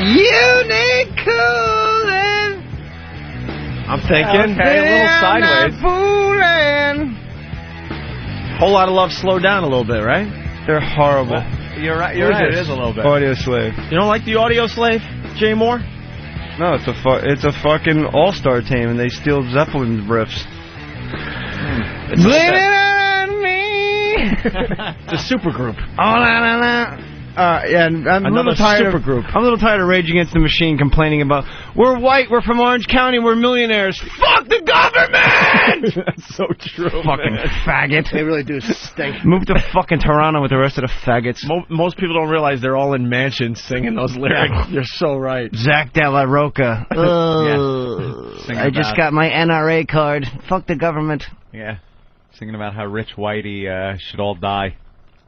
Unicorn. I'm thinking. Okay, a little sideways. Whole lot of love. Slow down a little bit, right? They're horrible. You're right. You're right. It is a little bit. Audio Slave. You don't like the Audio Slave, Jay Moore? No, it's a fucking all-star team, and they steal Zeppelin's riffs. Blame it on me. The supergroup. Oh, la, la, la. Yeah, and I'm a little tired of Rage Against the Machine complaining about we're white, we're from Orange County, we're millionaires. Fuck the government! That's so true. Fucking faggot. They really do stink. Move to fucking Toronto with the rest of the faggots. Most people don't realize they're all in mansions singing those lyrics. Yeah. You're so right. Zach De La Roca. I just got my NRA card. Fuck the government. Yeah. Singing about how rich whitey should all die.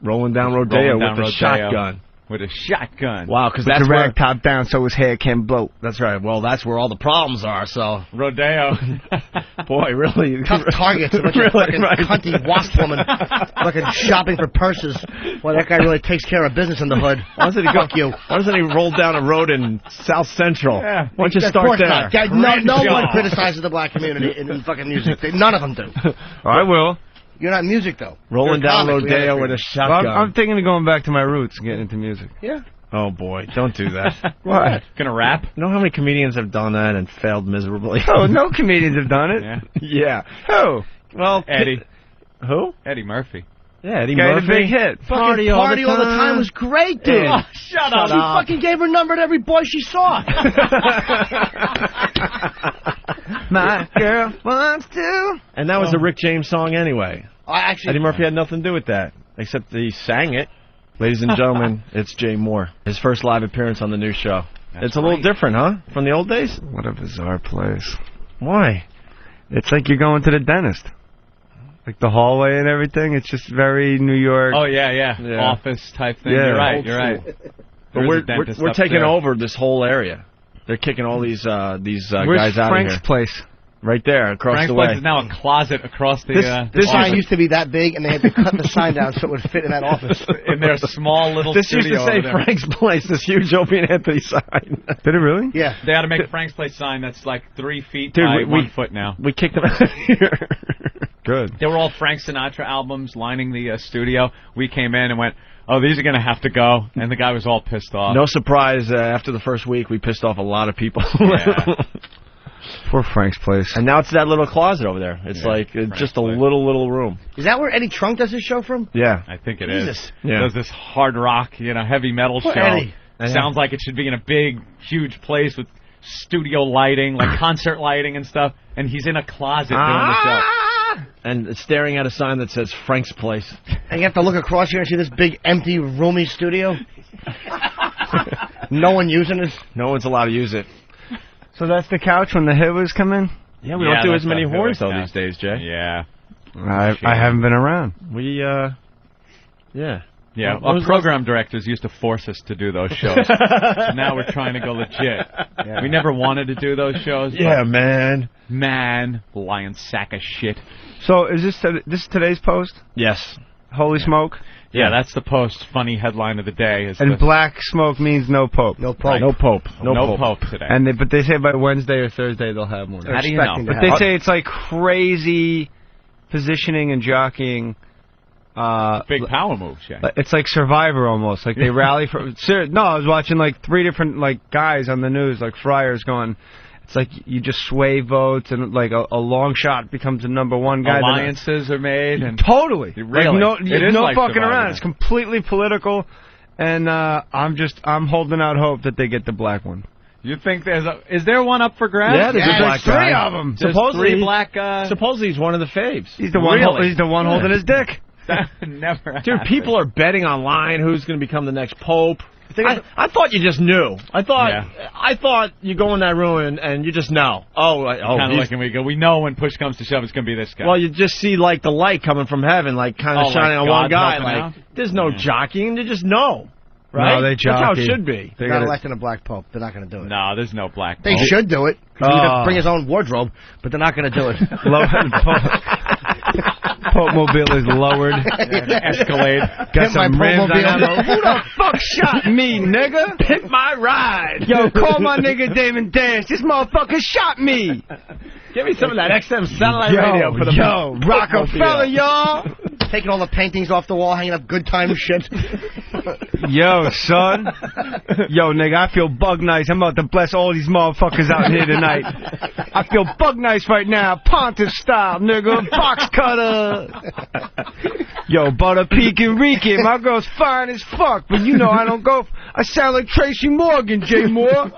Rolling down Rodeo with a shotgun. With a shotgun. Wow, because that's that's the where... rag top down so his hair can blow. That's right. Well, that's where all the problems are, so... Rodeo. Boy, really... Tough targets. A bunch of fucking cunty wasp woman fucking shopping for purses. Well, that guy really takes care of business in the hood. Why doesn't he Fuck you. Why doesn't he roll down a road in South Central? Yeah. Why don't you Of start course there? not. No one criticizes the black community in fucking music. None of them do. I will. You're not music, though. Rolling down Rodeo with a shotgun. Well, I'm thinking of going back to my roots and getting into music. Yeah. Oh, boy. Don't do that. What? Gonna rap? You know how many comedians have done that and failed miserably? Oh, no comedians have done it. Yeah. Yeah. Who? Well, Eddie. Who? Eddie Murphy. Yeah, Eddie Got a Murphy. big hit. Party all the time was great, dude. Oh, shut up. She fucking gave her number to every boy she saw. My girl wants to. And that was a Rick James song anyway. Actually, Eddie Murphy had nothing to do with that, except that he sang it. Ladies and gentlemen, it's Jay Moore. His first live appearance on the new show. It's a little different, huh? From the old days? What a bizarre place. Why? It's like you're going to the dentist. Like the hallway and everything. It's just very New York. Oh, yeah. Office type thing. Yeah. You're right. But we're taking over this whole area. They're kicking all these guys out Where's of Frank's here. place? Right there, across Frank's the way. place is now a closet across the... This sign used to be that big, and they had to cut the sign down so it would fit in that office. in their small little This used studio to say over there. Frank's place, this huge Opie and Anthony sign. Did it really? Yeah. They had to make a Frank's place sign that's like 3 feet Dude, by we- 1 foot now. We kicked them out of here. Good. There were all Frank Sinatra albums lining the studio. We came in and went, oh, these are going to have to go. And the guy was all pissed off. No surprise, after the first week, we pissed off a lot of people. Yeah. Poor Frank's place. And now it's that little closet over there. It's like just a little room. Is that where Eddie Trunk does his show from? Yeah. I think it Jesus. is. Yeah. Does this hard rock, heavy metal Poor show. Eddie. Sounds like it should be in a big, huge place with studio lighting, like concert lighting and stuff. And he's in a closet doing the show. And staring at a sign that says Frank's place. And you have to look across here and see this big, empty, roomy studio. No one using it. No one's allowed to use it. So that's the couch when the Hitters come in? Yeah, we don't do that's as many the horns, though, couch. these days, Jay. Yeah. I haven't been around. We, yeah. Yeah, What our was program directors used to force us to do those shows. So now we're trying to go legit. Yeah. We never wanted to do those shows. Yeah, but man. lying sack of shit. So is this today's post? Yes. Holy smoke? Yeah, that's the Post funny headline of the day. Is And the, black smoke means no pope. No Pope. No Pope. no Pope today. And but they say by Wednesday or Thursday they'll have one. How do you know? But they say it's like crazy positioning and jockeying. Big power moves, yeah. It's like Survivor almost. Like they rally for. No, I was watching like 3 different like guys on the news, like friars going. It's like you just sway votes, and like a long shot becomes the #1 guy. Alliances are made, and Totally. Really? Like It is no like fucking Survivor. around. It's completely political, and I'm holding out hope that they get the black one. you think is there one up for grabs? Yeah, there's a black there's 3 guy. of them. There's Supposedly- 3 black. Supposedly he's one of the faves. He's the one. Really? He's the one holding his dick. That never. Dude, happened. people are betting online who's going to become the next pope. I thought you just knew. I thought you go in that room and you just know. Kind of like when we go. We know when push comes to shove, it's going to be this guy. Well, you just see like the light coming from heaven, like kind of shining like on one God's guy. helping Like out? there's no jockeying. You just know, right? No, they That's how it jockey. should be. They Not gotta- electing a black Pope. They're not going to do it. No, there's no black. They Pope. should do it. 'Cause he would bring his own wardrobe, but they're not going to do it. Pope Mobile is lowered. Escalade. Got some my rims on Mobile. it. Who the fuck shot me, nigga? Hit my ride. Yo, call my nigga Damon Dash. This motherfucker shot me. Give me some of that XM satellite radio for the Rockefeller, y'all. Taking all the paintings off the wall, hanging up good time shit. Yo, son. Yo, nigga, I feel bug nice. I'm about to bless all these motherfuckers out here tonight. I feel bug nice right now. Pontiff style, nigga. Box cutter. Yo, butter peeking reeking. My girl's fine as fuck, but you know I don't go. I sound like Tracy Morgan, J. Moore.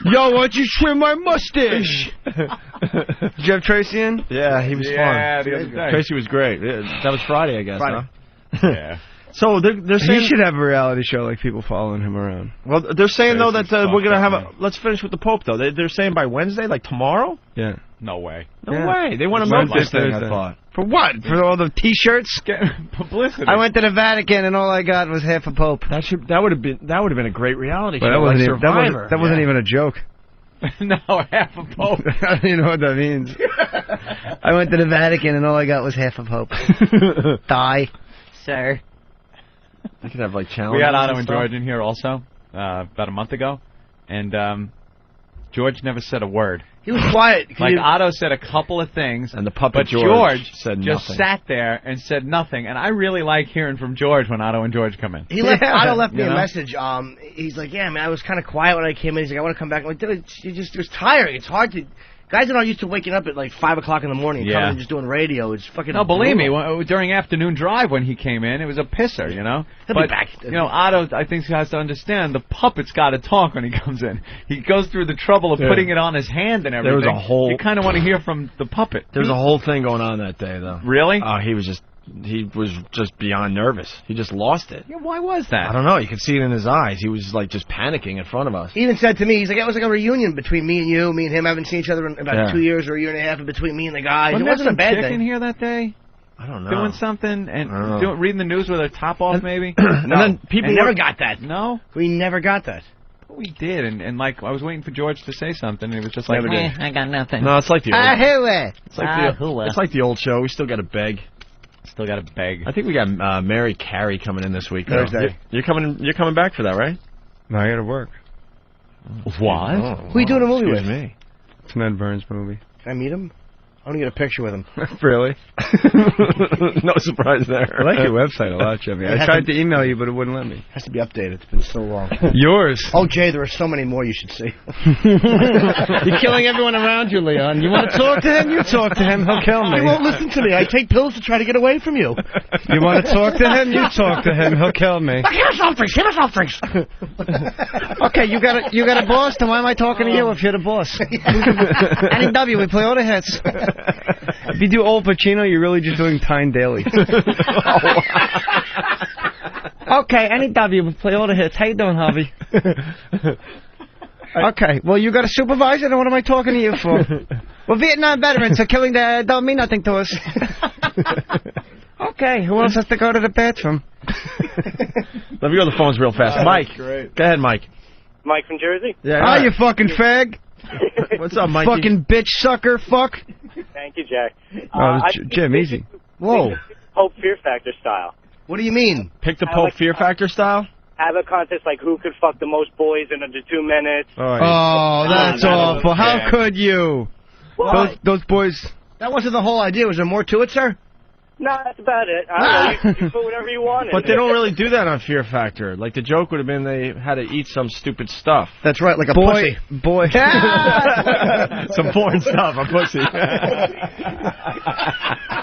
Yo, why don't you trim my mustache? Did you have Tracy in? Yeah, he was fun. The other day. Tracy was great. That was Friday, I guess. Friday. Huh? Yeah. So they're saying He should have a reality show like people following him around. Well, they're saying though that Tracy's we're gonna have fucked a. Let's finish with the Pope though. They're saying by Wednesday, like tomorrow. Yeah. No way. No Yeah. way. They want to milk this thing. I Thursday. thought. For what? For all the T-shirts? Get publicity. I went to the Vatican and all I got was half a pope. That would have been a great reality But show. that wasn't, like even, Survivor. that wasn't even a joke. No, half a pope. I don't even know what that means. I went to the Vatican and all I got was half a pope. Die, sir. I could have like challenges. We had Otto and stuff. George in here also about a month ago, and George never said a word. He was quiet. Like Otto said a couple of things, And the puppet but George said just nothing. sat there and said nothing. And I really like hearing from George when Otto and George come in. Otto left me You a know? message. He's like, yeah, man, I was kind of quiet when I came in. He's like, I want to come back. I'm like, dude, it was tiring. It's hard to. Guys are not used to waking up at like 5 o'clock in the morning and coming and just doing radio. It's fucking. No, believe me, brutal. during afternoon drive when he came in, it was a pisser, you know. He'll but, be back. You know, Otto, I think, has to understand the puppet's got to talk when he comes in. He goes through the trouble of putting it on his hand and everything. There was a whole. You kind of want to hear from the puppet. There's a whole thing going on that day, though. Really? He was just beyond nervous. He just lost it. Yeah, why was that? I don't know. You could see it in his eyes. He was like just panicking in front of us. He even said to me, he's like, it was like a reunion between me and you. Me and him haven't seen each other in about 2 years or a year and a half, and between me and the guys. Wasn't It wasn't a bad chick in thing. here that day? I don't know. Doing something and reading the news with her top off, maybe? And then people We never got that. No? We never got that. We did, and like I was waiting for George to say something, and it was just like, Never did. I got nothing. No, it's like the old. It's It's like the old show. We still got to beg. Still got to beg. I think we got Mary Carey coming in this week. though. Thursday. You're coming back for that, right? No, I gotta work. What? Who you doing a movie Excuse with? me. It's an Ed Burns movie. Can I meet him? I want to get a picture with him. Really? No surprise there. I like your website a lot, Jimmy. I tried to email you, but it wouldn't let me. Has to be updated. It's been so long. Yours. Oh, Jay, there are so many more you should see. You're killing everyone around you, Leon. You want to talk to him? You talk to him. He'll kill me. He won't listen to me. I take pills to try to get away from you. You want to talk to him? You talk to him. He'll kill me. Give us soft drinks. Give us soft drinks. Okay, you got a boss. Then why am I talking to you if you're the boss? NEW, we play all the hits. If you do Old Pacino, you're really just doing Tyne Daly. Okay, NEW, we play all the hits. How you doing, Harvey? Okay, well, you got a supervisor, then what am I talking to you for? We're Vietnam veterans, so killing the don't mean nothing to us. Okay, who else has to go to the bathroom? Let me go to the phones real fast. Mike, Great. go ahead, Mike. Mike from Jersey. Yeah. Oh, you fucking fag. What's up, Mike? Fucking bitch sucker, fuck. Thank you, Jack. Oh, Jim, easy. Whoa. Pope Fear Factor style. What do you mean? Pick the Pope Fear Factor style. Have a contest like who could fuck the most boys in under 2 minutes. Oh, that's awful. How could you? Those boys. That wasn't the whole idea. Was there more to it, sir? No, that's about it. I don't know. You put whatever you want in But they it. don't really do that on Fear Factor. Like, the joke would have been they had to eat some stupid stuff. That's right, like a pussy. Boy. Some foreign stuff, a pussy.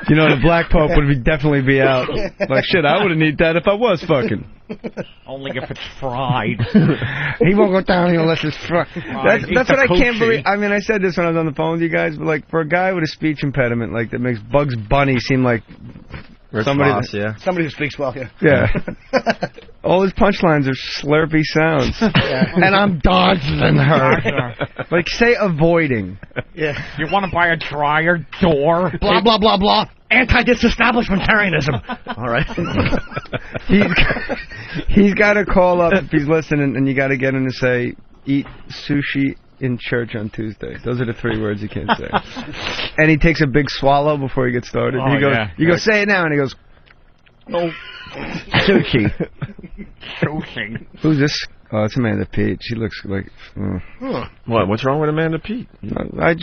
You know, the Black Pope would definitely be out. Like, shit, I wouldn't eat that if I was fucking. Only if it's fried. He won't go down here unless it's fried. Eat That's the what I can't coochie. believe. I mean, I said this when I was on the phone with you guys, but like, for a guy with a speech impediment, like, that makes Bugs Bunny seem like Rich somebody. Vos, yeah. Somebody who speaks well, yeah. Yeah. All his punchlines are slurpy sounds. And I'm dodging her. Like, say avoiding. Yeah. You want to buy a dryer door? Blah, blah, blah, blah. Anti-disestablishmentarianism. All right. He's got to call up if he's listening, and you got to get him to say, eat sushi in church on Tuesday. Those are the 3 words he can't say. And he takes a big swallow before he gets started. Oh, He goes, yeah. you go, say it now, and he goes, No. Sushi. Joking. Who's this? Oh, it's Amanda Pete. She looks like... What? What's wrong with Amanda Pete? I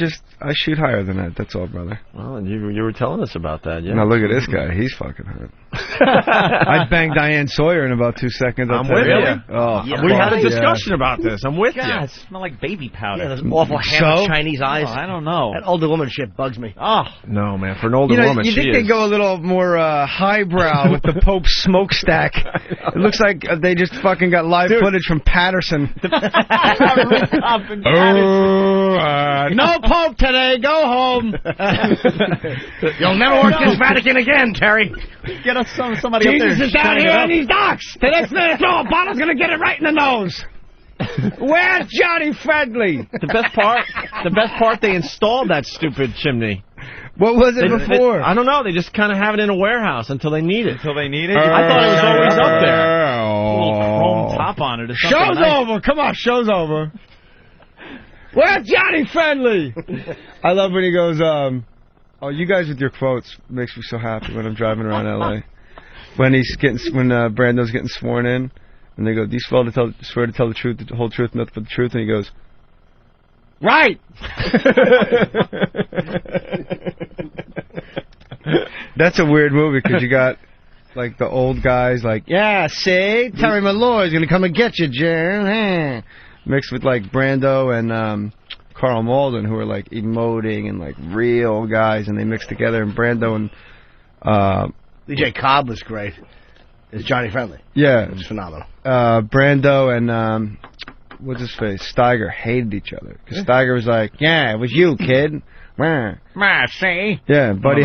shoot higher than that. That's all, brother. Well, and you were telling us about that, yeah. Now look at this guy. He's fucking hot. I'd bang Diane Sawyer in about 2 seconds. I'm with you. Oh, Yeah. We had a discussion about this. I'm with God, you. it smells like baby powder. Yeah, those awful hammer Chinese eyes. Oh, I don't know. That older woman shit bugs me. Oh, No, man. For an older You know, woman, you she think is. they go a little more highbrow with the Pope's smokestack. It looks like they just fucking got live footage from Patterson. Up and down. No Pope today. Go home. You'll never work this Vatican again, Terry. Get us somebody up there. Jesus is down shine it here up. on these docks. The next minute I throw a bottle's gonna get it right in the nose. Where's Johnny Friendly? The best part, they installed that stupid chimney. What was it before? I don't know. They just kind of have it in a warehouse until they need it. Until they need it. I thought it was always up there. A little chrome top on it or something. Show's nice. over. Come on, show's over. Where's Johnny Friendly? I love when he goes, oh, you guys with your quotes makes me so happy when I'm driving around L.A. When Brando's getting sworn in, and they go, do you swear to tell the truth, the whole truth, nothing but the truth? And he goes, right! That's a weird movie, because you got, like, the old guys, like, yeah, see? Terry Malloy's gonna come and get you, Jen. Mixed with, like, Brando and Carl Malden, who are, like, emoting and, like, real guys, and they mix together, and Brando and... DJ Cobb was great. It's Johnny Friendly. Yeah. It's phenomenal. Brando and, what's his face? Steiger hated each other. Because Steiger was like, yeah, it was you, kid. See? Yeah, Buddy.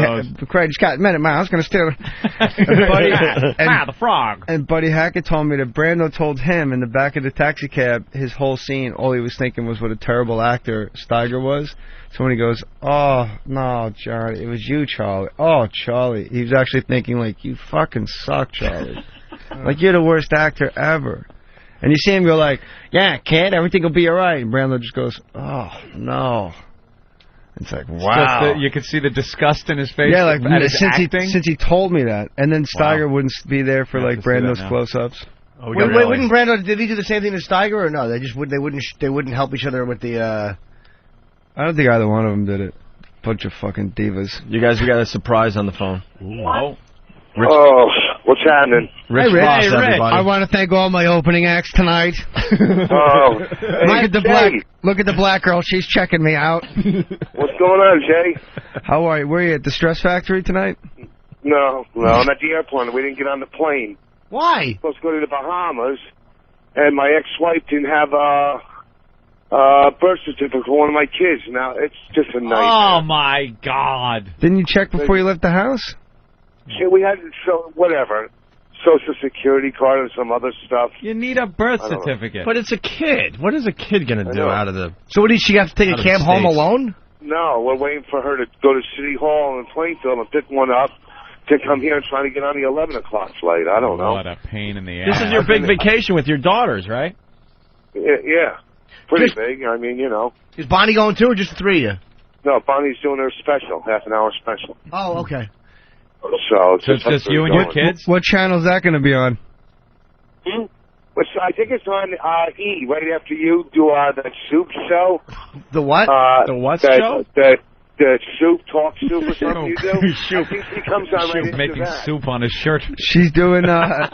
Craig just got a minute, man. I was going to steal it. The frog. And Buddy Hackett told me that Brando told him in the back of the taxi cab, his whole scene, all he was thinking was what a terrible actor Steiger was. So when he goes, oh, no, Charlie, it was you, Charlie. Oh, Charlie. He was actually thinking, like, you fucking suck, Charlie. Like, you're the worst actor ever. And you see him go like, yeah, kid, everything will be all right. And Brando just goes, oh, no. It's like, wow. You could see the disgust in his face. Yeah, like at his acting. since he told me that. And then Steiger wouldn't be there for, like, Brando's close-ups. Oh, Wait, wouldn't Brando, did he do the same thing as Steiger, or no? They wouldn't help each other with the, I don't think either one of them did it. Bunch of fucking divas. You guys, we got a surprise on the phone. Oh. Oh, what's happening? Rich Vos, everybody. I want to thank all my opening acts tonight. Oh, Look at the black girl. She's checking me out. What's going on, Jay? How are you? Where are you at the Stress Factory tonight? No, I'm at the airport. We didn't get on the plane. why? Supposed to go to the Bahamas, and my ex-wife didn't have a birth certificate for one of my kids. Now, it's just a nightmare. Oh, my God. Didn't you check before you left the house? Yeah, we had, whatever, Social Security card and some other stuff. You need a birth certificate. But it's a kid. What is a kid going to do out of the... So what did she have to take a cab home alone? No, we're waiting for her to go to City Hall in Plainfield and pick one up to come here and try to get on the 11 o'clock flight. I don't know. What a pain in the ass. This is your big vacation with your daughters, right? Yeah. Pretty big. I mean, you know. Is Bonnie going too, or just the three of you? No, Bonnie's doing her special, half-an-hour special. Oh, okay. So it's just you and your kids? What channel is that going to be on? Which I think it's on E, right after you do that soup show. The what? The what show? The soup, talk soup or something you do. I think she comes on right into making that. soup on his shirt. She's doing, Going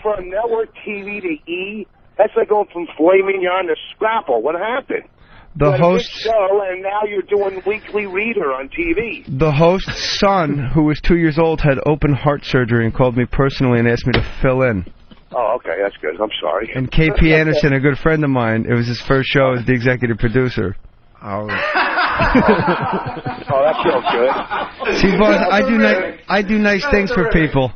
from network TV to E, that's like going from filet mignon to Scrapple. What happened? The host show, and now you're doing weekly reader on TV. The host's son, who was 2 years old, had open heart surgery and called me personally and asked me to fill in. Oh, okay, that's good. I'm sorry. And KP Anderson, a good friend of mine, it was his first show as the executive producer. Oh, that feels good. See, boss, I do nice things for people.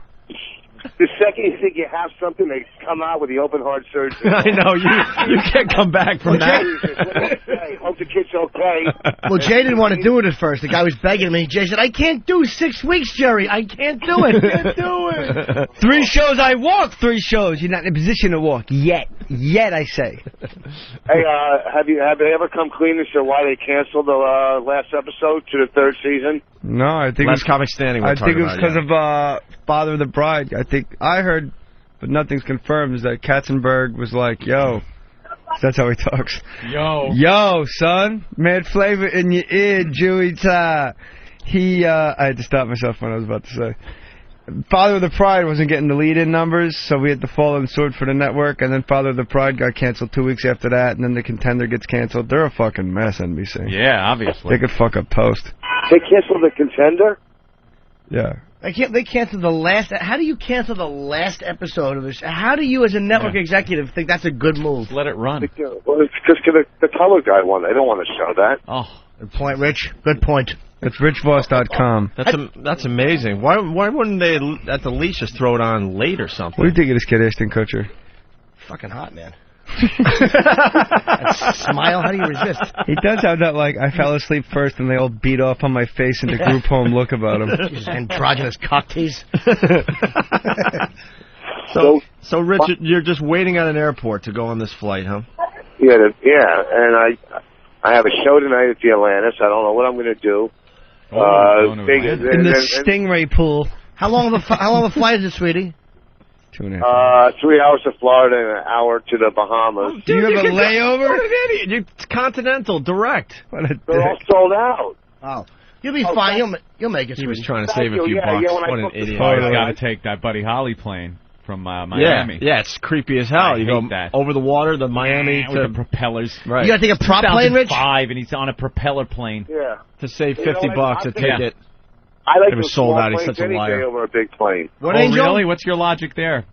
The second you think you have something, they come out with the open heart surgery. I know, you can't come back from that. Jesus, what did I say? okay. Hope the kid's okay. Well, Jay didn't want to do it at first. The guy was begging him, and Jay said, I can't do 6 weeks, Jerry. I can't do it. Can't do it. 3 shows, I walk 3 shows. You're not in a position to walk yet. Yet, I say. Hey, have they ever come clean as to why they canceled the last episode to the 3rd season? No, I think Last Comic Standing. I think it was because of Father of the Bride. I heard, but nothing's confirmed, is that Katzenberg was like, yo. That's how he talks. Yo, son. Mad flavor in your ear, Jewy tie. I had to stop myself when I was about to say. Father of the Pride wasn't getting the lead-in numbers, so we had to fall on sword for the network, and then Father of the Pride got canceled 2 weeks after that, and then The Contender gets canceled. They're a fucking mess, NBC. Yeah, obviously. They could fuck up Toast. They canceled The Contender? Yeah. They canceled the last... How do you cancel the last episode of this? How do you, as a network executive, think that's a good move? Let it run. Well, it's because the color guy won. They don't want to show that. Oh. Good point, Rich. Good point. It's richvos.com. That's amazing. Why wouldn't they, at the least, just throw it on late or something? What do you think of this kid, Ashton Kutcher? Fucking hot, man. That smile, how do you resist? He does have that, like, I fell asleep first and they all beat off on my face into group home look about him. His androgynous cocktease. So, Rich, you're just waiting at an airport to go on this flight, huh? Yeah, and I have a show tonight at the Atlantis. I don't know what I'm going to do. In the Stingray pool. How long the flight is it, sweetie? 2.5. 3 hours to Florida and an hour to the Bahamas. Do you have a layover? What an idiot! You're continental, direct. They're all sold out. Oh, you'll be fine. You'll make it. He was sweetie. trying to save a few bucks. What an idiot! Oh, he's got to take that Buddy Holly plane from Miami. Yeah, it's creepy as hell. You go over the water, the Miami with the propellers. Right. You got to take a prop plane, Rich? 2005, and he's on a propeller plane. Yeah. To save $50 a ticket. I like it was sold out. He's such a liar. Over a big plane. What, Angel? Really? What's your logic there?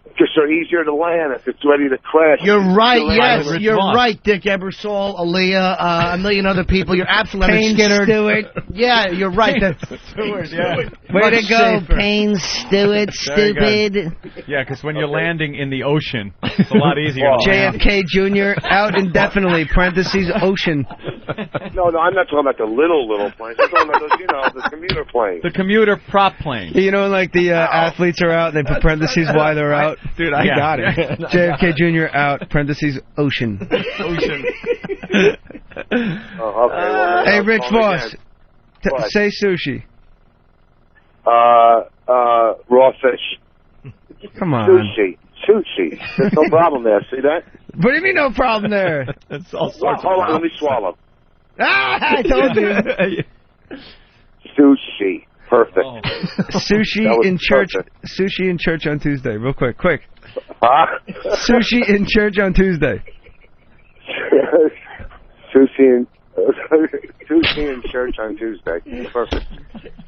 Because they're easier to land if it's ready to crash. You're right, yes, Rich you're Vos. right, Dick Ebersol, Aaliyah, a million other people. You're absolutely Payne Skinner. Stewart. Yeah, you're right. Stewart, yeah. Way to go, safer. Payne Stewart, stupid. Yeah, because when you're landing in the ocean, it's a lot easier to land. JFK Jr. out indefinitely, parentheses, ocean. No, I'm not talking about the little planes. I'm talking about those, the commuter planes. The commuter prop plane. You know, like the athletes are out, they put parentheses why they're out. Dude, I got it. JFK Jr. out, parentheses, ocean. Ocean. Oh, okay. Well, Hey, Rich Vos, say sushi. Raw fish. Come on. Sushi. There's no problem there. See that? What do you mean no problem there? It's all Hold on, let me swallow. I told you. Sushi. Perfect. Oh. Sushi in church. Perfect. Sushi in church on Tuesday. Real quick. Huh? Sushi in church on Tuesday. Sushi in church on Tuesday. Perfect.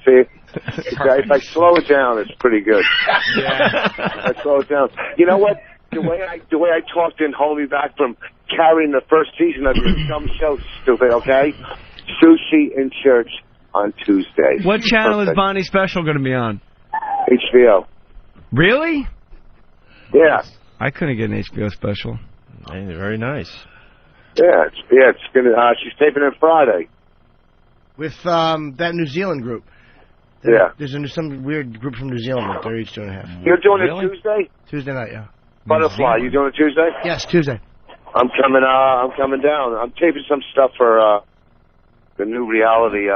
See, if I slow it down, it's pretty good. Yeah. If I slow it down. You know what? The way I talked didn't hold me back from carrying the first season of your dumb show, stupid, okay? Sushi in church on Tuesday. What channel Perfect. is Bonnie's special going to be on? HBO. Really? Yeah. I couldn't get an HBO special. Hey, very nice. Yeah, it's gonna. She's taping it Friday. With that New Zealand group. Yeah. There's some weird group from New Zealand that they're each 2.5. You're doing Really? it Tuesday? Tuesday night, yeah. Butterfly, you doing it Tuesday? Yes, Tuesday. I'm coming down. I'm taping some stuff for the new reality.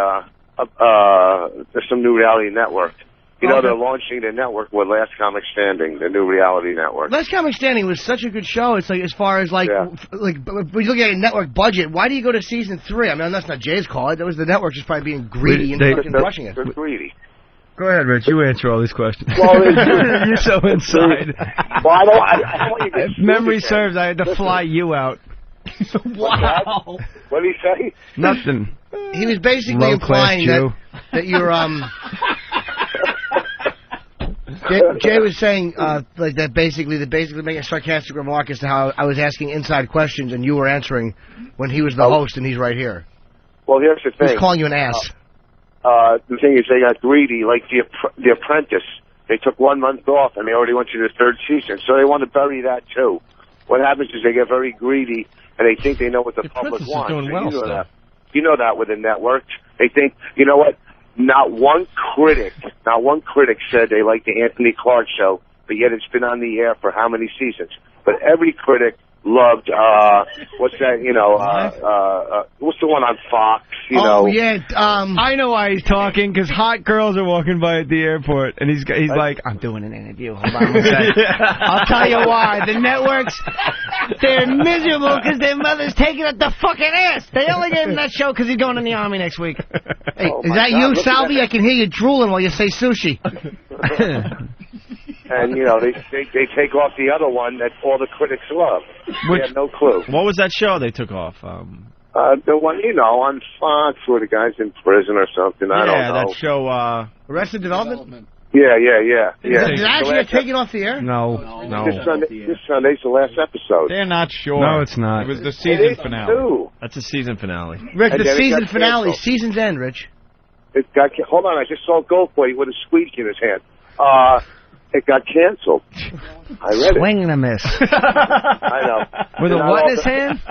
There's some new reality network. You know, they're launching the network with Last Comic Standing, the new reality network. Last Comic Standing was such a good show. It's like, as far as like when you look at a network budget, why do you go to season 3? I mean, that's not Jay's call. That was the network just probably being greedy and fucking rushing it. They're greedy. Go ahead, Rich. You answer all these questions. Well, you're so inside. Well, I don't want you to If memory serves, I had to fly you out. Wow. What did he say? Nothing. He was basically Low-class implying Jew. that you're Jay was saying like that basically making a sarcastic remark as to how I was asking inside questions and you were answering when he was the host and he's right here. Well, here's the thing. He's calling you an ass. The thing is, they got greedy, like the Apprentice. They took 1 month off, and they already went to the 3rd season, so they want to bury that too. what happens is they get very greedy, and they think they know what the public Princess is wants. doing well you know still. that. You know that with the networks. They think, you know what? Not one critic said they like the Anthony Clark show, but yet it's been on the air for how many seasons? But every critic loved, what's that, what's the one on Fox, Oh, yeah, I know why he's talking, because hot girls are walking by at the airport, and he's like, I'm doing an interview, hold on a second. I'll tell you why. The networks, they're miserable because their mother's taking up the fucking ass. They only gave him that show because he's going in the Army next week. Hey, is that you, Salvi? I can hear you drooling while you say sushi. And, they take off the other one that all the critics love. They have no clue. What was that show they took off? The one, on Fox where the guy's in prison or something. I don't know. Yeah, that show, Arrested Development? Yeah. Is it actually taking off the air? No. This Sunday's the last episode. They're not sure. No, it's not. It was the season finale. Too. That's a season finale. Rich, And the then it season got finale. canceled. Season's end, Rich. Hold on, I just saw Goldboy with a squeegee in his hand. It got canceled. I read it. Swing and a miss. I know. With a what in his hand?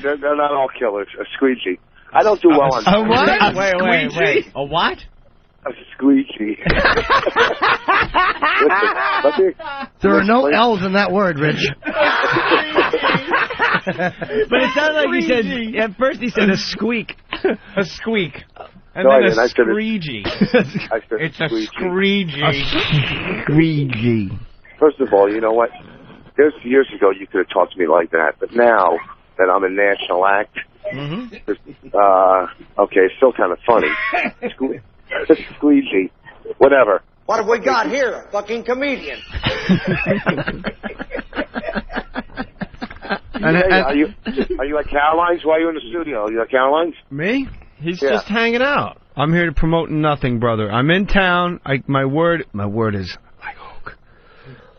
They're not all killers. A squeegee. I don't do well on A what? Wait. A what? a squeegee. Listen, there are no L's in that word, Rich. But it sounded like he said, at first he said a squeak. A squeak. And No, then I a said it. screegee. I said It's a squeegee. screegee. First of all, you know what? There's years ago you could have talked to me like that, but now that I'm a national act, okay, it's still kind of funny. Squeegee, whatever. What have we got here? A fucking comedian. Are you at Caroline's while you're in the studio? Are you at Caroline's? Me? He's just hanging out. I'm here to promote nothing, brother. I'm in town. My word is like oak.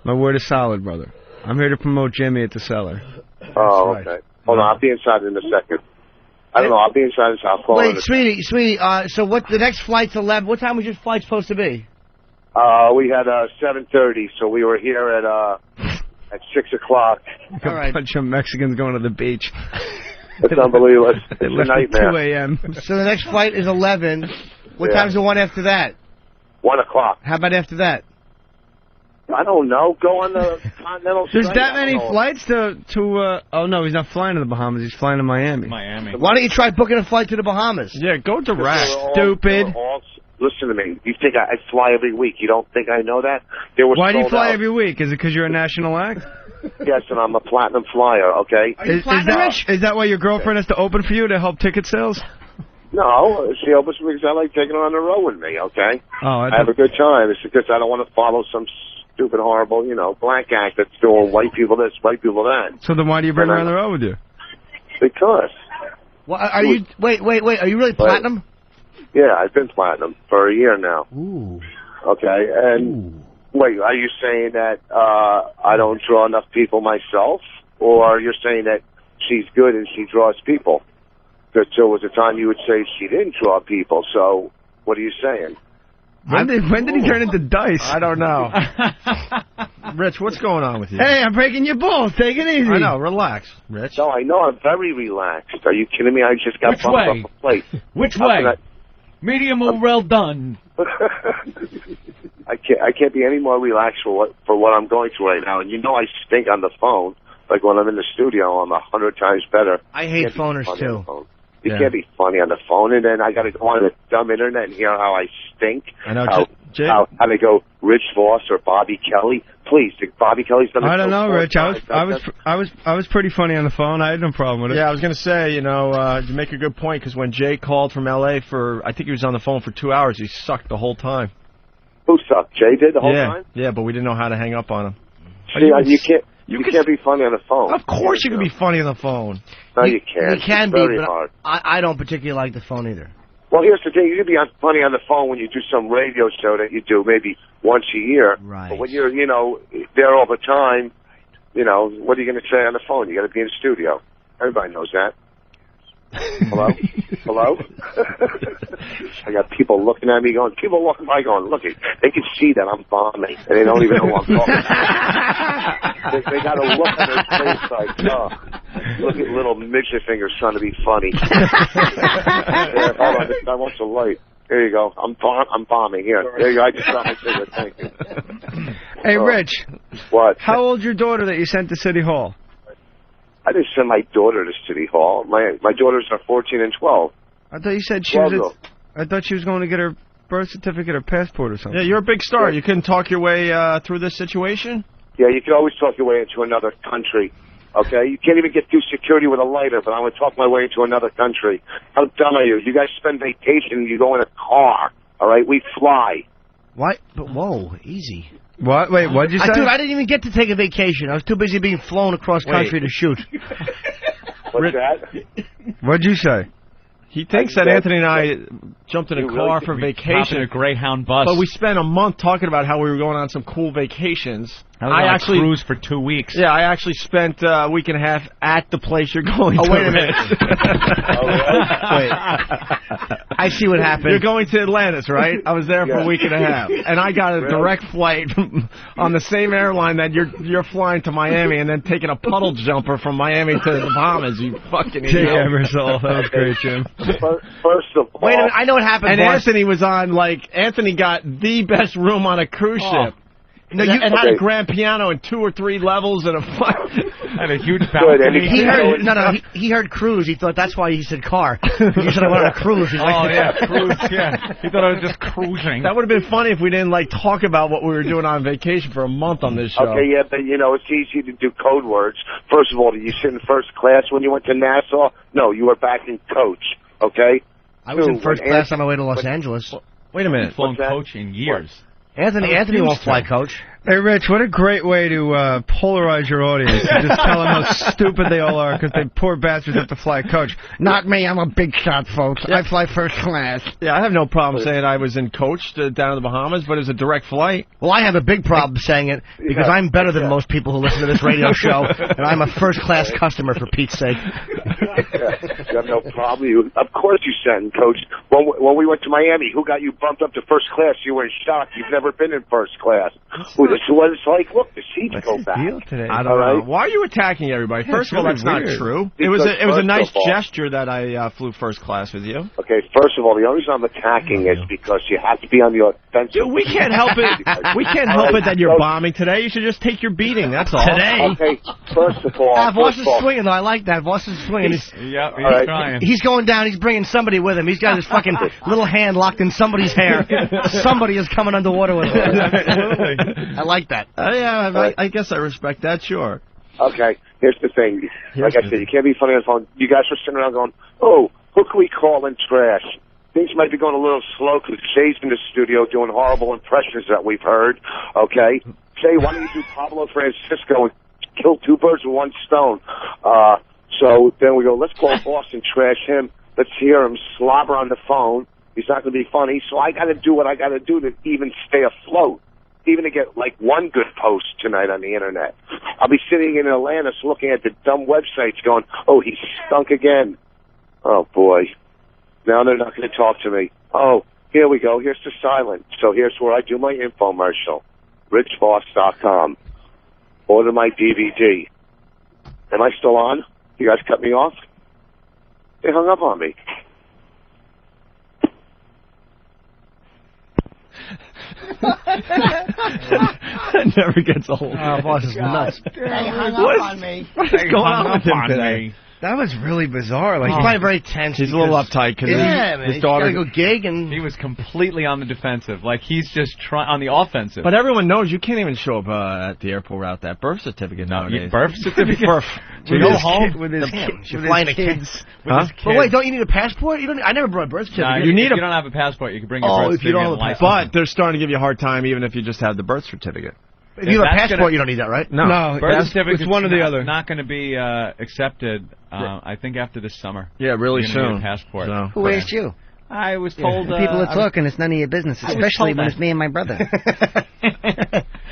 My word is solid, brother. I'm here to promote Jimmy at the Cellar. Oh, okay. Hold on, I'll be inside in a second. I don't know. I'll be inside in South Florida. Wait, sweetie. So what? The next flight's 11. What time was your flight supposed to be? We had 7:30, so we were here at 6 o'clock. All right. A bunch of Mexicans going to the beach. It's unbelievable. It's They a left at nightmare. 2 a.m. So the next flight is 11. What time's the one after that? 1 o'clock. How about after that? I don't know. Go on the Continental. There's Straight. that I don't many know. flights to oh no, he's not flying to the Bahamas. He's flying to Miami. Why don't you try booking a flight to the Bahamas? Yeah, go direct. Stupid. Listen to me. You think I fly every week? You don't think I know that? They were Why do you sold fly out. every week? Is it because you're a national act? Yes, and I'm a platinum flyer. Okay. Is that why your girlfriend has to open for you to help ticket sales? No, she opens because I like taking her on the road with me. Okay. Oh, I have a good time. It's because I don't want to follow some stupid, horrible, black act that's doing white people this, white people that. So then why do you bring her on the road with you? Because. Well, are you? Wait. Are you really platinum? Yeah, I've been platinum for a year now. Ooh. Okay, and wait, are you saying that I don't draw enough people myself, or you're saying that she's good and she draws people? Because there was a time you would say she didn't draw people. So what are you saying? When did he turn into Dice? I don't know. Rich, what's going on with you? Hey, I'm breaking your balls. Take it easy. I know. Relax, Rich. No, I know. I'm very relaxed. Are you kidding me? I just got Which bumped way? off a plate. Which How way? can Medium or well done? I can't be any more relaxed for what I'm going through right now. And I stink on the phone. Like when I'm in the studio, I'm 100 times better. I hate phoners too. You can't be funny on the phone, and then I got to go on the dumb internet and hear how I stink. I know. How they go Rich Vos or Bobby Kelly. Please, Bobby Kelly's done. I don't know, Rich. I was pretty funny on the phone. I had no problem with it. Yeah, I was going to say, you make a good point, because when Jay called from L.A. I think he was on the phone for 2 hours, he sucked the whole time. Who sucked? Jay did the whole time? Yeah, but we didn't know how to hang up on him. You can't be funny on the phone. Of course you can be funny on the phone. No, you can't. You can it's be, very but hard. I don't particularly like the phone either. Well, here's the thing. You can be funny on the phone when you do some radio show that you do maybe once a year. Right. But when you're, there all the time, what are you going to say on the phone? You got to be in the studio. Everybody knows that. Hello? Hello? I got people looking at me going, people walking by going, look, they can see that I'm bombing, and they don't even know I'm talking. they got to look at their face like, oh, look at little midget fingers trying to be funny. Here, hold on, I want some light. There you go. I'm bombing. Here. There you go. I just got my cigarette. Thank you. Hey, Rich. What? How old's your daughter that you sent to City Hall? I didn't send my daughter to City Hall. My daughters are 14 and 12. I thought you said she was. I thought she was going to get her birth certificate or passport or something. Yeah, you're a big star. You couldn't talk your way through this situation? Yeah, you can always talk your way into another country. Okay? You can't even get through security with a lighter, but I'm going to talk my way into another country. How dumb are you? You guys spend vacation, you go in a car. All right? We fly. What? But whoa, easy. What? Wait, what'd you say? Dude, I didn't even get to take a vacation. I was too busy being flown across country to shoot. What's that? What'd you say? He thinks that Anthony and I jumped in a car for vacation. In a Greyhound bus. But we spent a month talking about how we were going on some cool vacations. I actually cruised for 2 weeks. Yeah, I actually spent a week and a half at the place you're going to. Oh, wait a minute. Wait. I see what happened. You're going to Atlantis, right? I was there for a week and a half. And I got a direct flight on the same airline that you're flying to Miami and then taking a puddle jumper from Miami to the Bahamas, you fucking idiot. That was great, Jim. First of all... Wait a minute, I know what happened, And Anthony was on, Anthony got the best room on a cruise ship. No, it had a grand piano and 2 or 3 levels and had a huge balcony. He heard cruise. He thought that's why he said car. You said I went on a cruise. He's like, cruise. Yeah, he thought I was just cruising. That would have been funny if we didn't talk about what we were doing on vacation for a month on this show. Okay, yeah, but it's easy to do code words. First of all, did you sit in first class when you went to Nassau? No, you were back in coach. Okay. I was in first class on my way to Los Angeles. Wait a minute. Flown coach in years. Anthony won't fly coach. Hey, Rich, what a great way to polarize your audience. Just tell them how stupid they all are because they poor bastards have to fly coach. Not me, I'm a big shot, folks. I fly first class. Yeah, I have no problem saying I was in coach down to the Bahamas, but it's a direct flight. Well, I have a big problem saying it because I'm better than most people who listen to this radio show, and I'm a first-class customer, for Pete's sake. You have no problem. Of course you sat in coach. When we went to Miami, who got you bumped up to first class? You were in shock. You've never been in first class. This is what it's like. Look, the seats go back. Today? I don't know. Why are you attacking everybody? First of all, that's not true. It was a nice gesture that I flew first class with you. Okay, first of all, the only reason I'm attacking is because you have to be on the offensive. Dude, we can't help it. We can't help it that you're bombing today. You should just take your beating. That's all. Today. Okay, first of all. Voss is swinging, though. I like that. Voss is swinging. He's trying. He's going down. He's bringing somebody with him. He's got his fucking little hand locked in somebody's hair. Somebody is coming underwater with him. Absolutely. I like that. Yeah, I guess I respect that, sure. Okay, here's the thing. Like I said, you can't be funny on the phone. You guys were sitting around going, oh, who can we call in trash? Things might be going a little slow because Shay's in the studio doing horrible impressions that we've heard. Okay? Shay, why don't you do Pablo Francisco and kill 2 birds with 1 stone? So then we go, let's call Vos and trash him. Let's hear him slobber on the phone. He's not going to be funny. So I got to do what I got to do to even stay afloat. Even to get 1 good post tonight on the internet. I'll be sitting in Atlantis looking at the dumb websites going, oh, he stunk again. Oh, boy. Now they're not going to talk to me. Oh, here we go. Here's the silent. So here's where I do my infomercial. RichVos.com. Order my DVD. Am I still on? You guys cut me off? They hung up on me. That never gets old. Voss is nuts. They hung up on me. What's going on with him today? That was really bizarre. He's probably very tense. He's a little uptight because his daughter. He's got to go gig, and he was completely on the defensive. He's just on the offensive. But everyone knows you can't even show up at the airport without that birth certificate nowadays. Birth certificate? To go home with his kids. You're flying kids. But wait, don't you need a passport? I never brought a birth certificate. No, if you don't have a passport, you can bring your birth certificate and license. But they're starting to give you a hard time even if you just have the birth certificate. If you have a passport, you don't need that, right? No, birth certificate. It's one or the other. Not going to be accepted. I think after this summer. Yeah, really soon. Need a passport. So. Who asked you? I was told. People are talking. It's none of your business, especially when it's me and my brother.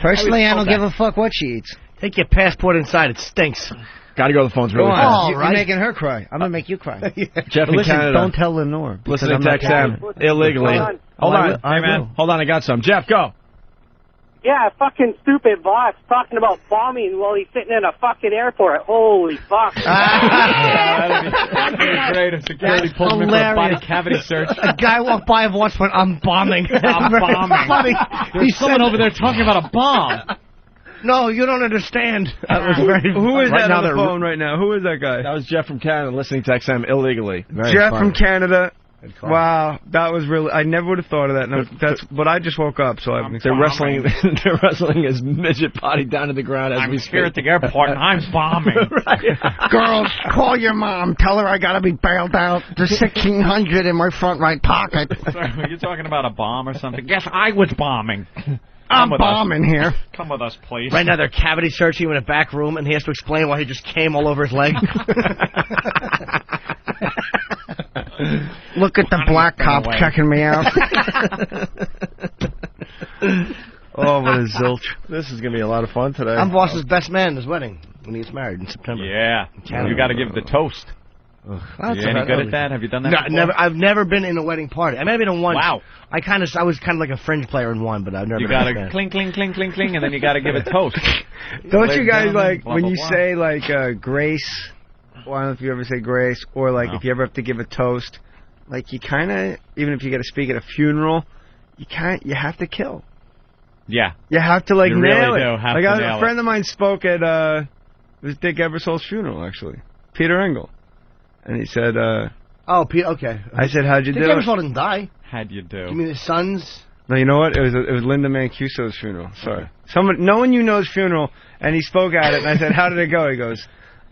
Personally, I don't give a fuck what she eats. Take your passport inside. It stinks. Got to go. The phone's really Go fast. on. You're making her cry. I'm gonna make you cry. Jeff in Canada. Don't tell Lenore. Listening to XM illegally. Hold on. Hey, man. Hold on, I got some. Jeff, go. Yeah, fucking stupid boss talking about bombing while he's sitting in a fucking airport. Holy fuck. That'd be great if security pulled him in for a body cavity search. A guy walked by and once went, I'm bombing. I'm bombing. Funny. There's someone over there talking about a bomb. No, you don't understand. That was very. Who is Right that now on the they're- phone right now? Who is that guy? That was Jeff from Canada listening to XM illegally. Very Jeff funny. from Canada. Wow, that was really. I never would have thought of that. No, that's. But I just woke up, so They're wrestling. They're wrestling his midget body down to the ground as we I'm speak. here at the airport and I'm bombing. Girls, call your mom. Tell her I gotta be bailed out. There's 1,600 in my front right pocket. Sorry, were you talking about a bomb or something? Yes, I was bombing. I'm bombing here. Come with us, please. Right now they're cavity searching him in a back room, and he has to explain why he just came all over his leg. Look at the black cop checking me out. Oh, what a zilch! This is gonna be a lot of fun today. I'm Voss's best man at his wedding when he gets married in September. Yeah, you got to give the toast. Well, You any good at that? Have you done that? No, before? never. I've never been in a wedding party. I may have been in one. Wow. I was kind of like a fringe player in one, but I've never. You been got a to fan. cling, cling, cling, cling, cling, and then you got to give a toast. Don't Ladies you guys and like gentlemen, when blah, you blah, say like grace? Well, I don't know if you ever say grace, or like No. if you ever have to give a toast, like you kind of, even if you got to speak at a funeral, you have to kill. Yeah. You have to like You nail really it. do have like to a nail friend of mine spoke at it was Dick Ebersol's funeral actually, Peter Engel, and he said, Oh, Pete. Okay. I said, how'd you Dick do it? Ebersol didn't die. How'd you do? You mean his sons? No, you know what? It was Linda Mancuso's funeral. Sorry, no one you know's funeral, and he spoke at it, and I said, how did it go? He goes,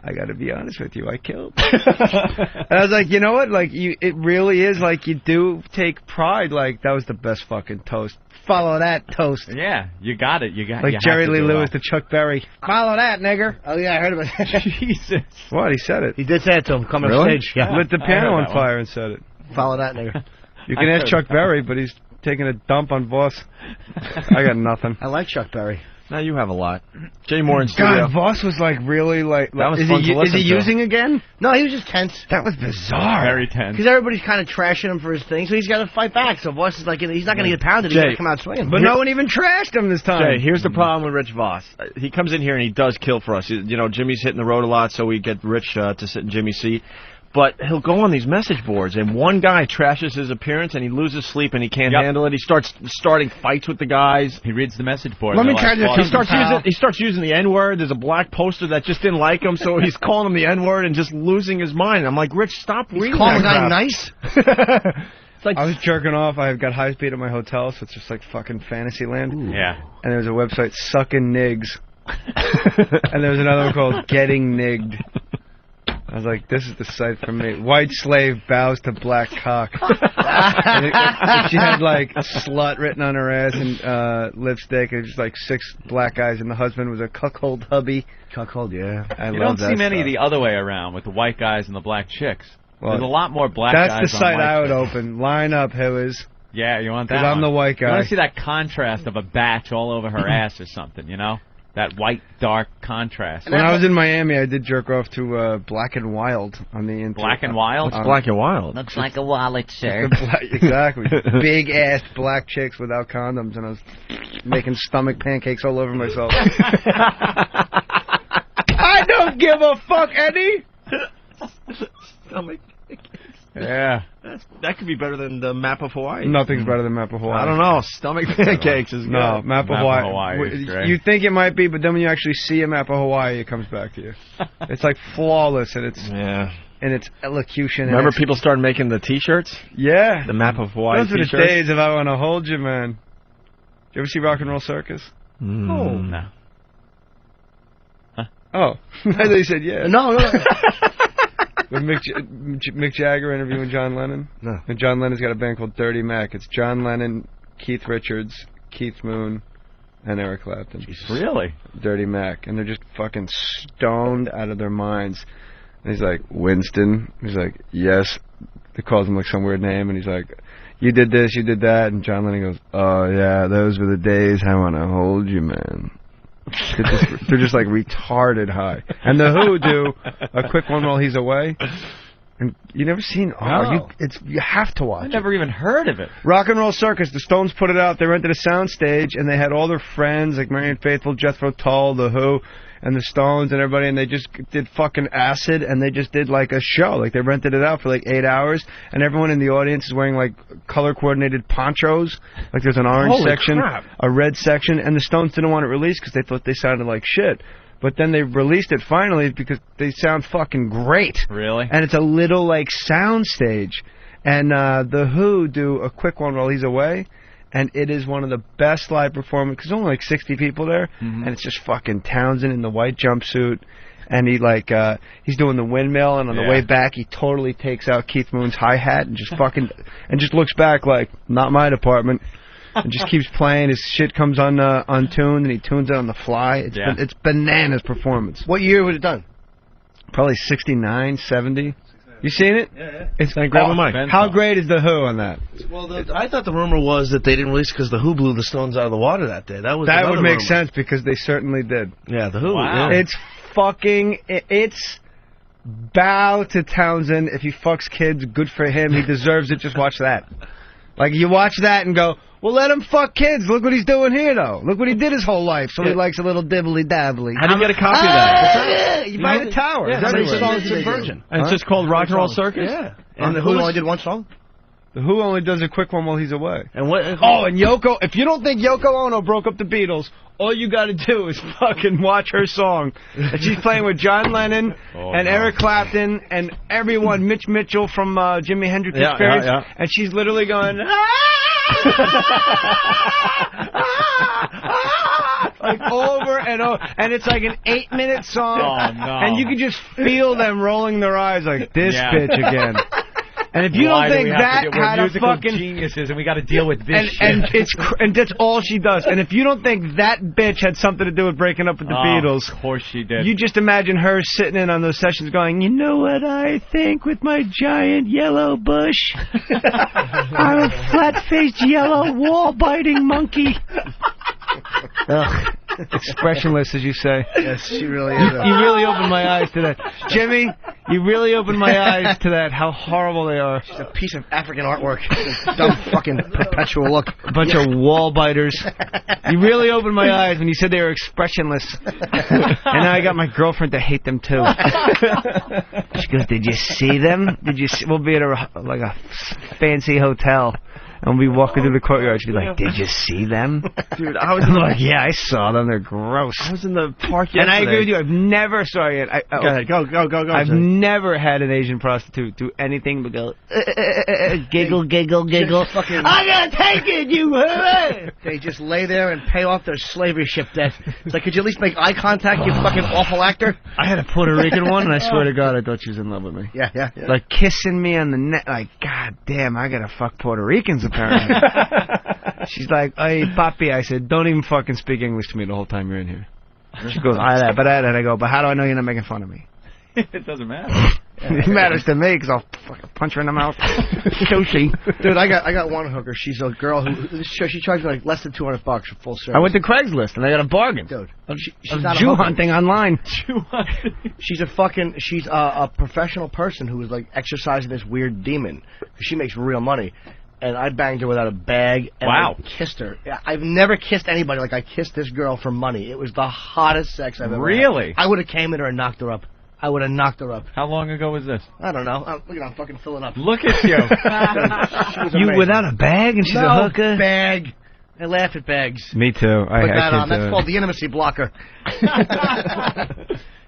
I got to be honest with you, I killed. And I was like, you know what? Like it really is like you do take pride. Like that was the best fucking toast. Follow that toast. Yeah, you got it. You got Like you Jerry have to Lee do Lewis well. to Chuck Berry. Follow that, nigger. Oh yeah, I heard about that. Jesus. What? He said it. He did say it to him coming Really? on stage. Yeah. Lit the I piano heard on that one. fire and said it. Follow that nigga. You can I ask heard Chuck that. Berry, but he's taking a dump on Vos. I got nothing. I like Chuck Berry. Now you have a lot. Jay Mohr in studio. God, Vos was like really like. That was is fun he, to is he listen to. using again? No, he was just tense. That was bizarre. Very tense. Because everybody's kind of trashing him for his thing, so he's got to fight back. So Voss is like, he's not going to get pounded. He's Jay. going to come out swinging. But no one even trashed him this time. Jay, here's the problem with Rich Vos. He comes in here and he does kill for us. You know, Jimmy's hitting the road a lot, so we get Rich to sit in Jimmy's seat. But he'll go on these message boards, and one guy trashes his appearance, and he loses sleep, and he can't handle it. He starts starting fights with the guys. He reads the message board. Let me They're tell you "Well, He starts using the N-word. There's a black poster that just didn't like him, so he's calling him the N-word and just losing his mind. I'm like, Rich, stop reading calling that the guy crap. nice. It's like I was jerking off. I've got high speed at my hotel, so it's just like fucking fantasy land. Yeah. And there's a website, Suckin' Nigs. And there's another one called Getting Nigged. I was like, this is the site for me. White slave bows to black cock. And she had like slut written on her ass and lipstick. It was just like 6 black guys, and the husband was a cuckold hubby. Cuckold, yeah. I You love don't see many the other way around with the white guys and the black chicks. Well, There's a lot more black guys that's the on site white I would chicks. open. Line up, Hillers. Yeah, you want that Because I'm one. the white You guy. want to see that contrast of a batch all over her ass or something, you know? That white, dark contrast. When I was in Miami, I did jerk off to Black and Wild on the internet. Black and Wild? What's Black and Wild? Looks like a wallet, sir. Exactly. Big ass black chicks without condoms, and I was making stomach pancakes all over myself. I don't give a fuck, Eddie. Stomach. Yeah. That could be better than the map of Hawaii. Nothing's better than Map of Hawaii. I don't know. Stomach pancakes is good. No, Map of Hawaii. Hawaii is great. You think it might be, but then when you actually see a Map of Hawaii, it comes back to you. It's like flawless in its elocution. Remember people started making the T-shirts? Yeah. The Map of Hawaii Those were the T-shirts? days of I Want to Hold You, man. Did you ever see Rock and Roll Circus? Oh. No. Oh. I thought you said yeah. No. With Mick Jagger interviewing John Lennon? No. And John Lennon's got a band called Dirty Mac. It's John Lennon, Keith Richards, Keith Moon, and Eric Clapton. Really? Dirty Mac. And they're just fucking stoned out of their minds. And he's like, Winston? He's like, yes. He calls him like some weird name, and he's like, you did this, you did that. And John Lennon goes, oh, yeah, those were the days I want to hold you, man. They're just like retarded high. And the Who do a quick one while he's away. And you never seen? You have to watch. I never even heard of it. Rock and Roll Circus. The Stones put it out. They rented a sound stage, and they had all their friends like Marianne Faithfull, Jethro Tull, the Who, and the Stones, and everybody. And they just did fucking acid, and they just did like a show. Like they rented it out for like 8 hours, and everyone in the audience is wearing like color coordinated ponchos. Like there's an orange section, a red section, and the Stones didn't want it released because they thought they sounded like shit. But then they released it finally because they sound fucking great. Really? And it's a little, like, sound stage. And the Who do a quick one while he's away. And it is one of the best live performances. Because there's only, like, 60 people there. And it's just fucking Townsend in the white jumpsuit. And he, like, he's doing the windmill. And on the way back, he totally takes out Keith Moon's hi-hat and just fucking... and just looks back like, not my department. And just keeps playing. His shit comes on untuned, and he tunes it on the fly. It's bananas performance. What year was it done? Probably 69, 70. You seen it? Yeah. It's grab a mic. How great is the Who on that? Well, I thought the rumor was that they didn't release because the Who blew the Stones out of the water that day. That would make sense because they certainly did. Yeah, the Who. Wow. Yeah. It's fucking. It's bow to Townsend. If he fucks kids, good for him. He deserves it. Just watch that. Like you watch that and go, well, let him fuck kids. Look what he's doing here, though. Look what he did his whole life. So he likes a little dibbly-dabbly. How do you get a copy of that? You buy the tower. Yeah, It's a virgin. And it's just called Rock and Roll Circus? Yeah. And the Who only did one song? The Who only does a quick one while he's away. And what? And Yoko, if you don't think Yoko Ono broke up the Beatles, all you got to do is fucking watch her song. And she's playing with John Lennon and Eric Clapton and everyone, Mitch Mitchell from Jimi Hendrix Experience. And she's literally going, like over and over. And it's like an 8-minute song. Oh, no. And you can just feel them rolling their eyes like, this bitch again. And if you don't think that had a fucking geniuses, and we got to deal with this shit. And that's all she does. And if you don't think that bitch had something to do with breaking up with the Beatles, of course she did. You just imagine her sitting in on those sessions, going, "You know what I think with my giant yellow bush? I'm a flat-faced yellow wall-biting monkey." Ugh. Expressionless, as you say. Yes, she really is. You really opened my eyes to that. Jimmy, you really opened my eyes to that, how horrible they are. She's a piece of African artwork. Dumb fucking perpetual look. A bunch of wall biters. You really opened my eyes when you said they were expressionless. And now I got my girlfriend to hate them, too. She goes, "Did you see them? We'll be at a fancy hotel. And we'll be walking through the courtyard. She'd be like, "Did you see them?" Dude, I'm like, "Yeah, I saw them. They're gross." I was in the park yesterday. And I agree with you. I've never, sorry. Go ahead. Go. I've never had an Asian prostitute do anything but go, giggle, giggle, giggle. "I'm going to take it, you hooray!" They just lay there and pay off their slavery ship debt. It's like, could you at least make eye contact, you fucking awful actor? I had a Puerto Rican one, and I swear to God, I thought she was in love with me. Yeah. Like, kissing me on the neck. Like, God damn, I got to fuck Puerto Ricans, apparently. She's like, "Hey, papi." I said, "Don't even fucking speak English to me the whole time you're in here." She goes, "I go, but how do I know you're not making fun of me?" It doesn't matter. It matters to me because I'll fucking punch her in the mouth. Sushi. Dude, I got one hooker. She's a girl who she charged me like less than $200 for full service. I went to Craigslist and I got a bargain. Dude, she's not Jew hunting online. She's a professional person who is like exercising this weird demon. She makes real money. And I banged her without a bag. And I kissed her. I've never kissed anybody like I kissed this girl for money. It was the hottest sex I've ever had. Really? I would have came at her and knocked her up. I would have knocked her up. How long ago was this? I don't know. Look at I'm fucking filling up. Look at you. You without a bag and she's a hooker? Bag. I laugh at bags. Me too. Put that on. That's called the intimacy blocker.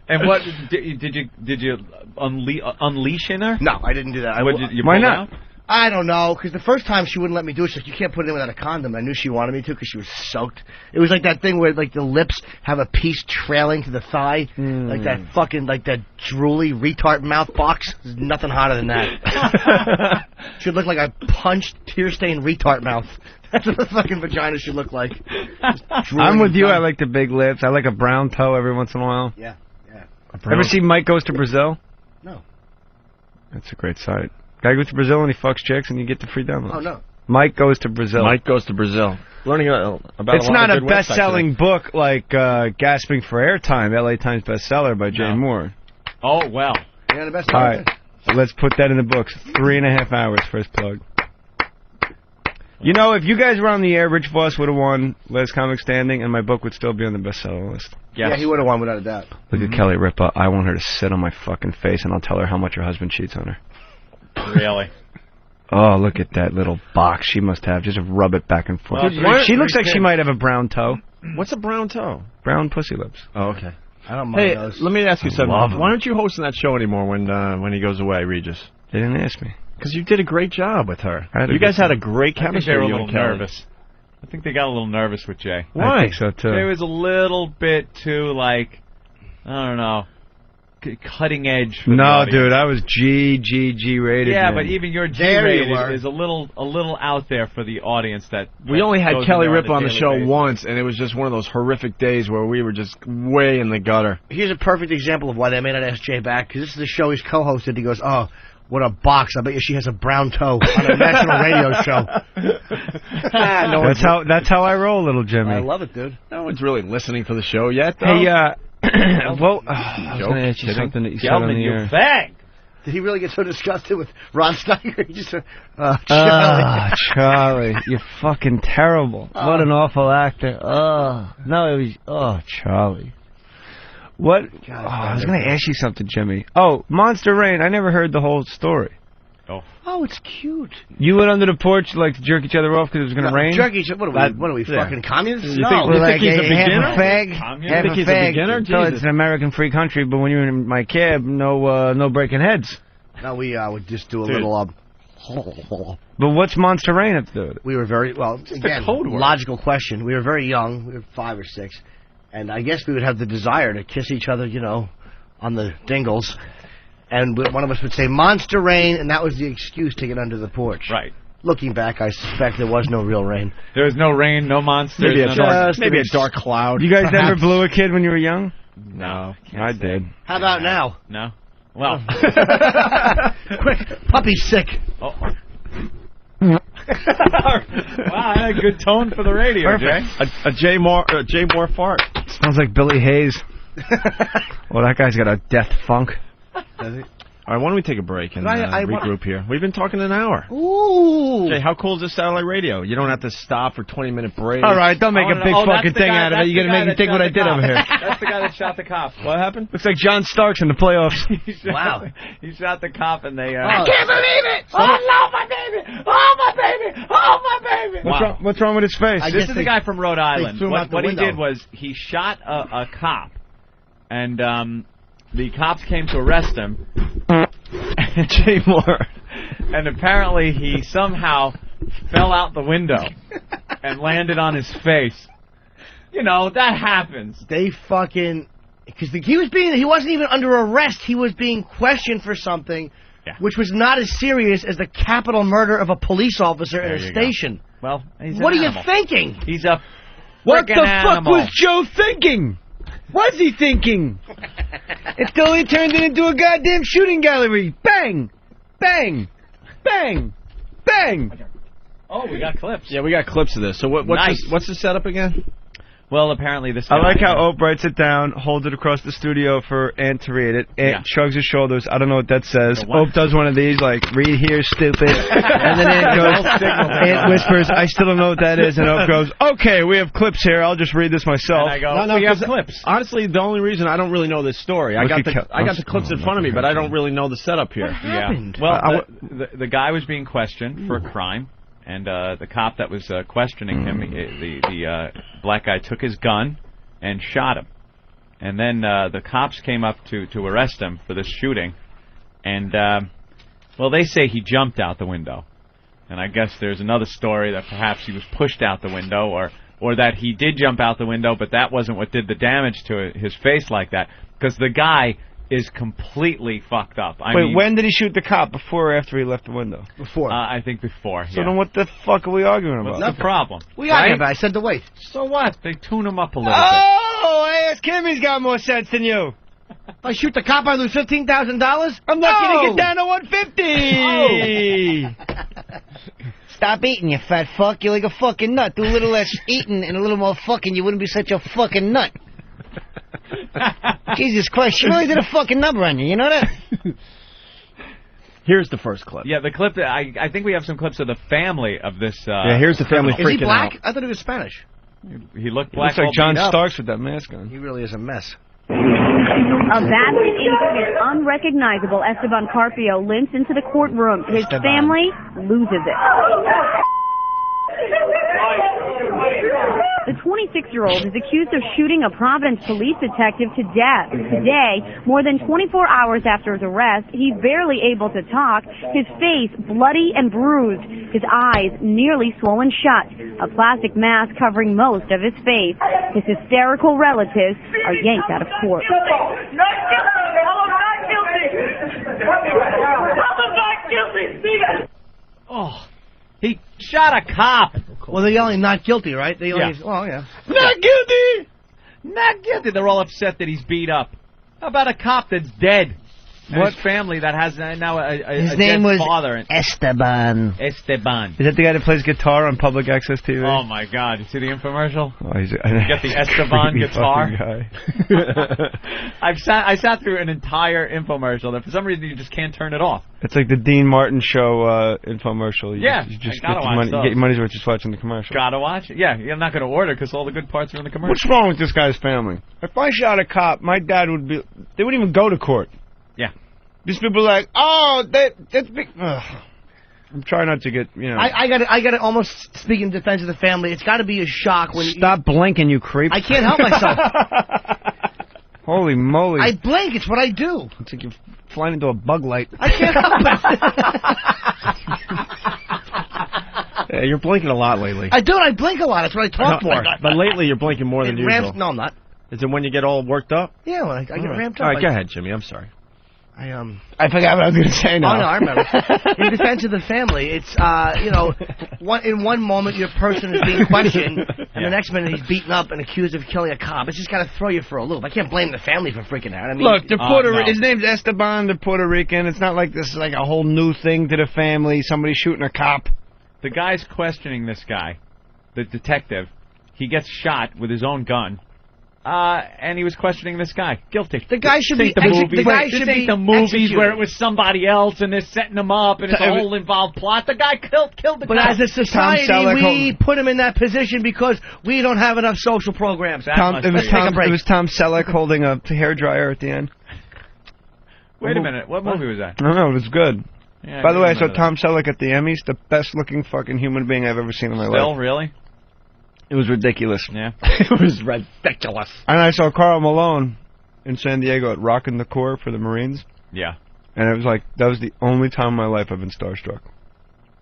And what did you unleash in her? No, I didn't do that. Why not? I don't know, because the first time she wouldn't let me do it. She's like, "You can't put it in without a condom." I knew she wanted me to because she was soaked. It was like that thing where like the lips have a piece trailing to the thigh, like that fucking that drooly retard mouth box. There's nothing hotter than that. Should look like a punched tear-stained retard mouth. That's what the fucking vagina should look like. I'm with you. I like the big lips. I like a brown toe every once in a while. Yeah. Ever see Mike Goes to Brazil? No. That's a great site. Guy goes to Brazil and he fucks chicks and you get the free downloads. Oh, no. Mike Goes to Brazil. Mike Goes to Brazil. learning about. It's a lot not of a good websites best-selling book like Gasping for Airtime, LA Times bestseller by Jay Mohr. Oh, well. Yeah, the best. All right, let's put that in the books. 3.5 hours, first plug. You know, if you guys were on the air, Rich Vos would have won Last Comic Standing, and my book would still be on the bestseller list. Yes. Yeah, he would have won without a doubt. Look at Kelly Ripa. I want her to sit on my fucking face, and I'll tell her how much her husband cheats on her. Really? Oh, look at that little box she must have. Just rub it back and forth. Well, she looks like she might have a brown toe. What's a brown toe? Brown pussy lips. Oh, okay. I don't mind Hey, those. let me ask you something. love 'em. Why aren't you hosting that show anymore when he goes away, Regis? They didn't ask me. Because you did a great job with her. You guys had a great I think chemistry. they were a you little and Kelly. nervous. I think they got a little nervous with Jay. Why? I think so, too. Jay was a little bit too, like, I don't know, cutting edge. For the No, audience. dude, I was G rated. Yeah, man. but even your There you were. G-rated is a little out there for the audience that We only had goes Kelly in there Ripa on the a daily show basis. once, and it was just one of those horrific days where we were just way in the gutter. Here's a perfect example of why they may not ask Jay back, because this is the show he's co-hosted. He goes, oh, what a box. I bet you she has a brown toe on a national radio show. That's how I roll, little Jimmy. I love it, dude. No one's really listening to the show yet, though. Hey, well, I was going to ask you something that you said on the air. Bang! Did he really get so disgusted with Ron Steiger? He just Charlie, you're fucking terrible. What an awful actor. No, it was, Charlie. What? I was going to ask you something, Jimmy. Oh, Monster Rain. I never heard the whole story. Oh, it's cute. You went under the porch like to jerk each other off because it was going to rain? Jerk each other? What are we, fucking communists? You No. think- We're think he's a beginner? half a fag, half think a he's a fag. beginner? So Jesus. it's an American free country, but when you're in my cab, no breaking heads. No, we would just do a little... But what's Monster Rain have to do with it? We were very... Well, again, code word. logical question. We were very young. We were 5 or 6. And I guess we would have the desire to kiss each other, you know, on the dingles. And one of us would say, Monster Rain, and that was the excuse to get under the porch. Right. Looking back, I suspect there was no real rain. There was no rain, no monsters. Maybe a dark cloud. You guys ever blew a kid when you were young? No. I did. How about now? No. Well. Quick, puppy's sick. Oh. Wow, I had a good tone for the radio, Jay. A Jay Mohr fart. Smells like Billy Hayes. Well, that guy's got a death funk. All right, why don't we take a break and regroup here? We've been talking an hour. Ooh. Jay, how cool is this satellite radio? You don't have to stop for 20-minute breaks. All right, don't make a big fucking thing out of it. You're going to make me think what I did over here. That's the guy that shot the cop. What happened? Looks like John Starks in the playoffs. Wow. He shot the cop and they... I can't believe it! Oh, no, my baby! Oh, my baby! Oh, my baby! What's wrong with his face? This is the guy from Rhode Island. threw him out the What he window. did was he shot a cop, and the cops came to arrest him. Jay Mohr. And apparently he somehow fell out the window and landed on his face. You know, that happens. They fucking... Because he wasn't even under arrest. He was being questioned for something which was not as serious as the capital murder of a police officer in a station. Well, he's What an are you animal. thinking? He's a What the frickin' fuck animal. was Joe thinking? What's he thinking? It totally turned it into a goddamn shooting gallery. Bang! Bang! Bang! Bang! Oh, we got clips. Yeah, we got clips of this. So what's the setup again? Well, apparently this I guy... like how Ope writes it down, holds it across the studio for Ant to read it. Ant shrugs his shoulders. I don't know what that says. Ope does one of these, like, read here, stupid. And then Ant goes, Ant whispers, I still don't know what that is. And Ope goes, okay, we have clips here. I'll just read this myself. And I go, we have clips. Honestly, the only reason I don't really know this story, I got the clips in front of me, but I don't really know the setup here. Yeah. Well, the guy was being questioned for a crime, and the cop that was questioning him, the black guy took his gun and shot him. And then the cops came up to arrest him for this shooting, and well, they say he jumped out the window. And I guess there's another story that perhaps he was pushed out the window, or that he did jump out the window, but that wasn't what did the damage to his face like that, because the guy is completely fucked up. I mean, when did he shoot the cop? Before or after he left the window? Before. I think before. So then what the fuck are we arguing about? What's the problem? We argued about it. I said to wait. So what? They tune him up a little bit. Oh, I asked him. He's got more sense than you. If I shoot the cop, I lose $15,000? I'm lucky to get down to 150. Stop eating, you fat fuck. You're like a fucking nut. Do a little less eating and a little more fucking. You wouldn't be such a fucking nut. Jesus Christ, she really did a fucking number on you. You know that? Here's the first clip. Yeah, the clip. That I think we have some clips of the family of this. Yeah, here's the family freaking out. Is he black? I thought he was Spanish. He looked black. Looks like John Starks with that mask on. He really is a mess. A vastly injured, unrecognizable Esteban Carpio limps into the courtroom. His family loses it. The 26-year-old is accused of shooting a Providence police detective to death. Today, more than 24 hours after his arrest, he's barely able to talk, his face bloody and bruised, his eyes nearly swollen shut, a plastic mask covering most of his face. His hysterical relatives are yanked out of court. Oh, he shot a cop. Well, they're yelling not guilty, right? They yelling, Yeah. well, yeah. Not guilty! Not guilty. They're all upset that he's beat up. How about a cop that's dead? And his family that has now His a name dead was father. Esteban. Esteban. Is that the guy that plays guitar on public access TV? Oh, my God. You see the infomercial? Oh, he's You got the Esteban guitar? I sat through an entire infomercial that for some reason you just can't turn it off. It's like the Dean Martin show infomercial. You just I gotta watch those. get your money's worth just watching the commercial. Gotta watch it. Yeah, I'm not going to order because all the good parts are in the commercial. What's wrong with this guy's family? If I shot a cop, my dad would be... They wouldn't even go to court. Yeah. These people are like, oh, that's big... Ugh. I'm trying not to get, you know... I got to almost speak in defense of the family. It's got to be a shock when... Stop blinking, you creep. I can't help myself. Holy moly. I blink. It's what I do. It's like you're flying into a bug light. I can't help it. Yeah, you're blinking a lot lately. I do. I blink a lot. That's what I talk for. But lately you're blinking more than usual. No, I'm not. Is it when you get all worked up? Yeah, when I get ramped up. All right, go ahead, Jimmy. I'm sorry. I forgot what I was going to say now. Oh, no, I remember. In defense of the family, it's, in one moment your person is being questioned, and the next minute he's beaten up and accused of killing a cop. It's just got to throw you for a loop. I can't blame the family for freaking out. I mean, look, they're his name's Esteban, they're Puerto Rican. It's not like this is like a whole new thing to the family, somebody shooting a cop. The guy's questioning this guy, the detective. He gets shot with his own gun. And he was questioning this guy. Guilty. The guy should be... This ain't the movies where it was somebody else and they're setting him up and it's a whole involved plot. The guy killed the guy. But as a society, we put him in that position because we don't have enough social programs. It was Tom Selleck holding a hairdryer at the end. Wait a minute. What movie was that? No, it was good. Yeah, by the way, I saw Tom Selleck at the Emmys. The best-looking fucking human being I've ever seen in my life. Still, really? It was ridiculous. Yeah. It was ridiculous. And I saw Carl Malone in San Diego at Rockin' the Core for the Marines. Yeah. And it was like, that was the only time in my life I've been starstruck.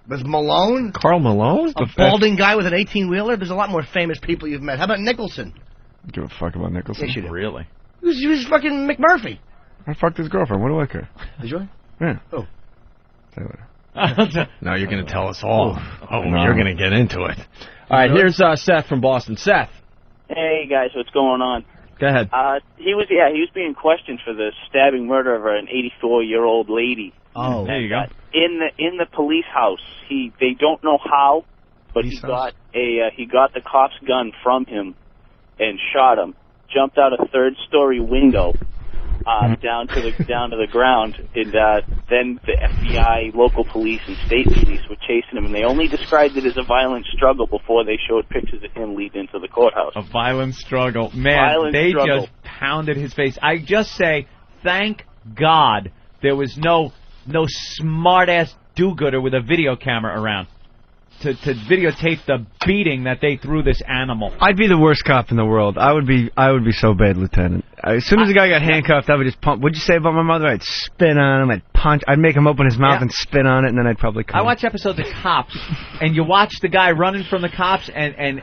Was Malone? Carl Malone? A balding guy with an 18-wheeler? There's a lot more famous people you've met. How about Nicholson? I don't give a fuck about Nicholson. Yes, you do. Really? He was fucking McMurphy. I fucked his girlfriend. What do I care? Did you? Yeah. Oh. Say later. Now you're going to tell us all. No. You're going to get into it. All right, here's Seth from Boston. Seth. Hey guys, what's going on? Go ahead. He was being questioned for the stabbing murder of an 84-year-old lady. Oh, there you go. In the police house, they don't know how, but he got the cop's gun from him and shot him. Jumped out a third-story window down to the ground, and then the FBI, local police, and state police were chasing him, and they only described it as a violent struggle before they showed pictures of him leading into the courthouse. A violent struggle. Man, they just pounded his face. I just say, thank God there was no smart-ass do-gooder with a video camera around to videotape the beating that they threw this animal. I'd be the worst cop in the world. I would be so bad, Lieutenant. As soon as the guy got handcuffed, I would just pump. What'd you say about my mother? I'd spit on him. I'd punch. I'd make him open his mouth and spit on it, and then I'd probably come. I watch episodes of Cops, and you watch the guy running from the cops, and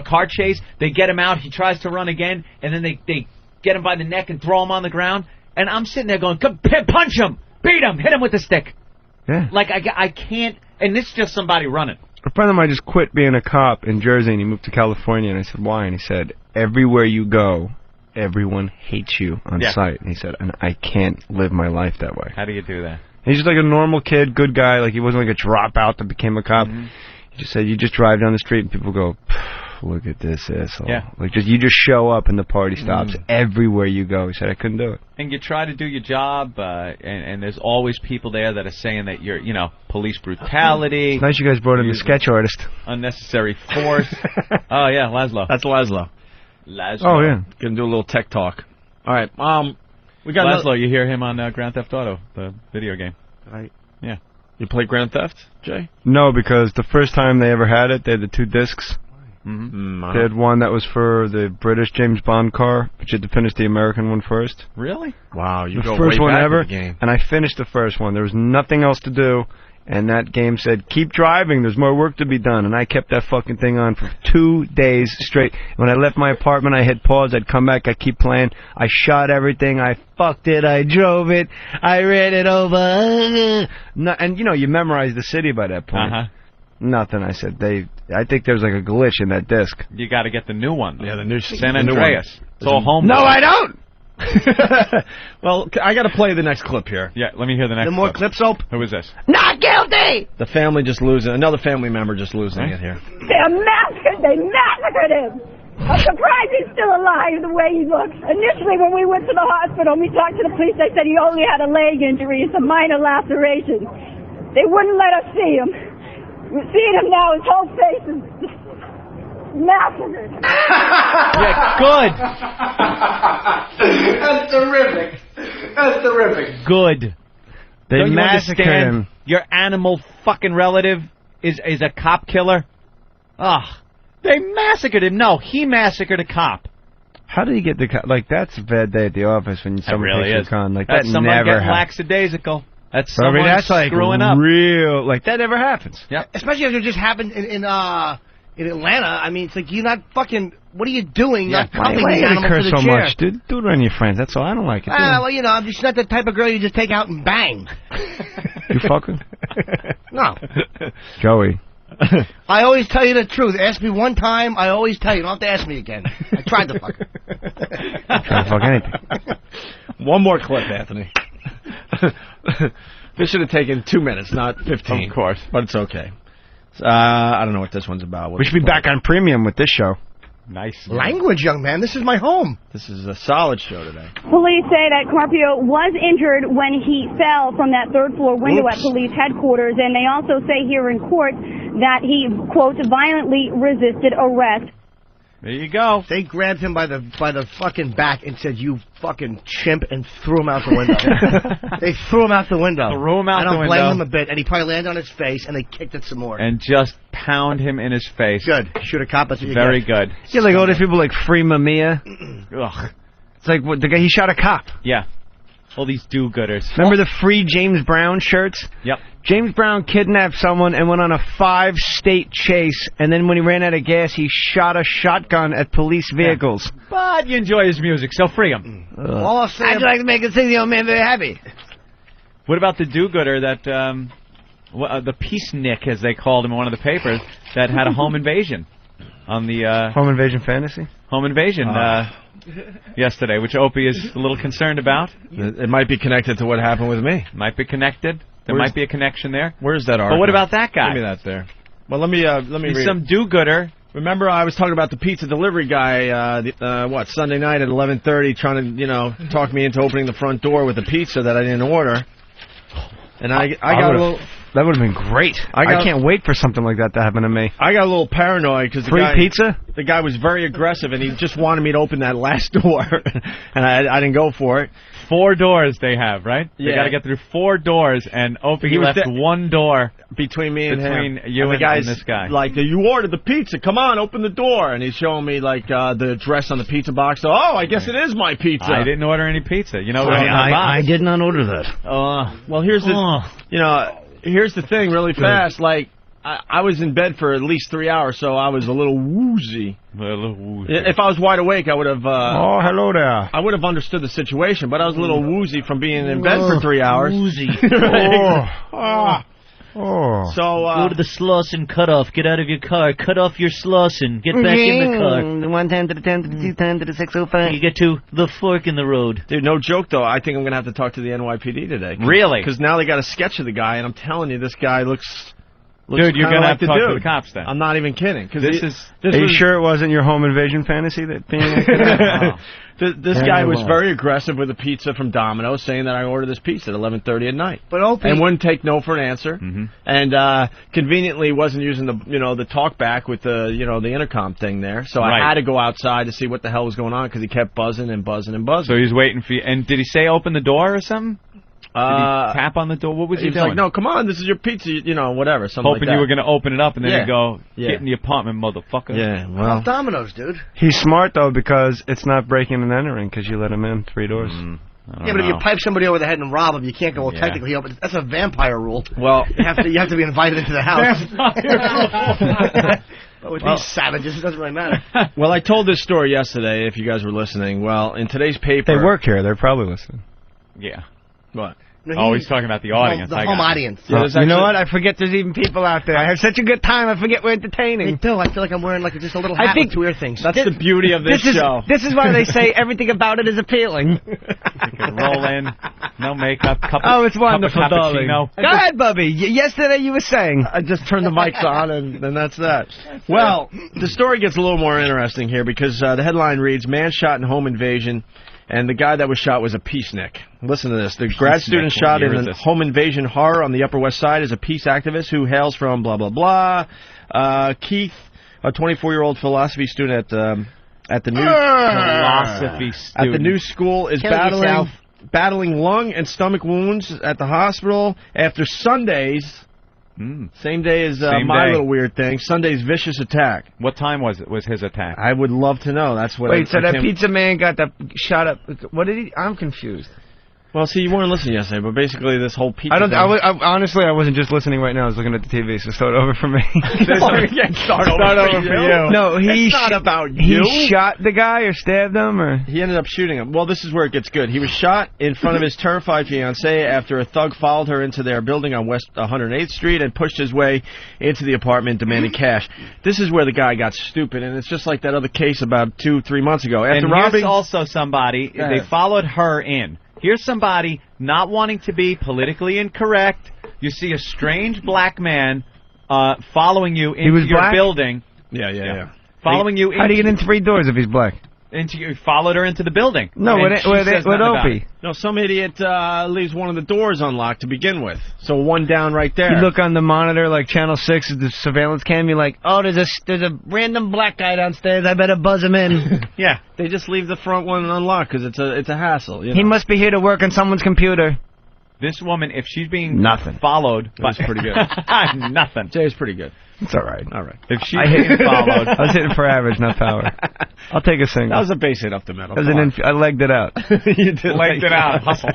car chase. They get him out. He tries to run again, and then they get him by the neck and throw him on the ground. And I'm sitting there going, punch him, beat him, hit him with the stick. Yeah. Like I can't. And this is just somebody running. A friend of mine just quit being a cop in Jersey, and he moved to California, and I said, why? And he said, everywhere you go, everyone hates you on sight. And he said, and I can't live my life that way. How do you do that? He's just like a normal kid, good guy. Like he wasn't like a dropout that became a cop. He just said you just drive down the street and people go, look at this asshole. Yeah. Like you just show up and the party stops everywhere you go. He said I couldn't do it. And you try to do your job, and there's always people there that are saying that you're, police brutality. It's nice you guys brought in the sketch artist. Unnecessary force. Oh yeah, Lazlow. That's Lazlow. Oh yeah. Gonna do a little tech talk. All right. We got Lazlow. You hear him on Grand Theft Auto, the video game. Right. Yeah. You play Grand Theft, Jay? No, because the first time they ever had it, they had the 2 discs. They had one that was for the British James Bond car, but you had to finish the American one first. Really? Wow, you the go first way one back ever, in the game. and I finished the first one. There was nothing else to do, and that game said, keep driving, there's more work to be done, and I kept that fucking thing on for 2 days straight. When I left my apartment, I hit pause, I'd come back, I'd keep playing. I shot everything, I fucked it, I drove it, I ran it over. And, you memorize the city by that point. Nothing. I said I think there's like a glitch in that disc. You got to get the new one. Yeah, the new San Andreas. It's all home. No, I don't. Well, I got to play the next clip here. Yeah, let me hear the next. The more clips, Op. Who is this? Not guilty. The family just losing. Another family member just losing it here. They massacred him. I'm surprised he's still alive the way he looks. Initially, when we went to the hospital and we talked to the police, they said he only had a leg injury. It's a minor laceration. They wouldn't let us see him. We're seeing him now. His whole face is massacred. Yeah, good. That's terrific. That's terrific. Good. They Don't you massacred understand? him. Your animal fucking relative is a cop killer? Ugh. They massacred him. No, he massacred a cop. How did he get the like? That's a bad day at the office when someone really takes is. your con. Like That's that someone never getting happens. lackadaisical. That's I mean, someone that's like screwing up. real. Like that never happens. Yep. Especially if it just happened in Atlanta. I mean, it's like you're not fucking. What are you doing? Yeah. Not cuffing Why these do you animals curse to the so chair. much, dude? Do it on your friends. That's all. I don't like it. Well, I'm just not the type of girl you just take out and bang. You fucking No. Joey. I always tell you the truth. Ask me one time, I always tell you. You don't have to ask me again. I tried to fuck her. Trying to fuck anything. One more clip, Anthony. This should have taken 2 minutes, not 15. Of course. But it's okay. I don't know what this one's about. We should be back on premium with this show. Nice. Language, young man. This is my home. This is a solid show today. Police say that Carpio was injured when he fell from that third-floor window at police headquarters, and they also say here in court that he, quote, violently resisted arrest. There you go. They grabbed him by the fucking back and said, "You fucking chimp," and threw him out the window. They threw him out the window. Threw him out the I don't window. blame him a bit. And he probably landed on his face, and they kicked it some more. And just pound him in his face. Good. Shoot a cop. That's what you Very get. good. Yeah, like all these people like Free Mamiya. Ugh. It's like the guy he shot a cop. Yeah. All these do-gooders. Remember the Free James Brown shirts? Yep. James Brown kidnapped someone and went on a 5-state chase, and then when he ran out of gas, he shot a shotgun at police vehicles. Yeah. But you enjoy his music, so free him. All I'll say I'd like to make a thing, old man, very happy. What about the do-gooder that, the peacenik, as they called him in one of the papers, that had a home invasion on the... Home Invasion Fantasy? Home invasion yesterday, which Opie is a little concerned about. It might be connected to what happened with me. Might be connected. There might be a connection there. Where's that article? But what about that guy? Give me that there. Well, let me He's read some it. do-gooder. Remember, I was talking about the pizza delivery guy, Sunday night at 11:30, trying to, talk me into opening the front door with a pizza that I didn't order. And I got a little... That would have been great. I can't wait for something like that to happen to me. I got a little paranoid because Free pizza? The guy was very aggressive, and he just wanted me to open that last door, and I didn't go for it. 4 doors they have, right? Yeah. They got to get through 4 doors, and Opie left one door between me and him. You and the guy's this guy. Like, you ordered the pizza. Come on, open the door. And he's showing me like the address on the pizza box. So, I guess it is my pizza. I didn't order any pizza. You know, I did not order that. Well, here's the here's the thing, really fast. Like, I was in bed for at least 3 hours, so I was a little woozy. If I was wide awake, I would have. Oh, hello there. I would have understood the situation, but I was a little woozy from being in bed for 3 hours. Woozy. Oh. So go to the Slauson cutoff. Get out of your car. Cut off your Slauson. Get back in the car. 110 to the 10 to the 210 to the 605. You get to the fork in the road. Dude, no joke though. I think I'm gonna have to talk to the NYPD today. Really? Because now they got a sketch of the guy, and I'm telling you, this guy looks. Dude, you're gonna have to talk to the dude. cops then. I'm not even kidding. Are you sure it wasn't your home invasion fantasy that being This guy was very aggressive with a pizza from Domino's, saying that I ordered this pizza at 11:30 at night, and wouldn't take no for an answer, and conveniently wasn't using the talk back with the the intercom thing there. So I had to go outside to see what the hell was going on because he kept buzzing and buzzing and buzzing. So he's waiting for you. And did he say open the door or something? Did he tap on the door? What was he doing? He was like, no, come on, this is your pizza, whatever. Something hoping like that. you were going to open it up and then he'd go, Yeah. get in the apartment, motherfucker. Yeah, well. Domino's, dude. He's smart, though, because it's not breaking and entering because you let him in 3 doors. Yeah, but if you pipe somebody over the head and rob them, you can't go, well, technically open. That's a vampire rule. Well, you have to be invited into the house. But with these savages, it doesn't really matter. Well, I told this story yesterday, if you guys were listening. Well, in today's paper... They work here. They're probably listening. Yeah. What? No, he's talking about the audience. The home audience. Yeah, you know what? I forget there's even people out there. I have such a good time. I forget we're entertaining. Me too. I feel like I'm wearing like just a little hat with 2 ear things. That's the beauty of this show. This is why they say everything about it is appealing. You can roll in, no makeup, it's wonderful, darling. Go ahead, Bubby. Yesterday you were saying. I just turned the mics on, and that's that. Well, the story gets a little more interesting here because the headline reads, "Man shot in home invasion." And the guy that was shot was a peacenik. Listen to this. The grad student shot in a home invasion horror on the Upper West Side is a peace activist who hails from blah, blah, blah. Keith, a 24-year-old philosophy student at the new school, is battling lung and stomach wounds at the hospital after Sunday's... Same day as little weird thing. Sunday's vicious attack. What time was his attack? I would love to know. That's what. Wait, so that pizza man got the shot up. What did he? I'm confused. Well, see, you weren't listening yesterday, but basically this whole pizza. Honestly, I wasn't just listening right now. I was looking at the TV, so start over for me. Start over for you. No, it's not about you. He shot the guy or stabbed him, or he ended up shooting him. Well, this is where it gets good. He was shot in front of his terrified fiancée after a thug followed her into their building on West 108th Street and pushed his way into the apartment demanding cash. This is where the guy got stupid, and it's just like that other case about 2-3 months ago. After robbing, here's also somebody, they followed her in. Here's somebody not wanting to be politically incorrect. You see a strange black man following you into your building. Yeah. Following you. How do you get in 3 doors if he's black? You followed her into the building. No, with Opie. No, some idiot leaves one of the doors unlocked to begin with. So one down right there. You look on the monitor, like Channel 6, the surveillance cam, you're like, oh, there's a random black guy downstairs. I better buzz him in. Yeah, they just leave the front one unlocked because it's a hassle. He must be here to work on someone's computer. This woman, if she's being followed... That's pretty good. Nothing. Jay's pretty good. It's all right. If she's being followed... I was hitting for average, not power. I'll take a single. That was a base hit up the middle. I legged it out. You did legged it out. Hustle.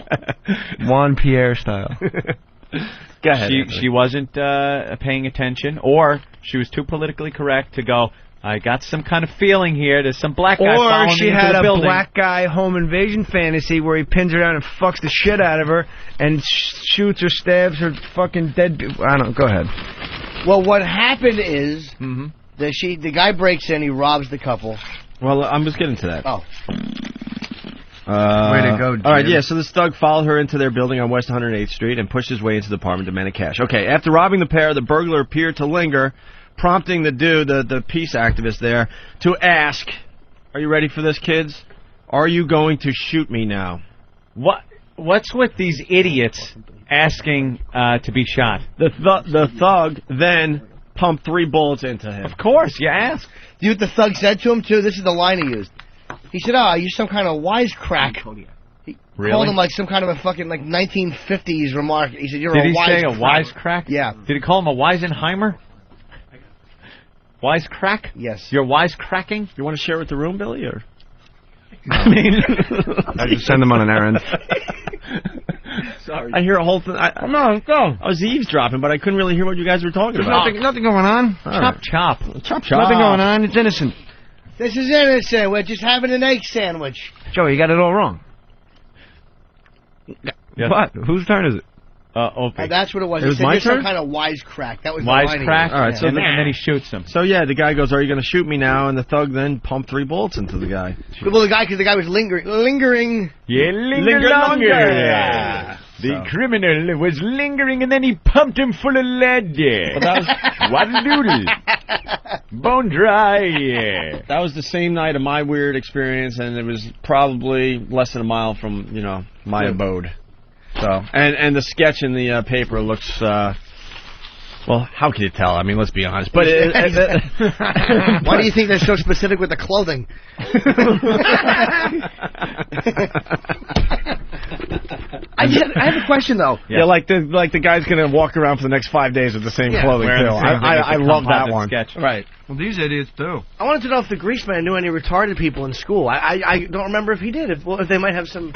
Juan Pierre style. Go ahead. She wasn't paying attention, or she was too politically correct to go... I got some kind of feeling here. There's some black guy following me into the building. Or she had a black guy home invasion fantasy where he pins her down and fucks the shit out of her and shoots or stabs her fucking dead... I don't know. Go ahead. Well, what happened is the guy breaks in, he robs the couple. Well, I'm just getting to that. Oh. Way to go, Jim. All right, yeah, so this thug followed her into their building on West 108th Street and pushed his way into the apartment demanding cash. Okay, after robbing the pair, the burglar appeared to linger, prompting the dude, the peace activist there, to ask, are you ready for this, kids? Are you going to shoot me now? What's with these idiots asking to be shot? The thug then pumped 3 bullets into him. Of course, you ask. Do you know what the thug said to him, too? This is the line he used. He said, you're some kind of wisecrack. He called him like some kind of a fucking 1950s remark. He said, Did he say a wisecrack? Yeah. Did he call him a Weisenheimer? Wisecrack? Yes. You're wisecracking? You want to share with the room, Billy, or? I mean, I just send them on an errand. Sorry. I hear a whole thing. No, go. I was eavesdropping, but I couldn't really hear what you guys were talking about. Nothing going on. Chop. Nothing going on. It's innocent. This is innocent. We're just having an egg sandwich. Joey, you got it all wrong. Yeah. What? Whose turn is it? Opie. That's what it was. It was He said, my "There's some turn? kind of wisecrack." That was the line. Wisecrack. All right, so and then he shoots him. So yeah, the guy goes, "Are you going to shoot me now?" And the thug then pumped 3 bullets into the guy. Well, because the guy was lingering. Yeah, linger longer. Yeah. The criminal was lingering, and then he pumped him full of lead. Yeah. Waddle-doodle. Bone dry. Yeah. That was the same night of my weird experience, and it was probably less than a mile from my abode. So and the sketch in the paper looks. Well, how can you tell? I mean, let's be honest. But why do you think they're so specific with the clothing? I have a question though. Yeah, like the guy's gonna walk around for the next 5 days with the same clothing. I love that one. Sketch. Right. Well, these idiots do. I wanted to know if the grease man knew any retarded people in school. I don't remember if he did. If they might have some.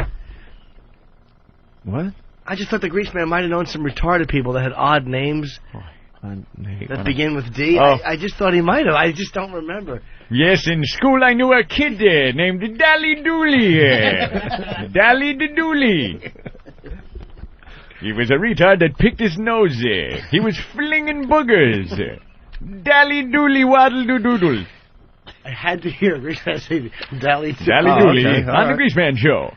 What? I just thought the grease man might have known some retarded people that had odd names. That begin with D. Oh. I just thought he might have. I just don't remember. Yes, in school I knew a kid named Dally Dooley. Dally the Dooley. He was a retard that picked his nose. He was flinging boogers. Dally Dooley waddle doo doodle. I had to hear Grease Man say Dally Dooley. Dally Dooley okay. on the Grease Man Show.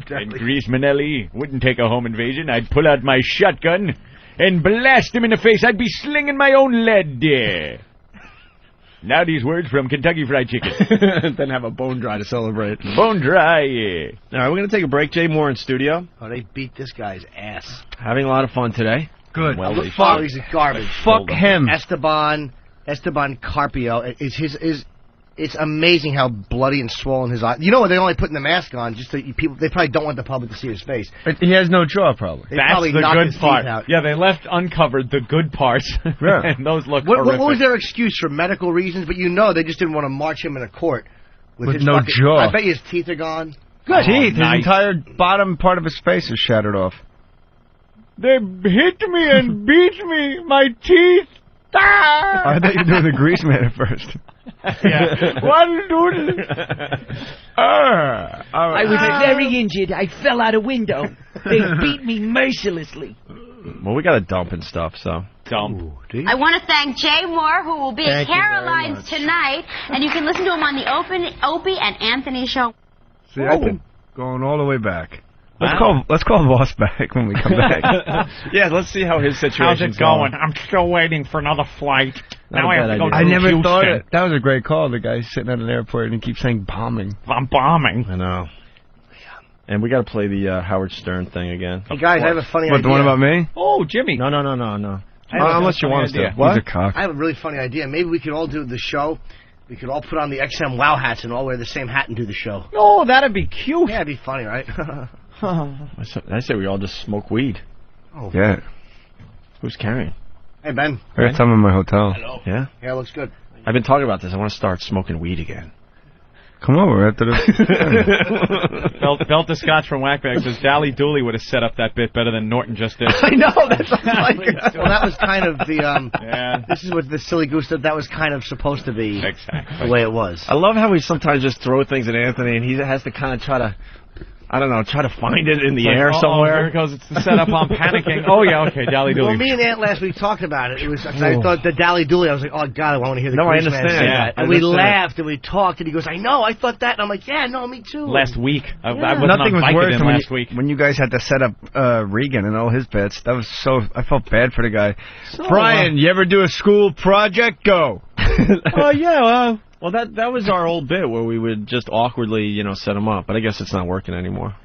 And Grease Manelli wouldn't take a home invasion. I'd pull out my shotgun and blast him in the face. I'd be slinging my own lead. Now these words from Kentucky Fried Chicken. Then have a bone dry to celebrate. Bone dry. All right, we're going to take a break. Jay Mohr in studio. Oh, they beat this guy's ass. Having a lot of fun today. Good. Well, Oh, he's garbage. Fuck him. Esteban Carpio is it's amazing how bloody and swollen his eyes. You know what? They're only putting the mask on just so people. They probably don't want the public to see his face. He has no jaw, probably. They That's probably the knocked good his part. teeth out. Yeah, they left uncovered the good parts. Yeah. And those look What horrific. was their excuse for medical reasons? But they just didn't want to march him in a court with his no fucking, jaw. I bet you his teeth are gone. Good. Teeth. nice. His entire bottom part of his face is shattered off. They hit me and beat me. My teeth. Ah! I thought you were doing the Grease Man at first. Yeah. One doodle. I was very injured. I fell out a window. They beat me mercilessly. Well, we got a dump and stuff, so. Dump. I want to thank Jay Mohr, who will be at Thank you very Caroline's much. tonight, and you can listen to him on the Opie and Anthony show. See, I've been going all the way back. Let's call Vos back when we come back. Yeah, let's see how his situation's How's it going? I'm still waiting for another flight. Now I have to go to I never Houston. thought it. That was a great call. The guy sitting at an airport and he keeps saying bombing. I'm bombing. I know. And we got to play the Howard Stern thing again. Hey guys, I have a funny What, idea. the one about me? Oh, Jimmy. No. Unless you want us to. What? He's a cock. I have a really funny idea. Maybe we could all do the show. We could all put on the XM Wow hats and all wear the same hat and do the show. Oh, that'd be cute. Yeah, it'd be funny, right? I say we all just smoke weed. Oh, Yeah. Who's carrying? Hey, Ben. I got some in my hotel. Hello. Yeah? Yeah, looks good. I've been talking about this. I want to start smoking weed again. Come over after the... Belta Scotch from Whackbag says Dally Dooley would have set up that bit better than Norton just did. I know, that's like well, that was kind of the, Yeah. this is what the silly goose that was kind of supposed to be Exactly. the way it was. I love how we sometimes just throw things at Anthony, and he has to kind of try to find it in the air somewhere. Here it goes. It's the setup. I'm panicking. Oh, yeah, okay, Dally Dooley. Well, me and Ant last week talked about it. It was I thought the Dally Dooley. I was like, oh God, I want to hear the No, I Grease Man understand. say Yeah, that. I And we understand. laughed and we talked, and he goes, I know, I thought that, and I'm like, yeah, no, me too. Last week. I wasn't Nothing on was worse Vicodin than last week. when you guys had to set up Regan and all his bits. That was so... I felt bad for the guy. Brian, you ever do a school project? Go. Oh, yeah, well, that was our old bit where we would just awkwardly, set him up. But I guess it's not working anymore.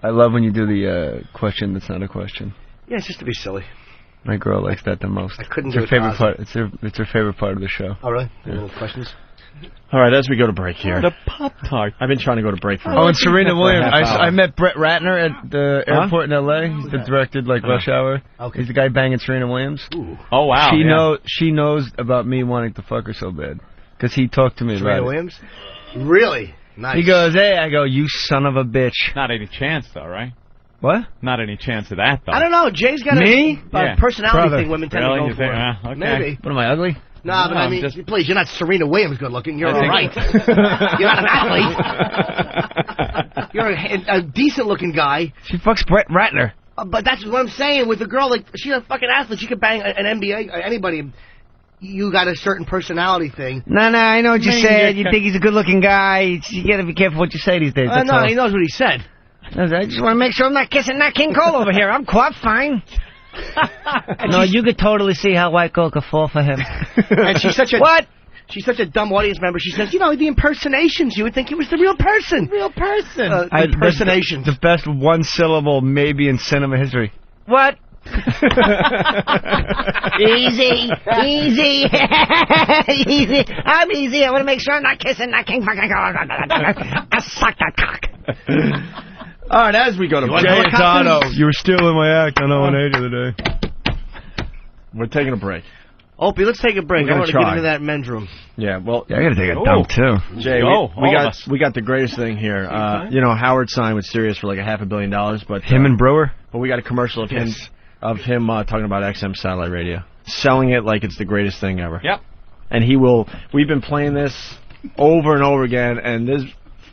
I love when you do the question that's not a question. Yeah, it's just to be silly. My girl likes that the most. I couldn't It's do her it favorite to part. It's her favorite part of the show. Oh, really? Yeah. Little questions? All right, as we go to break here. The Pop-Tart. I've been trying to go to break for Oh, and Serena Williams. half hour. I met Brett Ratner at the airport in L.A. He's the directed Rush Hour. Okay. He's the guy banging Serena Williams. Ooh. Oh, wow. She knows about me wanting to fuck her so bad because he talked to me Serena about it. Williams? Really? Nice. He goes, hey, I go, you son of a bitch. Not any chance, though, right? What? Not any chance of that, though. I don't know. Jay's got Me? a Yeah. personality Brother. thing women tend Really? to You go think- for. okay. Maybe. What am I, ugly? No, but I I'm mean, just- please, you're not Serena Williams good looking. You're I all think- right. You're not an athlete. You're a decent looking guy. She fucks Brett Ratner. But that's what I'm saying. With a girl, like, she's a fucking athlete. She could bang an NBA, anybody. You got a certain personality thing. No, I know what you said. You think he's a good-looking guy. You got to be careful what you say these days. No, he knows what he said. I just want to make sure I'm not kissing that King Cole over here. I'm quite fine. No, you could totally see how White Girl could fall for him. And she's such a... What? She's such a dumb audience member. She says, the impersonations. You would think he was the real person. Impersonations. The best one-syllable maybe in cinema history. What? Easy. Easy. I'm easy. I want to make sure I'm not kissing that King fucking Cole. I suck that cock. All right, as we go to Jay Dono, you were stealing my act on O&A the other day. We're taking a break. Opie, let's take a break. I want to get into that men's room. Yeah, well... Yeah, I got to take a dump, too. Jay, we got the greatest thing here. Howard signed with Sirius for like $500 million, but... Him and Brewer? But we got a commercial of him talking about XM satellite radio. Selling it like it's the greatest thing ever. Yep. And he will... We've been playing this over and over again, and this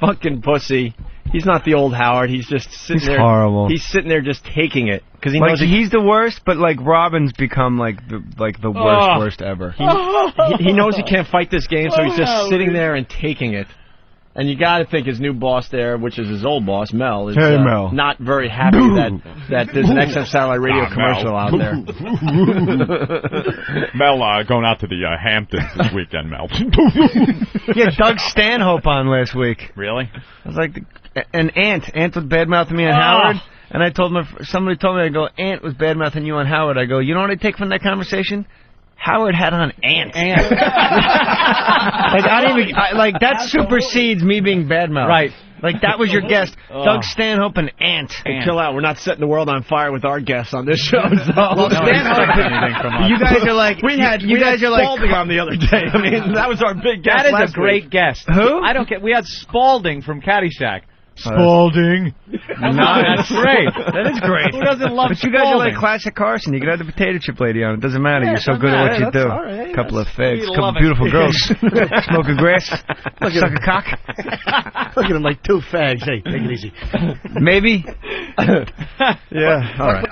fucking pussy... He's not the old Howard. He's just sitting there. He's horrible. He's sitting there just taking it because he knows he's the worst. But like Robin's become like the worst ever. He knows he can't fight this game, so he's just sitting there and taking it. And you got to think his new boss there, which is his old boss, Mel, is not very happy that there's an XM satellite radio commercial out there. Mel, going out to the Hamptons this weekend, Mel. Yeah, Doug Stanhope on last week. Really? I was like, an Ant was bad-mouthing me on Howard. And I told him, somebody told me, I go, Ant was bad-mouthing you on Howard. I go, you know what I take from that conversation? Howard had on Ant. That supersedes me being bad-mouthed. Right. Like, that was your guest. Doug Stanhope and Ant. Hey, chill out. We're not setting the world on fire with our guests on this show. So. You guys are like... We had Spalding on the other day. I mean, that was our big guest That is a great guest. Who? I don't get... We had Spalding from Caddyshack. Spalding. No, that's great. That is great. Who doesn't love But you guys are like classic Carson. You could have the potato chip lady on. It doesn't matter. You're so good at what you do. Right. Couple of figs. Couple beautiful girls. Smoking grass. Suck a cock. Look at him like two fags. Hey, take it easy. Maybe. Yeah. All right.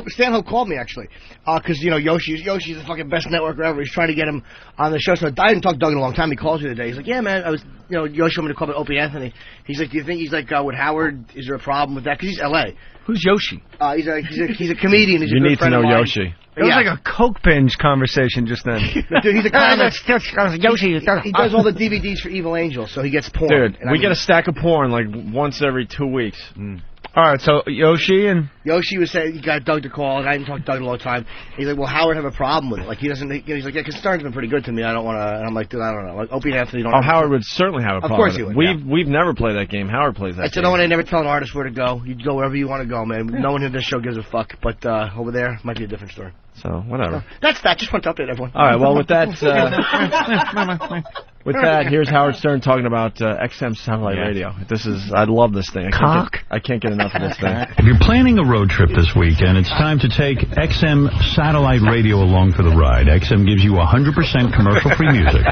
Stanhope called me, actually. Because, Yoshi's the fucking best networker ever. He's trying to get him on the show. So I didn't talk to Doug in a long time. He calls me today. He's like, yeah, man, I was, Yoshi wanted me to call me Opie Anthony. He's like, do you think he's like, with Howard, is there a problem with that? Because he's L.A. Who's Yoshi? He's a comedian. He's you a good need friend to know of mine. Yoshi. It was like a Coke binge conversation just then. Dude, he's a comic. Yoshi. He does all the DVDs for Evil Angel, so he gets porn. Dude, we get a stack of porn like once every 2 weeks. All right, so Yoshi was saying he got Doug to call, and I didn't talk to Doug in a long time. He's like, well, Howard have a problem with it. Like, he doesn't, he's like, yeah, because Stern's been pretty good to me. I don't want to, and I'm like, dude, I don't know. Like, Opie Anthony don't. Oh, Howard would certainly have a problem. Of course he would. We've never played that game. Howard plays that game. I said, I want to never tell an artist where to go. You go wherever you want to go, man. No one in this show gives a fuck. But over there, might be a different story. So, whatever. That's that. Just want to update everyone. All right, well, with that... With that, here's Howard Stern talking about XM satellite radio. I love this thing. I can't get enough of this thing. If you're planning a road trip this weekend, it's time to take XM satellite radio along for the ride. XM gives you 100% commercial-free music.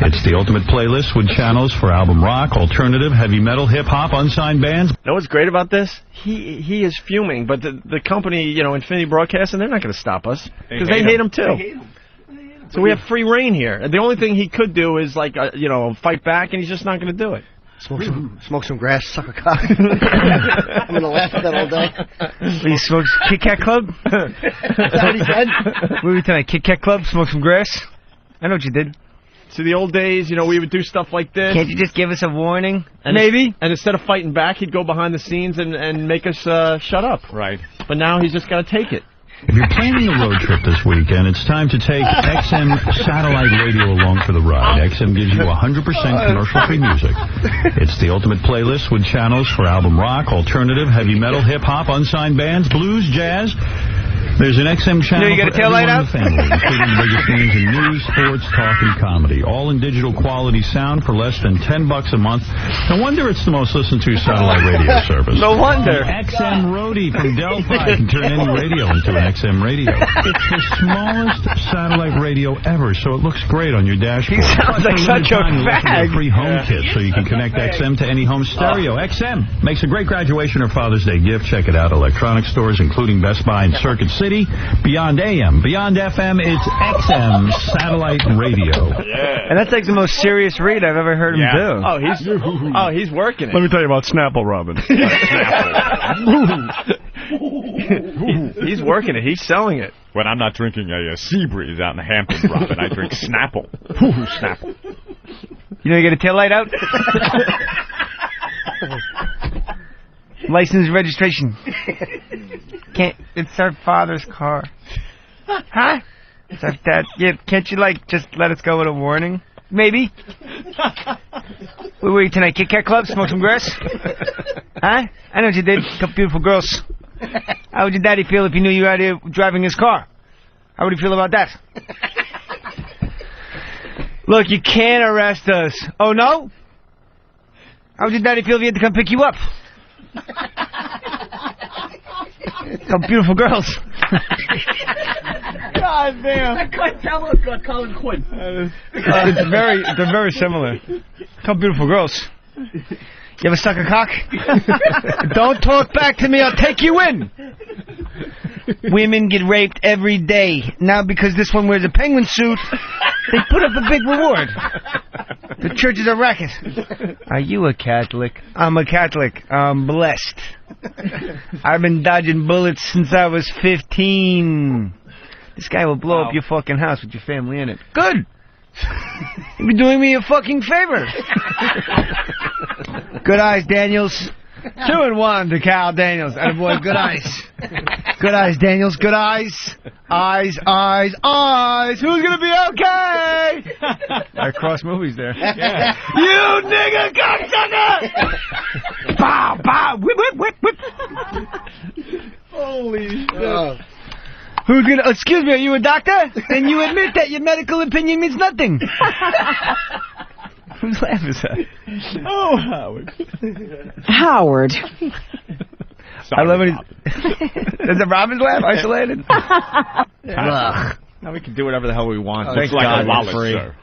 It's the ultimate playlist with channels for album rock, alternative, heavy metal, hip-hop, unsigned bands. You know what's great about this? He is fuming, but the company, Infinity Broadcasting, they're not going to stop us because they hate him too. So we have free reign here. The only thing he could do is, fight back, and he's just not going to do it. Smoke some grass, suck a cock. I'm going to laugh at that all day. He smokes Kit Kat Club? Is that what he said? Movie tonight, Kit Kat Club, smoke some grass. I know what you did. To the old days, we would do stuff like this. Can't you just give us a warning? Maybe. And instead of fighting back, he'd go behind the scenes and make us shut up. Right. But now he's just got to take it. If you're planning a road trip this weekend, it's time to take XM satellite radio along for the ride. XM gives you 100% commercial-free music. It's the ultimate playlist with channels for album rock, alternative, heavy metal, hip-hop, unsigned bands, blues, jazz, There's an XM channel you got a for tail light everyone in out? the family, including the biggest names in news, sports, talk, and comedy. All in digital quality sound for less than $10 a month. No wonder it's the most listened to satellite radio service. No wonder. The XM Roadie from Delphi can turn any radio into an XM radio. It's the smallest satellite radio ever, so it looks great on your dashboard. He sounds like such a fag. Free home kit so you can connect XM to any home stereo. XM makes a great graduation or Father's Day gift. Check it out. Electronic stores, including Best Buy and Circuit City. Beyond AM, beyond FM, it's XM satellite radio. And that's like the most serious read I've ever heard him do. Oh, he's working it. Let me tell you about Snapple, Robin. He's working it. He's selling it. When I'm not drinking a sea breeze out in the Hamptons, Robin, I drink Snapple. Snapple. You know you get a tail light out? License registration. It's our father's car. Huh? It's our dad. Yeah, can't you, just let us go with a warning? Maybe. Where were you tonight? Kit Kat Club? Smoke some grass? Huh? I know what you did. A couple beautiful girls. How would your daddy feel if he knew you were out here driving his car? How would he feel about that? Look, you can't arrest us. Oh, no? How would your daddy feel if he had to come pick you up? Couple beautiful girls. God damn. That cartel was got Colin Quinn. They're very similar. Couple beautiful girls. You ever suck a cock? Don't talk back to me, I'll take you in. Women get raped every day. Now because this one wears a penguin suit, they put up a big reward. The church is a racket. Are you a Catholic? I'm a Catholic. I'm blessed. I've been dodging bullets since I was 15. This guy will blow up your fucking house with your family in it. Good. You've been doing me a fucking favor. Good eyes, Daniels. 2-1 to Cal Daniels. Attaboy, good eyes. Good eyes, Daniels. Good eyes. Eyes, eyes, eyes. Who's gonna be okay? I cross movies there. Yeah. You nigga cocksucker! Bow, bow, whip, whip, whip, whip. Holy shit. Who's gonna... Excuse me, are you a doctor? And you admit that your medical opinion means nothing. Whose laugh is that? Oh, Howard. Howard. I love when he's... Is it Robin's laugh? Isolated? Now we can do whatever the hell we want. Thanks like God, a wallet, sir.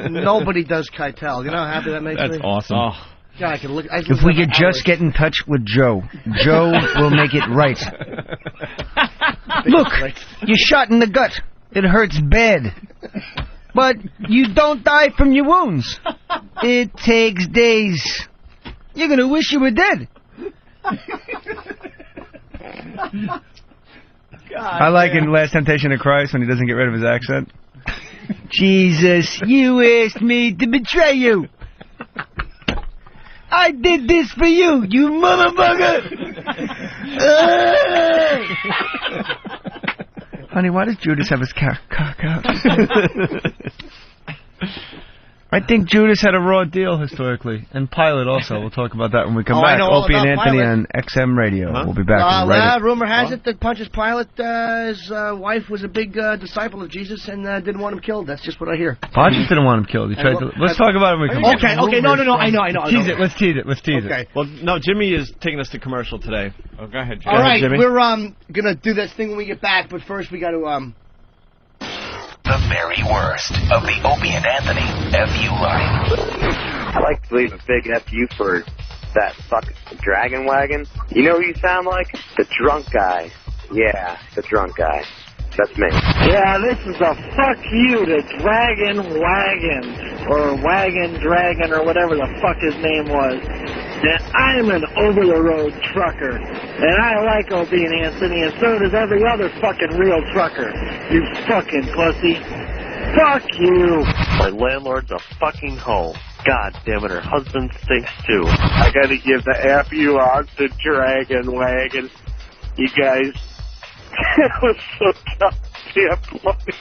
Nobody does Keitel. You know how happy that makes me? That's awesome. Oh. God, I can look. If we could just get in touch with Joe, Joe will make it right. Look, you're shot in the gut. It hurts bad. But you don't die from your wounds. It takes days. You're going to wish you were dead. I like in Last Temptation of Christ when he doesn't get rid of his accent. Jesus, you asked me to betray you. I did this for you, you motherfucker! Honey, why does Judas have his cock out? I think Judas had a raw deal historically, and Pilate also. We'll talk about that when we come back. Opie and Anthony on XM Radio. We'll be back. Rumor has it that Pontius Pilate, his wife was a big disciple of Jesus and didn't want him killed. That's just what I hear. Pontius didn't want him killed. He tried to. Let's talk about it when we come back. Okay, no, I know. Tease it. Let's tease it. Okay. Well, no, Jimmy is taking us to commercial today. Oh, go ahead, Jimmy. All right, Jimmy. we're gonna do this thing when we get back, but first we got to The very worst of the Opie and Anthony FU line. I'd like to leave a big FU for that fucking Dragon Wagon. You know who you sound like? The drunk guy. Yeah, the drunk guy. That's me. Yeah, this is a fuck you to Dragon Wagon, or Wagon Dragon, or whatever the fuck his name was. And I'm an over-the-road trucker, and I like Opie and Anthony, and so does every other fucking real trucker. You fucking pussy. Fuck you. My landlord's a fucking hoe. God damn it, her husband stinks too. I gotta give the FU on to Dragon Wagon. You guys, it was so goddamn funny.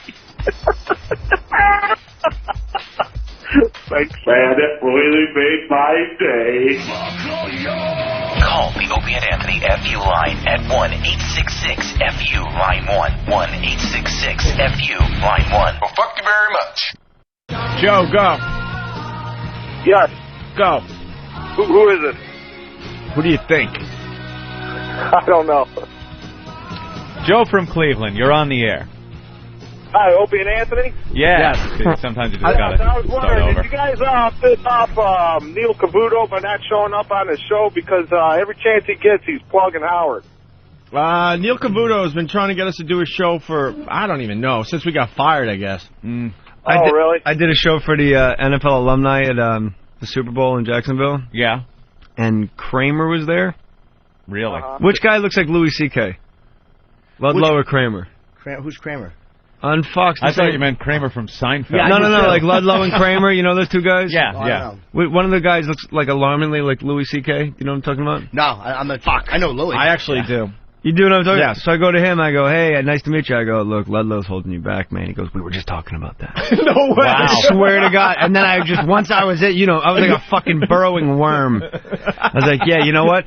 Thanks, man. It really made my day. Call the Opie and Anthony FU line at 1-866-FU line 1. 1-866-FU line 1. Well, fuck you very much. Joe, go. Yes. Go. Who is it? Who do you think? I don't know. Joe from Cleveland, you're on the air. Hi, Opie and Anthony? Yeah. Yes. Sometimes you just got to I was start wondering, over. did you guys piss off Neil Cavuto by not showing up on his show? Because every chance he gets, he's plugging Howard. Neil Cavuto has been trying to get us to do a show for, I don't even know, since we got fired, I guess. Really? I did a show for the NFL alumni at the Super Bowl in Jacksonville. Yeah. And Kramer was there. Really? Which guy looks like Louis C.K.? Ludlow or Kramer? Who's Kramer? On Fox. I thought you meant Kramer from Seinfeld. Yeah, no, like Ludlow and Kramer. You know those two guys? Yeah. One of the guys looks like alarmingly like Louis C.K. You know what I'm talking about? No, I'm a fuck. I know Louis. I actually do. You do what I'm talking about? Yes. So I go to him, I go, hey, nice to meet you. I go, look, Ludlow's holding you back, man. He goes, we were just talking about that. No way. Wow. I swear to God. And then once I was I was like a fucking burrowing worm. I was like, yeah, you know what?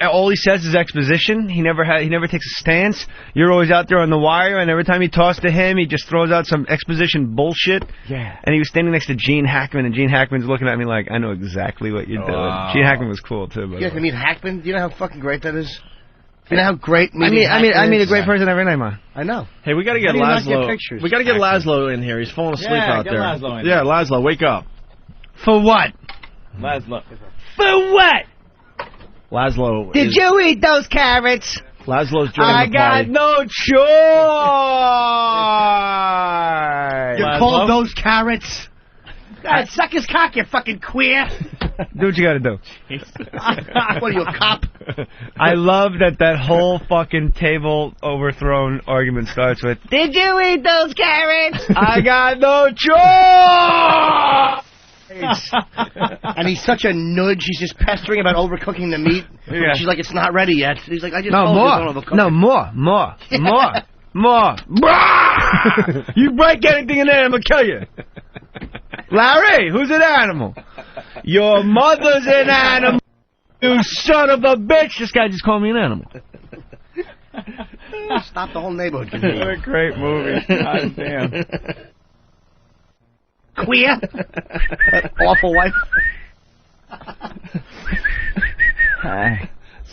All he says is exposition. He never takes a stance. You're always out there on the wire, and every time you toss to him, he just throws out some exposition bullshit. Yeah. And he was standing next to Gene Hackman, and Gene Hackman's looking at me like, I know exactly what you're doing. Gene Hackman was cool, too. You guys can meet Hackman? Do you know how fucking great that is? You know how great meeting I meet a great person every night, man. I know. Hey, we got to get Lazlow. We got to get Lazlow in here. He's falling asleep out there. Lazlow in yeah, Lazlow, wake up. For what? Lazlow. For what? Lazlow. Did you eat those carrots? Lazlow's joining I the got party. no choice. You called those carrots? God, suck his cock, you fucking queer. Do what you gotta do. What are you, a cop? I love that whole fucking table overthrown argument starts with, Did you eat those carrots? I got no choice. And he's such a nudge. He's just pestering about overcooking the meat. Yeah. She's like, it's not ready yet. He's like, I just No, told you don't more. overcook No, it. more. You break anything in there, I'm gonna kill you. Larry, who's an animal? Your mother's an animal, you son of a bitch. This guy just called me an animal. Stop the whole neighborhood. What a great movie. God damn. Queer. Awful wife.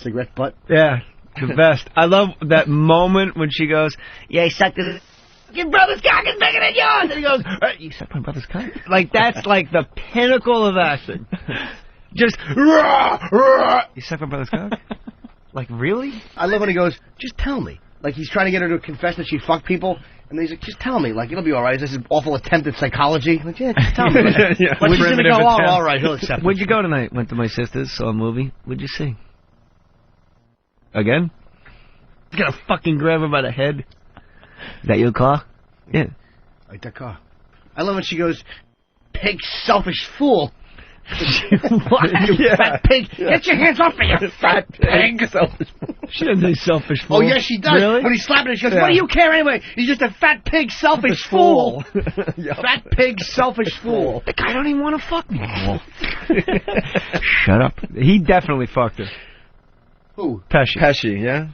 Cigarette butt. Yeah, the best. I love that moment when she goes, yeah, he sucked his... Your brother's cock is bigger than yours. And he goes, you sucked my brother's cock? Like, that's like the pinnacle of acting. Just, you sucked my brother's cock? Like, really? I love when he goes, just tell me. Like, he's trying to get her to confess that she fucked people. And he's like, just tell me. Like, it'll be all right. This is an awful attempt at psychology. Like, yeah, just tell me. Like, Yeah. But she's going to go, oh, all right, he'll accept it. Where'd you go tonight? Went to my sister's, saw a movie. What'd you see? Again? He's gonna fucking grab her by the head. Is that your car? Yeah. Like that car. I love when she goes, pig, selfish fool. What? You fat pig. Get your hands off me, you fat pig. Selfish fool. She doesn't say selfish fool. Oh, yes, she does. Really? When he's slapping her, she goes, what do you care anyway? He's just a fat pig, selfish fool. Fat pig, selfish fool. The guy don't even want to fuck me. Shut up. He definitely fucked her. Who? Pesci, yeah?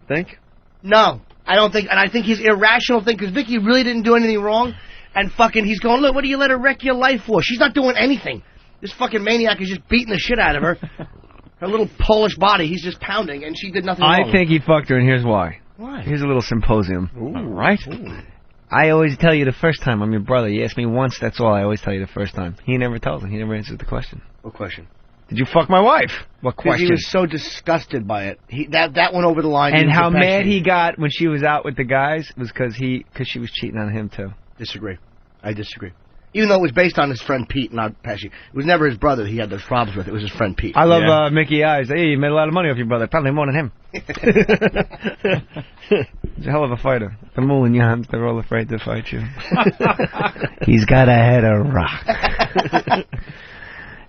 Think? No, I don't think, and I think he's irrational thing, because Vicky really didn't do anything wrong, and fucking he's going, look, what do you let her wreck your life for? She's not doing anything. This fucking maniac is just beating the shit out of her. Her little Polish body, he's just pounding, and she did nothing wrong. I think he fucked her, and here's why. Why? Here's a little symposium. Ooh. All right? Ooh. I always tell you the first time. I'm your brother. You ask me once, that's all. I always tell you the first time. He never tells me. He never answers the question. What question? Did you fuck my wife? What Because question? he was so disgusted by it. That went over the line. And how Pesci. mad he got when she was out with the guys was because she was cheating on him, too. Disagree. I disagree. Even though it was based on his friend Pete, not Pesci. It was never his brother he had those problems with. It was his friend Pete. I love Mickey Eyes. Hey, you made a lot of money off your brother. Probably more than him. He's a hell of a fighter. The Moulignons, they're all afraid to fight you. He's got a head of rock.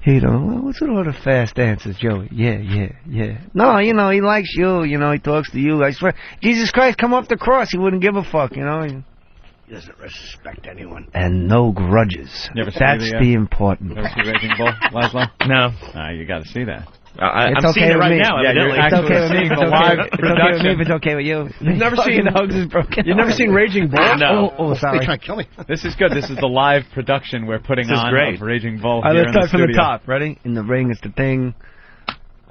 He don't. What's with all the fast answers, Joey? Yeah. No, he likes you. He talks to you. I swear, Jesus Christ, come off the cross. He wouldn't give a fuck. He doesn't respect anyone. And no grudges. You ever see That's the important. Ever see Raging Bull, Lazlow? No. You got to see that. I'm okay seeing it with right me. now. Yeah, evidently. it's okay with me. Seeing It's the okay live with me if it's okay with you. You've never seen Hugs is broken. You've never seen Raging Bull? No. They're sorry. trying to kill me. This is good. This is the live production we're putting This is on great. of Raging Bull. All right, here let's in the start from the studio. top. Ready? In the ring is the thing.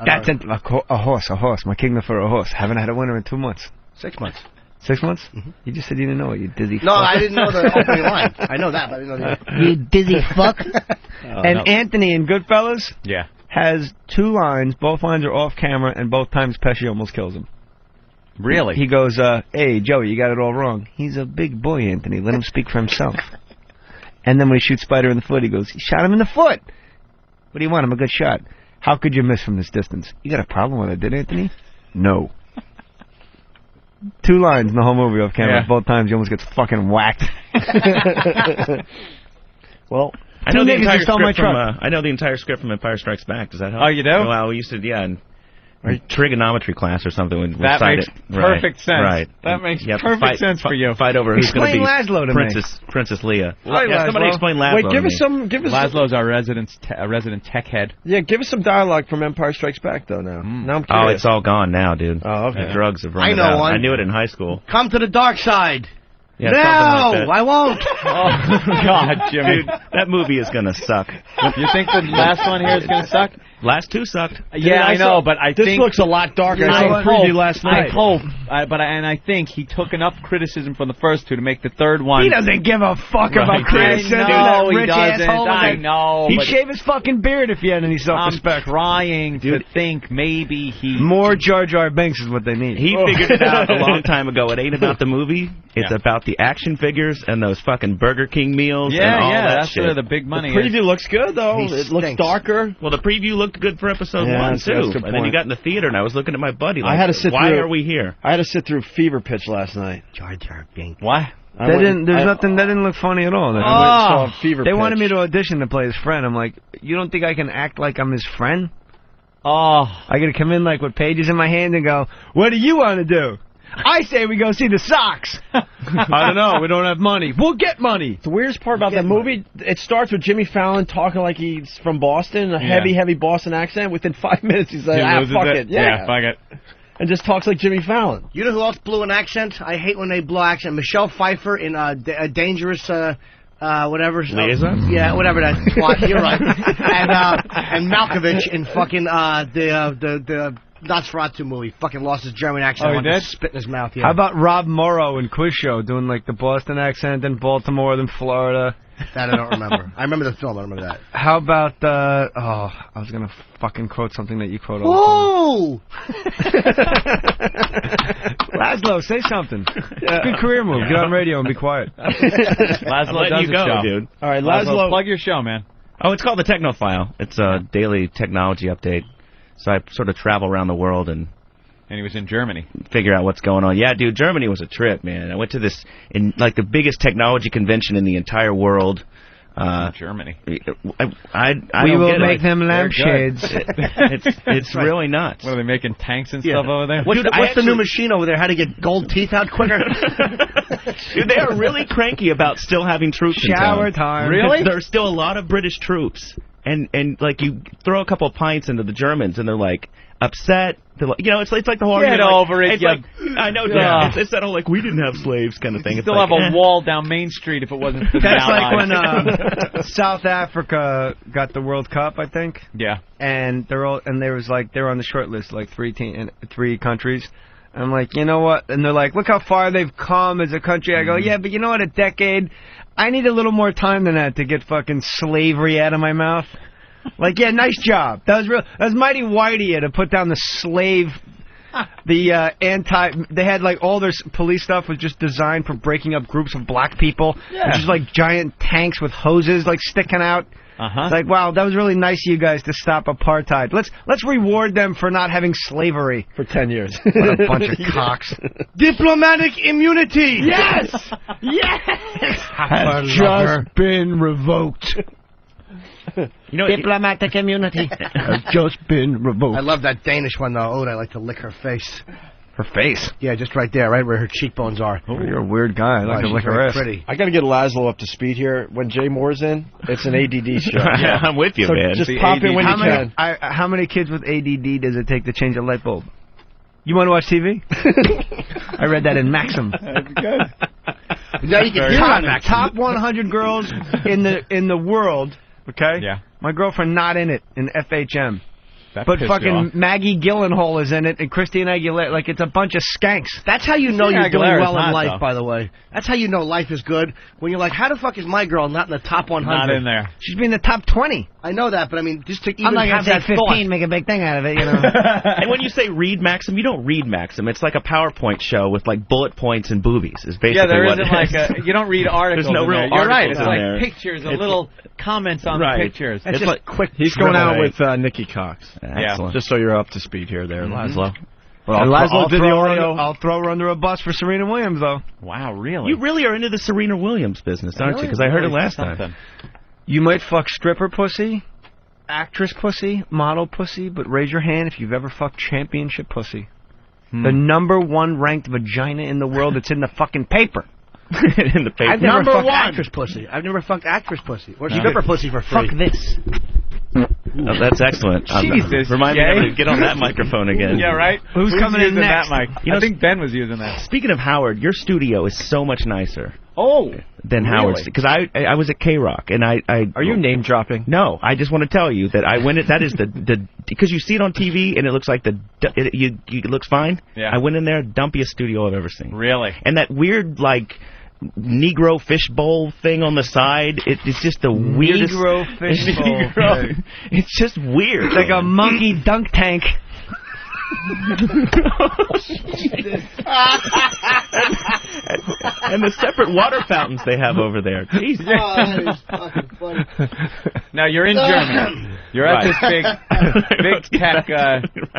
That's it. A horse. My kingdom for a horse. Haven't had a winner in 2 months. 6 months. 6 months? You just said you didn't know it, you dizzy No, fuck. I didn't know the opening line. I know that, but I didn't know the You dizzy fuck. And no. Anthony in Goodfellas Yeah. has 2 lines. Both lines are off camera, and both times Pesci almost kills him. Really? He goes, hey, Joey, you got it all wrong. He's a big boy, Anthony. Let him speak for himself. And then when he shoots Spider in the foot, he goes, he shot him in the foot. What do you want? I'm a good shot. How could you miss from this distance? You got a problem with it, did Anthony? No. 2 lines in the whole movie off camera. Yeah. Both times he almost gets fucking whacked. Well, I know the niggas entire just stole my script from. truck. I know the entire script from Empire Strikes Back. Does that help? Oh, you do? Well, we used to, in trigonometry class or something. We'd That recite makes it. perfect sense. Right. That makes You have to perfect sense for you. Fight over who's going to be Lazlow to me. Princess Leia. Hi, Yeah, somebody Lazlow. explain Lazlow. Wait, to give me. us some. Lazlow's our resident tech head. Yeah, give us some dialogue from Empire Strikes Back, though, now. Now I'm curious. Oh, it's all gone now, dude. Oh, okay. The drugs have run I it know out. one. I knew it in high school. Come to the dark side. Yeah, No, something like that. I won't. Oh, God, Jimmy. Dude, that movie is going to suck. You think the last one here is going to suck? Last 2 sucked. Yeah, I know, but I this think... looks a lot darker. I I saw a preview last night. I hope, and I think he took enough criticism from the first 2 to make the third one. He doesn't give a fuck Right. about criticism. I know that he rich doesn't. asshole. I know, He'd but- shave his fucking beard if he had any I'm self-respect. trying to think maybe he... More Jar Jar Binks is what they need. He figured it out a long time ago. It ain't about the movie. It's about the action figures and those fucking Burger King meals and all that that's shit. where the big money The preview is. looks good, though. He It looks stinks. darker. Well, the preview looked good for episode Yeah, 1, that's too. a good And then you point. got in the theater, and I was looking at my buddy like, I had to sit why through- are we here? I had to sit through Fever Pitch last night. Jar Jar Binks. What? I That went- didn't. There's I- nothing. That didn't look funny at all. I went and saw Fever They Pitch. wanted me to audition to play his friend. I'm like, you don't think I can act like I'm his friend? Oh. I gotta come in like with pages in my hand and go, what do you want to do? I say we go see the Sox. I don't know. We don't have money. We'll get money. The weirdest part about that movie, it starts with Jimmy Fallon talking like he's from Boston, a heavy Boston accent. Within 5 minutes, he's like, fuck it. Yeah, fuck it. And just talks like Jimmy Fallon. You know who else blew an accent? I hate when they blow accent. Michelle Pfeiffer in a Dangerous, whatever. Liaison? Yeah, whatever that twat. You're right. And Malkovich in fucking the Nosferatu movie. Fucking lost his German accent. Oh, he wanted to did? spit in his mouth. Yeah. How about Rob Morrow in Quiz Show doing like the Boston accent, then Baltimore, then Florida? That I don't remember. I remember the film. I remember that. How about I was gonna fucking quote something that you quote all Whoa! Lazlow, say something. Good career move. Get on radio and be quiet. Lazlow does you go, show. dude. All right, Lazlow, plug your show, man. Oh, it's called the Technophile. It's a daily technology update. So I sort of travel around the world and he was in Germany. Figure out what's going on. Yeah, dude, Germany was a trip, man. I went to this, like the biggest technology convention in the entire world. Germany. I we don't will get make it. them lampshades. It's really nuts. What, are they making tanks and stuff over there? What's the new machine over there? How to get gold teeth out quicker? Dude, they are really cranky about still having troops in Shower town. time. Really? There's still a lot of British troops. And like you throw a couple of pints into the Germans and they're like upset. They're like, it's like the whole Get over it, it's like, I know, Yeah. it's that whole like we didn't have slaves kind of thing. It's Still like, have a wall down Main Street if it wasn't for the That's like Allies. when South Africa got the World Cup, I think. Yeah. And they're on the short list, like three countries. I'm like, you know what? And they're like, look how far they've come as a country. I go, yeah, but you know what? A decade. I need a little more time than that to get fucking slavery out of my mouth. Like, yeah, nice job. That was mighty whitey to put down the slave. They had like all their police stuff was just designed for breaking up groups of black people. Yeah. Just like giant tanks with hoses like sticking out. It's like, wow, that was really nice of you guys to stop apartheid. Let's reward them for not having slavery for 10 years. What a bunch of cocks. Diplomatic immunity. Yes, yes, has just been revoked. Diplomatic immunity has just been revoked. I love that Danish one though. Oh, I like to lick her face. Her face. Yeah, just right there, right where her cheekbones are. Oh, you're a weird guy. I like to lick her ass. Pretty. I got to get Lazlow up to speed here. When Jay Moore's in, it's an ADD show. Yeah, I'm with you, so man. Just pop in when you can. How many kids with ADD does it take to change a light bulb? You want to watch TV? I read that in Maxim. That's good. Now you can hear on Maxim. Top 100 girls in the world. Okay. Yeah. My girlfriend not in it in FHM. That But pissed you fucking off. Maggie Gyllenhaal is in it, and Christina Aguilera. Like, it's a bunch of skanks. That's how you know Christina you're doing Aguilera's well in not, life, though. by the way. That's how you know life is good. When you're like, how the fuck is my girl not in the top 100? Not in there. She's been in the top 20. I know that, but I mean, just to even I'm not have gonna that say 15, thought. make a big thing out of it, you know. And when you say read Maxim, you don't read Maxim. It's like a PowerPoint show with like bullet points and boobies. Is basically Yeah, there what isn't it is. like you don't read articles. There's no in real there. You're right. articles It's in like there. pictures, It's- little comments on Right. the pictures. It's like quick. He's going out Right. with Nikki Cox. Excellent. Just so you're up to speed here, there, Lazlow. Well, And Lazlow did the Oreo. I'll throw her under a bus for Serena Williams, though. Wow, really? You really are into the Serena Williams business, aren't you? Because I heard it last time. You might fuck stripper pussy, actress pussy, model pussy, but raise your hand if you've ever fucked championship pussy. The #1 ranked vagina in the world that's in the fucking paper. In the paper. I've never Number fucked one. actress pussy. I've never fucked actress pussy. Or stripper pussy for free. Fuck this. Oh, that's excellent. Jesus, Remind me Jay. never to get on that microphone again. Yeah, right. Who's coming in using next? that mic? You know, I think Ben was using that. Speaking of Howard, your studio is so much nicer Oh, than Howard's. Because I was at K-Rock, and I Are you name dropping? No, I just want to tell you that I went. That is the because you see it on TV and it looks like it looks fine. Yeah. I went in there, dumpiest studio I've ever seen. really? And that weird like Negro fishbowl thing on the side. It's just the weirdest. Negro fishbowl Negro. thing. It's just weird. It's like a monkey dunk tank. And the separate water fountains they have over there. Jesus. Oh, that is fucking funny. Now you're in Germany. You're at this big tech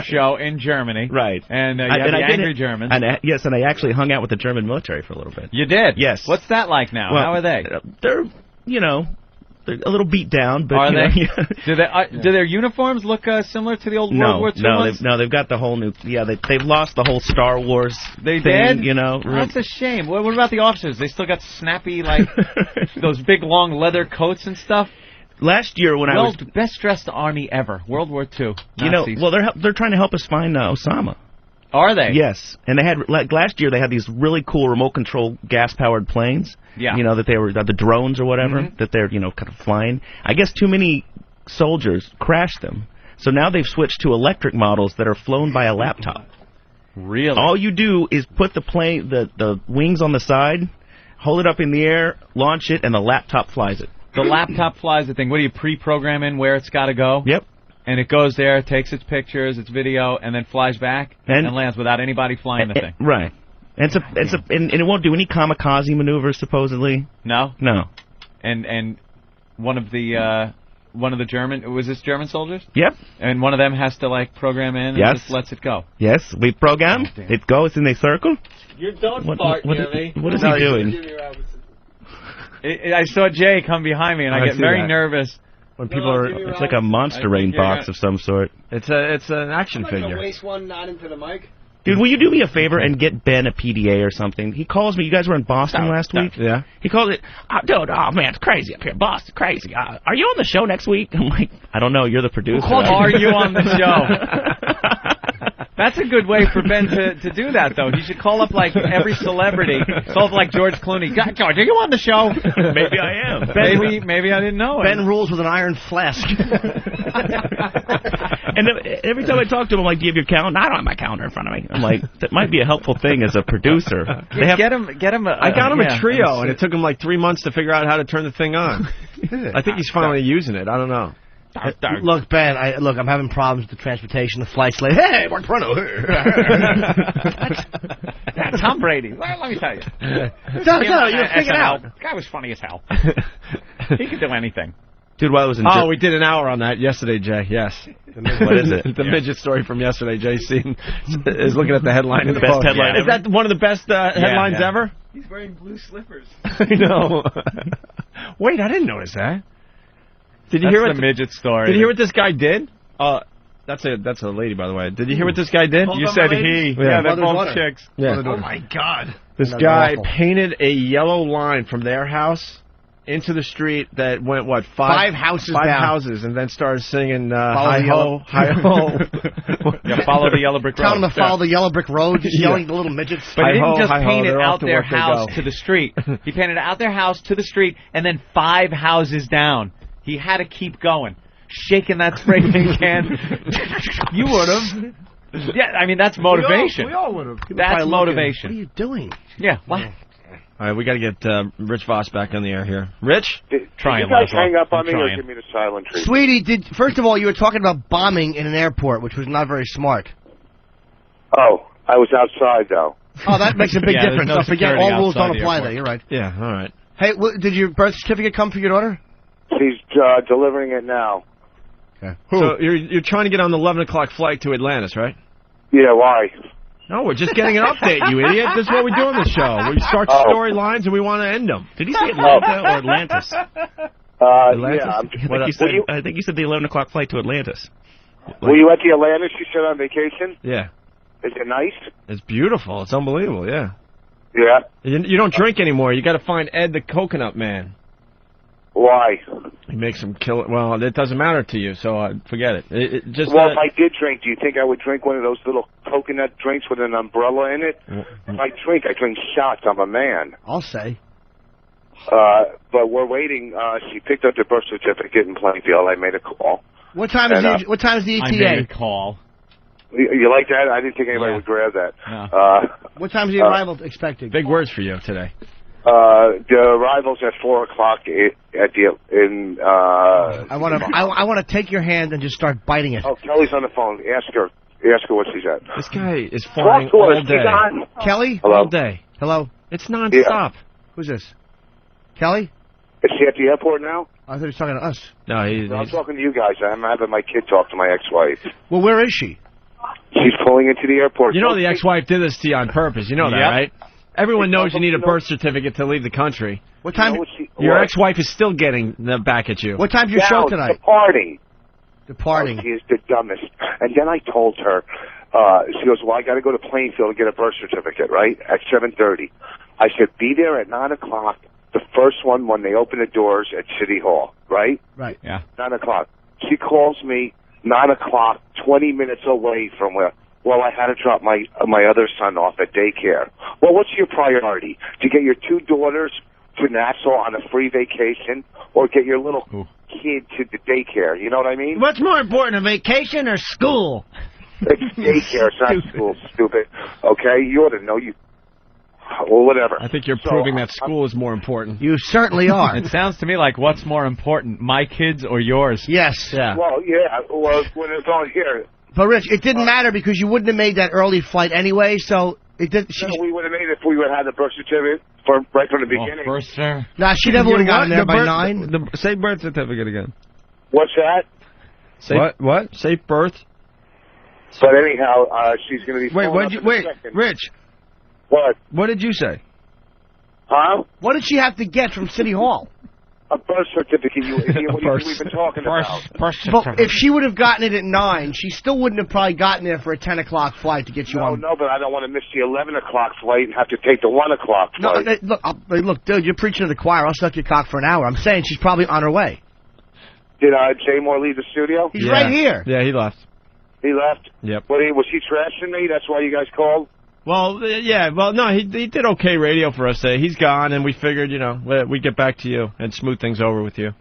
show in Germany. Right. And you have the I did angry it- Germans. And yes, and I actually hung out with the German military for a little bit. You did? Yes. What's that like now? Well, How are they? They're, they're a little beat down, but Are you know, they? Do their uniforms look similar to the old World War II ones? they've got the whole new. Yeah, they've lost the whole Star Wars. They thing, did? you know. Oh, that's a shame. What about the officers? They still got snappy, like those big long leather coats and stuff. Last year when I was best dressed army ever, World War II. you know, Nazis. well they're trying to help us find Osama. Are they? Yes, and they had like last year they had these really cool remote control gas powered planes. Yeah. You know that they were the drones or whatever that they're kind of flying. I guess too many soldiers crashed them, so now they've switched to electric models that are flown by a laptop. Really? All you do is put the plane the wings on the side, hold it up in the air, launch it, and the laptop flies it. The laptop flies the thing. What do you pre-program in where it's got to go? Yep. And it goes there, takes its pictures, its video, and then flies back and lands without anybody flying the thing. Right. And and it won't do any kamikaze maneuvers supposedly. No. No. And one of the German was this German soldiers? Yep. And one of them has to like program in and Yes. just lets it go. Yes, we program. It goes in a circle. You don't What is he doing? I saw Jay come behind me, and I get very nervous. When people are, It's like a Monster Rain box of some sort. it's an action figure. Waste one, not into the mic. Dude, will you do me a favor and get Ben a PDA or something? He calls me. You guys were in Boston last week? Yeah. He calls it, dude, oh man, it's crazy up here. Boston, crazy. Are you on the show next week? I'm like, I don't know. You're the producer. Are you on the show? That's a good way for Ben to do that, though. He should call up, like, every celebrity. Call up, like, George Clooney. George, are you on the show? Maybe I am. Maybe I didn't know it. Ben rules with an iron flask. And every time I talk to him, I'm like, do you have your calendar? I don't have my calendar in front of me. I'm like, that might be a helpful thing as a producer. Get him. I got him a Trio, and it took him like 3 months to figure out how to turn the thing on. I think he's finally using it. I don't know. Look, Ben, I'm having problems with the transportation. The flight's late. Hey, Mark Bruno. Tom Brady. Let me tell you. No, you figure it out. The guy was funny as hell. He could do anything. Dude, while I was in we did an hour on that yesterday, Jay. Yes. What is it? The midget story from yesterday. Jay is looking at the headline in the best Post. headline Is that one of the best headlines ever? He's wearing blue slippers. I know. Wait, I didn't notice that. Did you That's hear the midget story? Did you hear what this guy did? That's a lady, by the way. Did you hear what this guy did? You said he. Yeah, they're both chicks. Yeah. Oh my God. This guy painted a yellow line from their house into the street that went, what, five houses down. houses, and then started singing, hi-ho, hi-ho. Yeah, follow the yellow brick road. Tell them to follow the yellow brick road, just yelling at the little midgets. But he didn't just paint it out their house to the street. He painted out their house to the street, and then 5 houses down. He had to keep going. Shaking that spray paint can. You would have. Yeah, I mean, that's motivation. We all would have. That's motivation. What are you doing? Yeah, what? All right, we got to get Rich Vos back on the air here. Rich? Trying, you guys hang up on me or give me the silent treatment? Sweetie, first of all, you were talking about bombing in an airport, which was not very smart. Oh, I was outside, though. Oh, that makes a big difference. No, forget all rules don't apply there. You're right. Yeah, all right. Hey, did your birth certificate come for your daughter? She's delivering it now. Okay. So you're trying to get on the 11 o'clock flight to Atlantis, right? Yeah, why? No, we're just getting an update, you idiot. This is what we do on the show. We start storylines and we want to end them. Did he say Atlanta or Atlantis? Atlantis? Yeah, I think you said the 11 o'clock flight to Atlantis. Were you at the Atlantis you said on vacation? Yeah. Is it nice? It's beautiful. It's unbelievable, yeah. Yeah. You don't drink anymore. You got to find Ed the Coconut Man. Why? He makes him kill it. Well, it doesn't matter to you, so forget it. If I did drink, do you think I would drink one of those little coconut drinks with an umbrella in it? If I drink shots. I'm a man. I'll say. But we're waiting. She picked up the birth certificate in Plainfield. I made a call. What time is the ETA? I made a call. You like that? I didn't think anybody would grab that. No. What time is the arrival expected? Big words for you today. The arrival's at 4 o'clock I want to take your hand and just start biting it. Oh, Kelly's on the phone. Ask her what she's at. This guy is flying all day. Kelly? Hello? All day. Hello? It's nonstop. Yeah. Who's this? Kelly? Is she at the airport now? I thought he was talking to us. No, I'm talking to you guys. I'm having my kid talk to my ex-wife. Well, where is she? She's pulling into the airport. You know the ex-wife did this to you on purpose. You know that, right? Everyone knows you need a birth certificate to leave the country. What time? Your ex-wife is still getting back at you. What time's your show tonight? Departing. Departing. Oh, she is the dumbest. And then I told her, she goes, well, I got to go to Plainfield to get a birth certificate, right, at 7:30. I said, be there at 9 o'clock, the first one when they open the doors at City Hall, right? Right. Yeah. 9 o'clock. She calls me 9 o'clock, 20 minutes away from where. Well, I had to drop my other son off at daycare. Well, what's your priority? To get your 2 daughters to Nassau on a free vacation, or get your little kid to the daycare? You know what I mean? What's more important, a vacation or school? It's daycare, it's not school, stupid. Okay, you ought to know you. Well, whatever. I think you're proving that school is more important. You certainly are. It sounds to me like what's more important, my kids or yours? Yes. Yeah. Well, yeah. Well, when it's on here. But, Rich, it didn't matter because you wouldn't have made that early flight anyway, so it did. No, we would have made it if we would have had the birth certificate right from the beginning. Nah, she never would have gotten there by 9. Say birth certificate again. What's that? What? Safe birth? But anyhow, she's going to be... Wait, Rich. What? What did you say? Huh? What did she have to get from City Hall? A birth certificate. What we've been talking about. But if she would have gotten it at 9, she still wouldn't have probably gotten there for a 10 o'clock flight to get you on. No, but I don't want to miss the 11 o'clock flight and have to take the 1 o'clock flight. No, look, dude, you're preaching to the choir. I'll suck your cock for an hour. I'm saying she's probably on her way. Did Jay Mohr leave the studio? He's right here. Yeah, he left. He left? Yep. Was he trashing me? That's why you guys called? Well, yeah. Well, no, he did okay radio for us. He's gone, and we figured, we'd get back to you and smooth things over with you.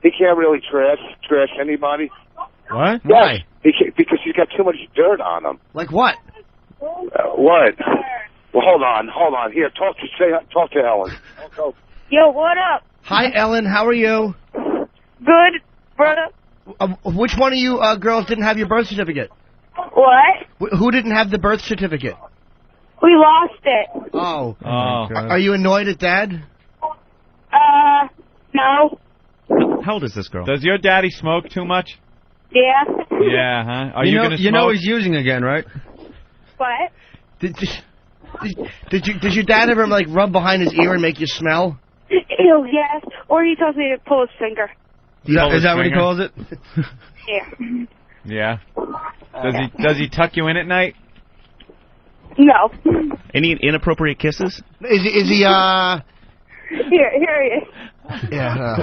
He can't really trash anybody. What? Why? Because he's got too much dirt on him. Like what? What? Well, hold on. Here, talk to Ellen. Yo, what up? Hi, Ellen. How are you? Good, brother. Which one of you girls didn't have your birth certificate? What? Who didn't have the birth certificate? We lost it. Oh. Are you annoyed at Dad? No. How old is this girl? Does your daddy smoke too much? Yeah. Yeah, huh? Are you going to smoke? You know he's using again, right? What? Does your dad ever, rub behind his ear and make you smell? Ew, yes. Or he tells me to pull his finger. Is that what he calls it? Yeah. Yeah. Does he tuck you in at night? No. Any inappropriate kisses? Is he Here he is. Yeah.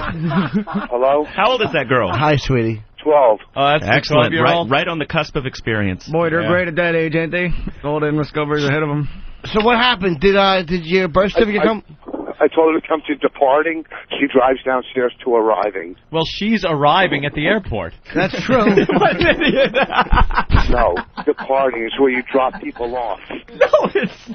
Hello? How old is that girl? Hi, sweetie. 12. Oh, that's excellent. The 12-year-old? Right on the cusp of experience. Boy, they're great at that age, ain't they? Old and Discovery's ahead of them. So what happened? Did your birth certificate come? I told her to come to departing. She drives downstairs to arriving. Well, she's arriving at the airport. That's true. No, departing is where you drop people off. No, it's...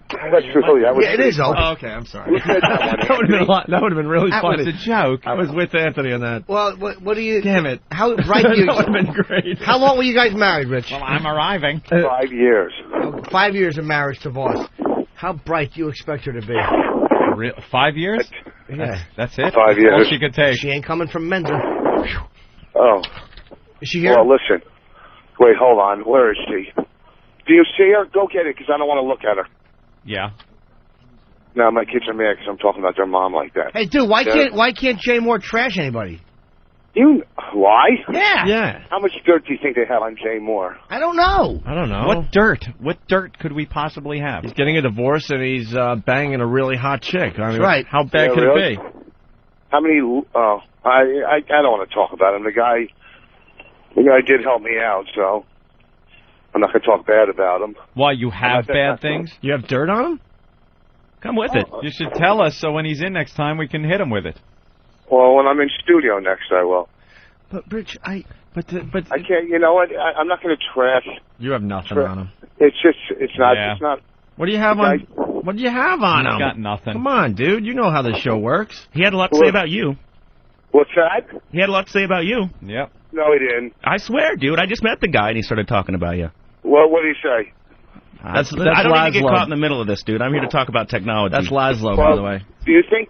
That's really, that was Yeah, it is, Opie. Oh, okay, I'm sorry. Who said that one, That would have been a lot. That would have been really That funny. was a joke. I was with Anthony on that. Well, what do you... Damn it. How bright do you... That would have been great. How long were you guys married, Rich? Well, I'm arriving. 5 years. 5 years of marriage to Vos. How bright do you expect her to be? 5 years? Yeah. That's it? 5 years. All she could take. She ain't coming from Menzer. Oh. Is she here? Well, listen. Wait, hold on. Where is she? Do you see her? Go get it, because I don't want to look at her. Yeah. No, my kids are mad because I'm talking about their mom like that. Hey, dude, why can't Jay Mohr trash anybody? Why? Yeah. How much dirt do you think they have on Jay Mohr? I don't know. I don't know. What dirt? What dirt could we possibly have? He's getting a divorce and he's banging a really hot chick. I mean, right. How bad could really? it be? How many? Oh, I don't want to talk about him. The guy did help me out, so I'm not going to talk bad about him. Why, you have bad things? You have dirt on him? Come with it. You should tell us so when he's in next time we can hit him with it. Well, when I'm in studio next, I will. But Rich, but I can't. You know what? I'm not going to trash. You have nothing on him. It's not. Yeah. It's not. What do you have on? What do you have on He's him? got nothing. Come on, dude. You know how this show works. He had a lot to say about you. What's that? He had a lot to say about you. Yep. No, he didn't. I swear, dude. I just met the guy and he started talking about you. Well, what did he say? I don't need to get caught in the middle of this, dude. I'm here to talk about technology. That's Lazlow, Well, by the way. Do you think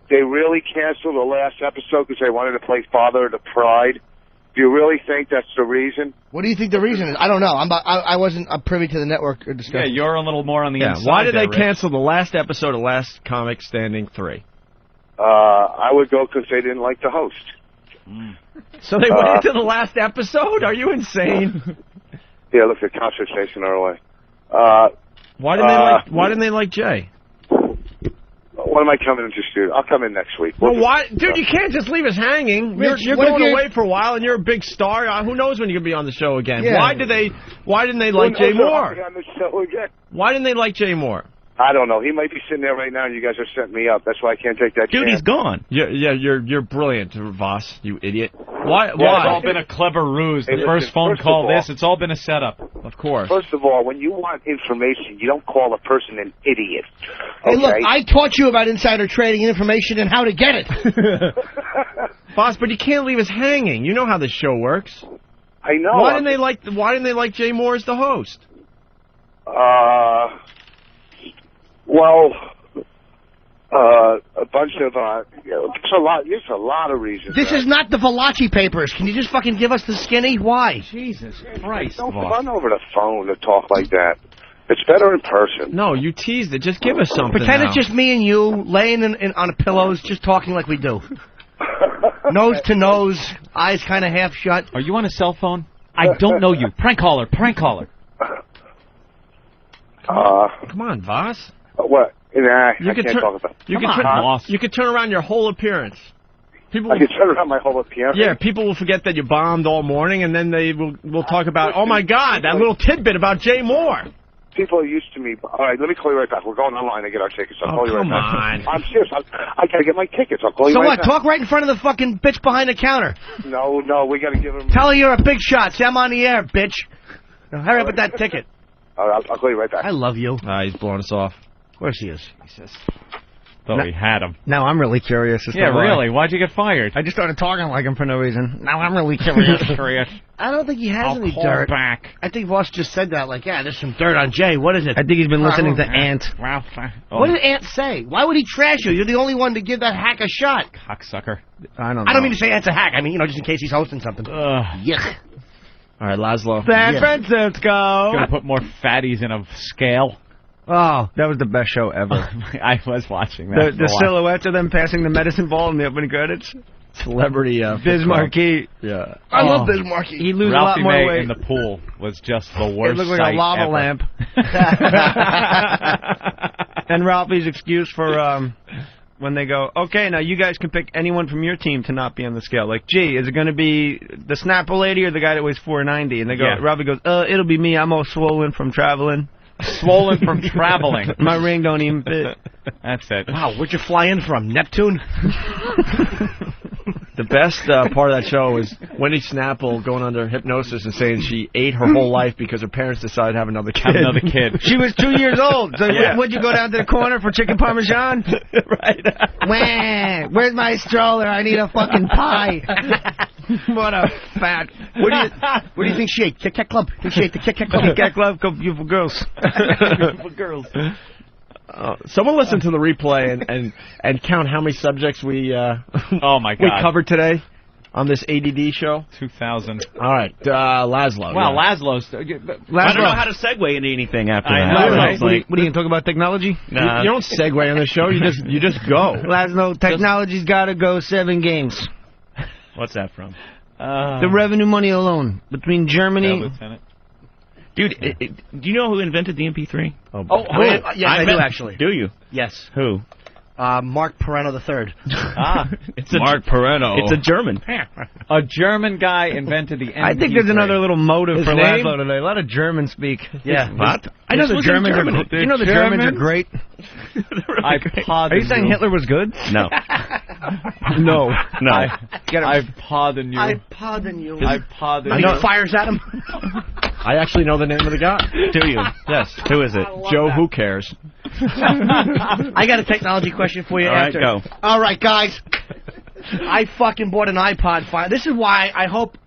they really canceled the last episode because they wanted to play Father of the Pride? Do you really think that's the reason? what do you think the reason is? I don't know. I wasn't privy to the network discussion. Yeah, you're a little more on the inside. Why did they Rich. cancel the last episode of Last Comic Standing 3? I would go because they didn't like the host. So they waited to the last episode? Are you insane? Yeah, look, the concert's chasing our way. Why didn't they like Jay? When am I coming into studio? I'll come in next week. Well, why, dude? You can't just leave us hanging. Rich, you're what if going you're- away for a while, and you're a big star. Who knows when you're gonna be on the show again? Yeah. Why didn't they like Jay Mohr? On the show again. Why didn't they like Jay Mohr? I don't know. He might be sitting there right now, and you guys are setting me up. That's why I can't take that Dude, chance. he's gone. You're brilliant, Vos. You idiot. Why? It's Why? all been a clever ruse. Hey, The first listen, phone first of call, all- this, it's all been a setup. Of course. First of all, when you want information, you don't call a person an idiot. Hey, look, Okay? I taught you about insider trading and information and how to get it. Vos, but you can't leave us hanging. You know how this show works. I know. Why didn't they like Jay Mohr as the host? Well, a bunch of there's a lot of reasons. This is not the Valachi papers. Can you just fucking give us the skinny? Why? Jesus Christ. Don't run over the phone to talk like that. It's better in person. No, you teased it. Just give us something. Pretend now. it's just me and you laying on pillows, just talking like we do. Nose to nose, eyes kind of half shut. Are you on a cell phone? I don't know you. Prank caller, prank caller. Come on, Vos. What? Nah, You I could can't talk about. You could turn around your whole appearance. People I can turn around my whole appearance. Yeah, people will forget that you bombed all morning, and then they will talk about, oh my God, that little tidbit about Jay Mohr. People are used to me. All right, let me call you right back. We're going online to get our tickets. I'll call you right come back. on. I'm serious. I got to get my tickets. I'll call you So right what? back. Talk right in front of the fucking bitch behind the counter. No, we got to give him. Tell her you're a big shot. Say I'm on the air, bitch. Now hurry up with that ticket. All right, I'll call you right back. I love you. He's blowing us off. Of course he is. He says, thought we had him. Now I'm really curious. Yeah, really? Why'd you get fired? I just started talking like him for no reason. Now I'm really curious. I don't think he has I'll any call dirt. back. I think Vos just said that, like, yeah, there's some dirt on Jay. What is it? I think he's been listening to Ant. What did Ant say? Why would he trash you? You're the only one to give that hack a shot. Cocksucker. I don't know. I don't mean to say Ant's a hack. I mean, just in case he's hosting something. Yuck. All right, Lazlow. San Francisco. Gonna put more fatties in a scale. Oh, that was the best show ever. I was watching that. The silhouettes of them passing the medicine ball in the opening credits. Celebrity Biz Markie. Yeah. I love Biz Markie. He loses Ralphie a lot more May weight. in the pool was just the worst. It looked like a lava ever. lamp. And Ralphie's excuse for when they go, okay, now you guys can pick anyone from your team to not be on the scale. Like, gee, is it going to be the Snapple lady or the guy that weighs 490? And they go, Ralphie goes, it'll be me. I'm all swollen from traveling. Swollen from traveling. My ring don't even fit. That's it. Wow, where'd you fly in from? Neptune? The best part of that show was Wendy Snapple going under hypnosis and saying she ate her whole life because her parents decided to have another kid. She was 2 years old. So would you go down to the corner for chicken parmesan? Right. Wah, where's my stroller? I need a fucking pie. What a fat. What do you think she ate? Kit Kat Club? Think she ate the Kit Kat Club? Kit Kat Club, beautiful girls. Beautiful girls. Someone listen to the replay and count how many subjects we oh my God, we covered today on this ADD show. 2000. All right, Lazlow. Wow, Lazlow's. I don't know how to segue into anything after that. know, right? It's like, What are you going to talk about, technology? Nah. You don't segue on the show. You just go. Lazlow, technology's got to go 7 games. What's that from? The revenue money alone between Germany. Yeah, Lieutenant. Dude, do you know who invented the MP3? Yes, I do actually. Do you? Yes. Who? Mark Perreno III. It's Mark Perreno. It's a German. A German guy invented the MP3. I think there's another little motive His for name? Lazlow today. A lot of German speak. Yeah. What? I know the Germans are Germany. You know the Germans are great. I Are you saying Hitler was good? No. No. I pardon you. I pardon you. I pardon He you. fires at him. I actually know the name of the guy. Do you? Yes. Who is it? Joe, who cares? I got a technology question for you All right, after. go. All right, guys. I fucking bought an iPod. This is why I hope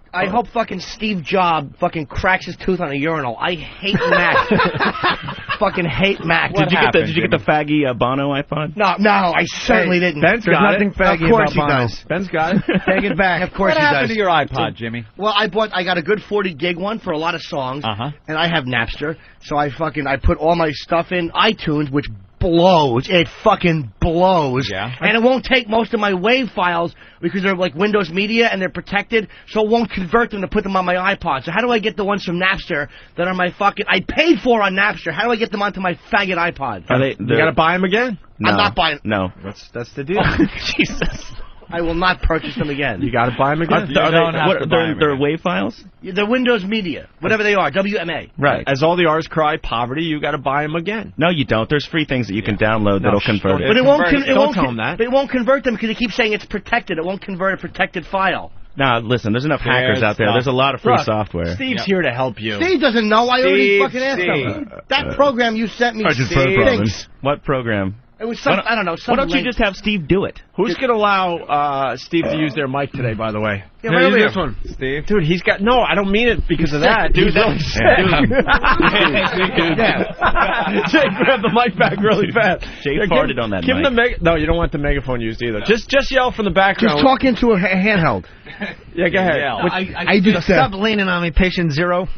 fucking Steve Jobs fucking cracks his tooth on a urinal. I hate Mac. Fucking hate Mac. Did you get the faggy Bono iPod? No, I certainly didn't. Ben's There's got nothing it. faggy Of course about he Bono. does. Ben's got it. Take it back. Of course What he happened does. to your iPod, Jimmy? Well, I got a good 40 gig one for a lot of songs, and I have Napster, so I put all my stuff in iTunes, which blows. It fucking blows. Yeah. And it won't take most of my WAV files because they're like Windows Media and they're protected, so it won't convert them to put them on my iPod. So how do I get the ones from Napster that are my fucking I paid for on Napster? How do I get them onto my faggot iPod? Are they? You got to buy them again. No. I'm not buying. No. That's the deal. Jesus. I will not purchase them again. You got to buy them again. They're WAV files? They're Windows Media, whatever they are, WMA. Right. As all the R's cry poverty, you got to buy them again. No, you don't. There's free things that you can download that'll convert it. But it won't. Don't tell them that. It won't convert them because it keeps saying it's protected. It won't convert a protected file. Nah, listen, there's enough hackers out there. There's a lot of free software. Steve's here to help you. Steve doesn't know. I already Steve, fucking asked him. That program you sent me, Steve. Thinks. What program? It was some. I don't know. Why don't you just have Steve do it? Who's going to allow Steve to use their mic today, by the way? Yeah, right over use here. this one. Steve? Dude, he's got... No, I don't mean it because of that. Do He's that. really sick. Jay grabbed the mic back really fast. Jay farted on that give mic. Him the no, you don't want the megaphone used either. Just yell from the background. Just talk into a handheld. Yeah, go ahead. I do stop leaning on me, patient zero.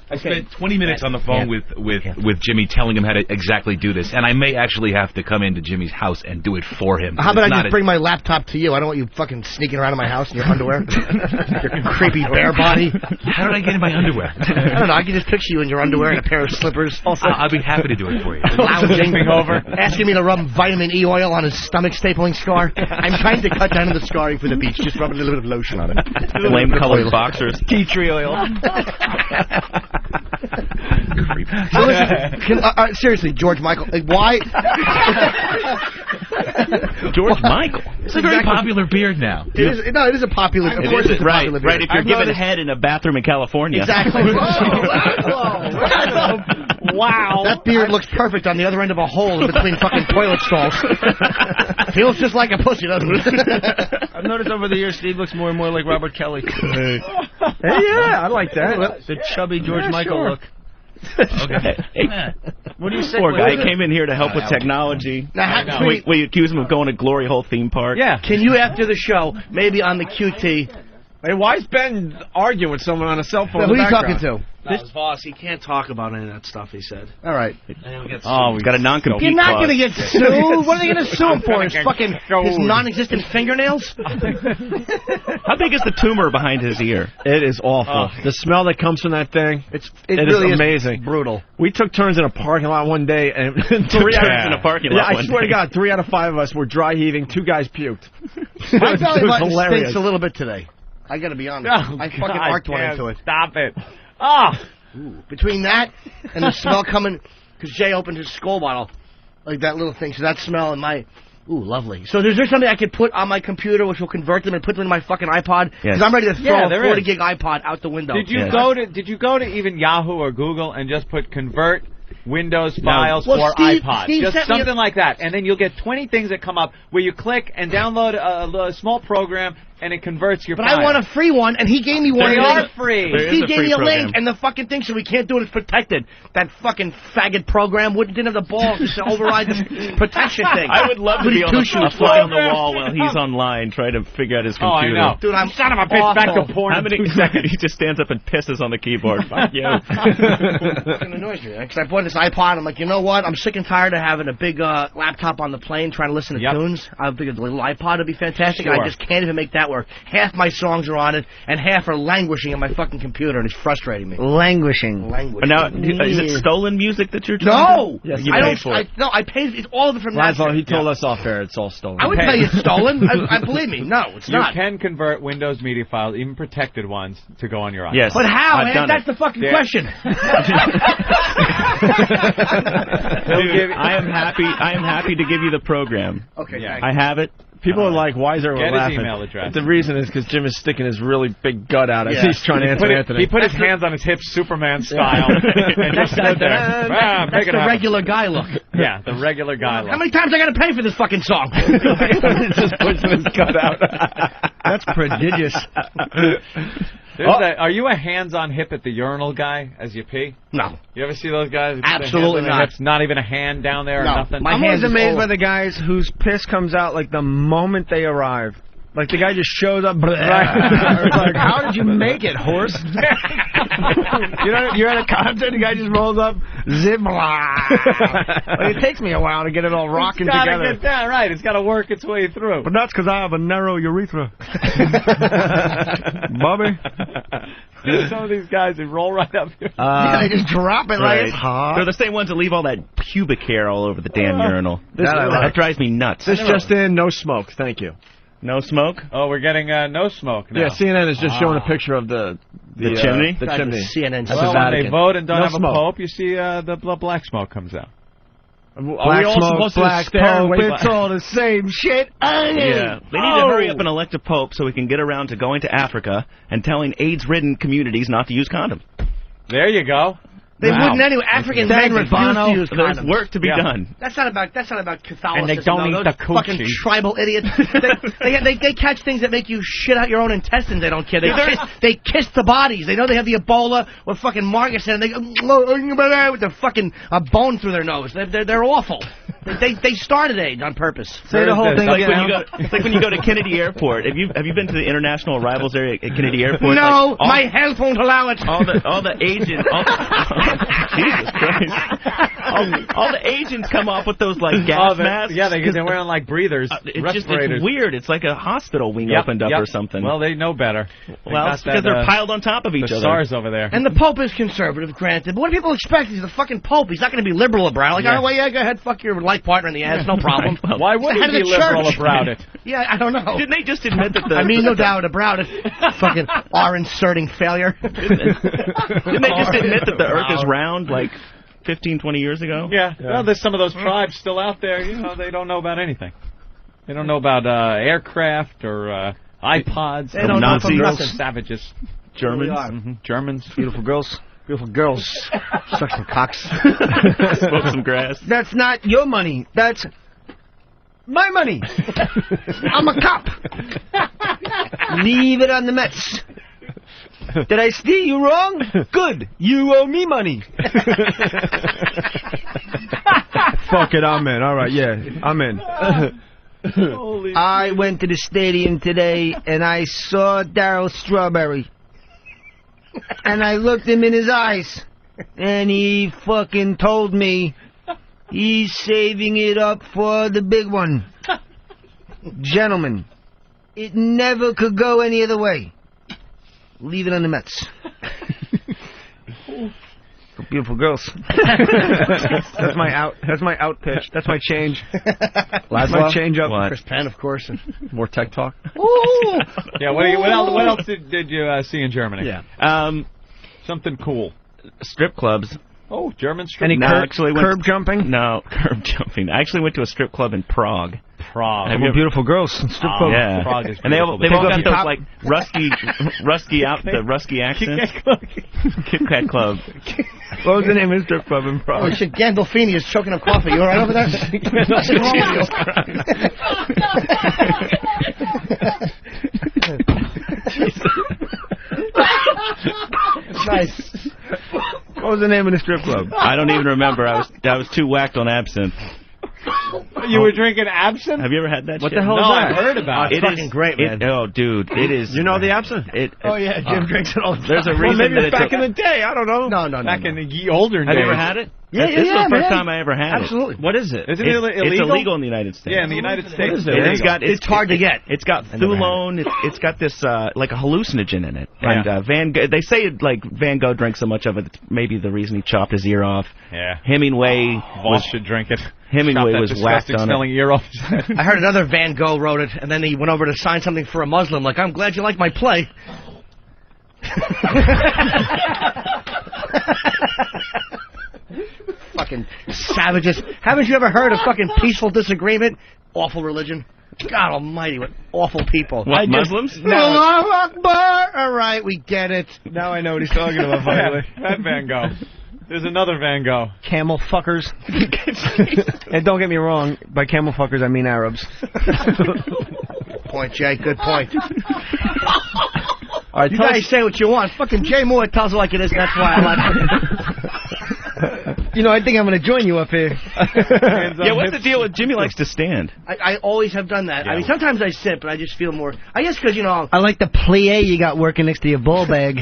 I spent 20 minutes on the phone with Jimmy telling him how to exactly do this, and I may actually have to come into Jimmy's house and do it for him. How about I just bring my laptop to you? I don't want you fucking sneaking around in my house in your underwear. Your creepy bear body. How did I get in my underwear? I don't know. I can just picture you in your underwear and a pair of slippers. I'll be happy to do it for you. Lounging over, asking me to rub vitamin E oil on his stomach stapling scar. I'm trying to cut down on the scarring for the beach. Just rub a little bit of lotion on it. Flame-colored boxers. Tea tree oil. So listen, seriously, George Michael, why? George Michael. It's a very popular beard now. It is a popular. Of course, it's a popular beard. Right. If you're giving head in a bathroom in California. Exactly. Wow. That beard looks perfect on the other end of a hole in between fucking toilet stalls. Feels just like a pussy, doesn't it? I've noticed over the years Steve looks more and more like Robert Kelly. Hey, yeah, I like that. The chubby George Michael look. Okay. What do you say? Poor guy came in here to help with technology. Now, we accuse him of going to Glory Hole theme park. Yeah. Can you, after the show, maybe on the QT... Hey, why is Ben arguing with someone on a cell phone? Who are you talking to? This boss, he can't talk about any of that stuff, he said. All right. Oh, we've got a non-compete You're not clause. going to get sued. What are they going to sue him for? His fucking his non-existent fingernails? How big is the tumor behind his ear? It is awful. The smell that comes from that thing, it really is amazing. Brutal. We took turns in a parking lot one day, and in a parking lot. Yeah, I swear to God, 3 out of 5 of us were dry heaving. 2 guys puked. My belly It was button hilarious. stinks a little bit today. I got to be honest. Oh, I fucking God, arced one Kev, into it. Stop it. Ah. Between that and the smell coming, because Jay opened his skull bottle, like that little thing. So that smell and my, lovely. So is there something I could put on my computer which will convert them and put them in my fucking iPod? Because I'm ready to throw a 40 gig iPod out the window. Did you go to even Yahoo or Google and just put convert Windows files for iPod? Steve Just something like that. And then you'll get 20 things that come up where you click and download a small program and it converts your But file. I want a free one, and he gave me one. They are free. He gave me a link, and the fucking thing, so we can't do it. It's protected. That fucking faggot program didn't have the balls to override the protection thing. I would love to be on a fly on the wall while he's online trying to figure out his computer. Oh, I know. Dude, I'm son of a bitch, back to porn. How many seconds? He just stands up and pisses on the keyboard. Fuck you. It annoys me, because I bought this iPod. I'm like, you know what? I'm sick and tired of having a big laptop on the plane trying to listen to tunes. I figured the little iPod would be fantastic, and I just can't even make that work. Half my songs are on it, and half are languishing on my fucking computer, and it's frustrating me. Languishing. But now, is it stolen music that you're trying to... No! Yes, you paid for it. No, I paid. It's all of it from Lazlow, Napster. he told us off air it's all stolen. I would tell you it's stolen. I believe me. No, it's You not. can convert Windows media files, even protected ones, to go on your iPod. Yes. But how, I've man? done That's it. the fucking question. Dude, I am happy to give you the program. Okay, yeah. I have it. People are like, why is everyone Get his laughing? email address. The reason is because Jim is sticking his really big gut out as he's trying to answer Anthony. He put his hands on his hips, Superman style, and just stood there. That's the regular guy look. Yeah, the regular guy look. How many times I got to pay for this fucking song? Just pushing his gut out. That's prodigious. Are you a hands-on hip at the urinal guy as you pee? No. You ever see those guys? Absolutely not. Hips, not even a hand down there or nothing? I'm always amazed by the guys whose piss comes out like the moment they arrive. Like the guy just shows up. Like, how did you make it, horse? You're at a concert, the guy just rolls up, zip, blah. Like, it takes me a while to get it all rocking together. It's got to get down, right. It's got to work its way through. But that's because I have a narrow urethra. Bobby? Some of these guys, they roll right up here. They just drop it like Right. it's hot. They're the same ones that leave all that pubic hair all over the damn urinal. That drives me nuts. This just in, no smoke. Thank you. No smoke? Oh, we're getting no smoke now. Yeah, CNN is just showing a picture of the chimney? The chimney. CNN. Well, when they vote and don't have smoke. a pope, you see the black smoke comes out. Are we Black all smoke, supposed black to stare pope, and wait it's all the same shit. Yeah. They need to hurry up and elect a pope so we can get around to going to Africa and telling AIDS-ridden communities not to use condoms. There you go. They wouldn't anyway. African men refuse to use There's condoms. work to be done. That's not about Catholicism. And they don't though. eat Those the fucking coochie. tribal idiots. they catch things that make you shit out your own intestines. They don't care. They kiss the bodies. They know they have the Ebola or fucking Marcus, and they go with their fucking a bone through their nose. They're awful. They started AIDS on purpose. Say the whole thing again. It's like when you go to Kennedy Airport. Have you been to the international arrivals area at Kennedy Airport? No, my health won't allow it. All the agents. Jesus Christ! All the agents come off with those like gas masks. Yeah, they're wearing like breathers, respirators. It's weird. It's like a hospital wing opened up or something. Well, they know better. Well, it's because they're piled on top of each other. SARS over there. And the Pope is conservative, granted. But what do people expect? He's the fucking Pope. He's not going to be liberal about it. Like, oh, well, yeah, go ahead, fuck your life partner in the ass, no problem. Why would he be liberal about it? Yeah, I don't know. Didn't they just admit that I mean, no doubt about it. Fucking R-inserting failure. Didn't they just admit that the Earth is round, like 15, 20 years ago? Yeah. Well, there's some of those tribes still out there. They don't know about anything. They don't know about aircraft or iPods. They don't know from nothing. Savages. Germans. Mm-hmm. Germans. Beautiful girls. Beautiful girls. Suck some cocks. Smoke some grass. That's not your money. That's my money. I'm a cop. Leave it on the Mets. Did I steal you wrong? Good. You owe me money. Fuck it, I'm in. All right, yeah, I'm in. I went to the stadium today and I saw Darryl Strawberry. And I looked him in his eyes, and he fucking told me he's saving it up for the big one. Gentlemen, it never could go any other way. Leave it on the Mets. Beautiful girls. That's my out. That's my out pitch. That's my change. Lazlow? My change up. Chris Penn, of course. More tech talk. Yeah. What else did you see in Germany? Yeah. Something cool. Strip clubs. Oh, German strip. Any curb jumping? No, curb jumping. I actually went to a strip club in Prague. Prague. Beautiful girls. Strip club. Yeah. Prague is and they've all got those like rusty accents. Kit Kat Club. What was the name of the strip club in Prague? Oh shit, Gandolfini is choking up coffee. You alright over there? Nice. What was the name of the strip club? I don't even remember. I was too whacked on absinthe. You were drinking absinthe? Have you ever had that What shit? the hell is No, that? I've heard about it. It's fucking great, man. Oh, dude, it is. You know the absinthe? Oh, yeah, Jim drinks it all the time. There's a reason Well, maybe that it's back in the day. I don't know. No. Back in the older days. Have you ever had it? Yeah, This is the first man. time I ever had Absolutely. it. What is it? Isn't it illegal? It's illegal in the United States. Yeah, in the United States. is it? It's hard to get. It's got thulone. It's got this like a hallucinogen in it. And Van Gogh, they say like Van Gogh drank so much of it, it's maybe the reason he chopped his ear off. Yeah. Hemingway Voss should drink it. Hemingway Chop was that whacked disgusting on smelling it. ear off. I heard another Van Gogh wrote it, and then he went over to sign something for a Muslim. Like, I'm glad you like my play. Fucking savages. Haven't you ever heard of fucking peaceful disagreement? Awful religion. God almighty, what awful people. What, Muslims? No. Allahu Akbar. All right, we get it. Now I know what he's talking about, finally. That Van Gogh. There's another Van Gogh. Camel fuckers. And don't get me wrong, by camel fuckers I mean Arabs. Good point, Jay. Good point. All right, You guys say what you want. Fucking Jay Mohr tells it like it is. That's why I like it. You know, I think I'm going to join you up here. Yeah, what's the deal with Jimmy likes to stand? I always have done that. Yeah. I mean, sometimes I sit, but I just feel more... I guess because, you know... I like the plie you got working next to your ball bag.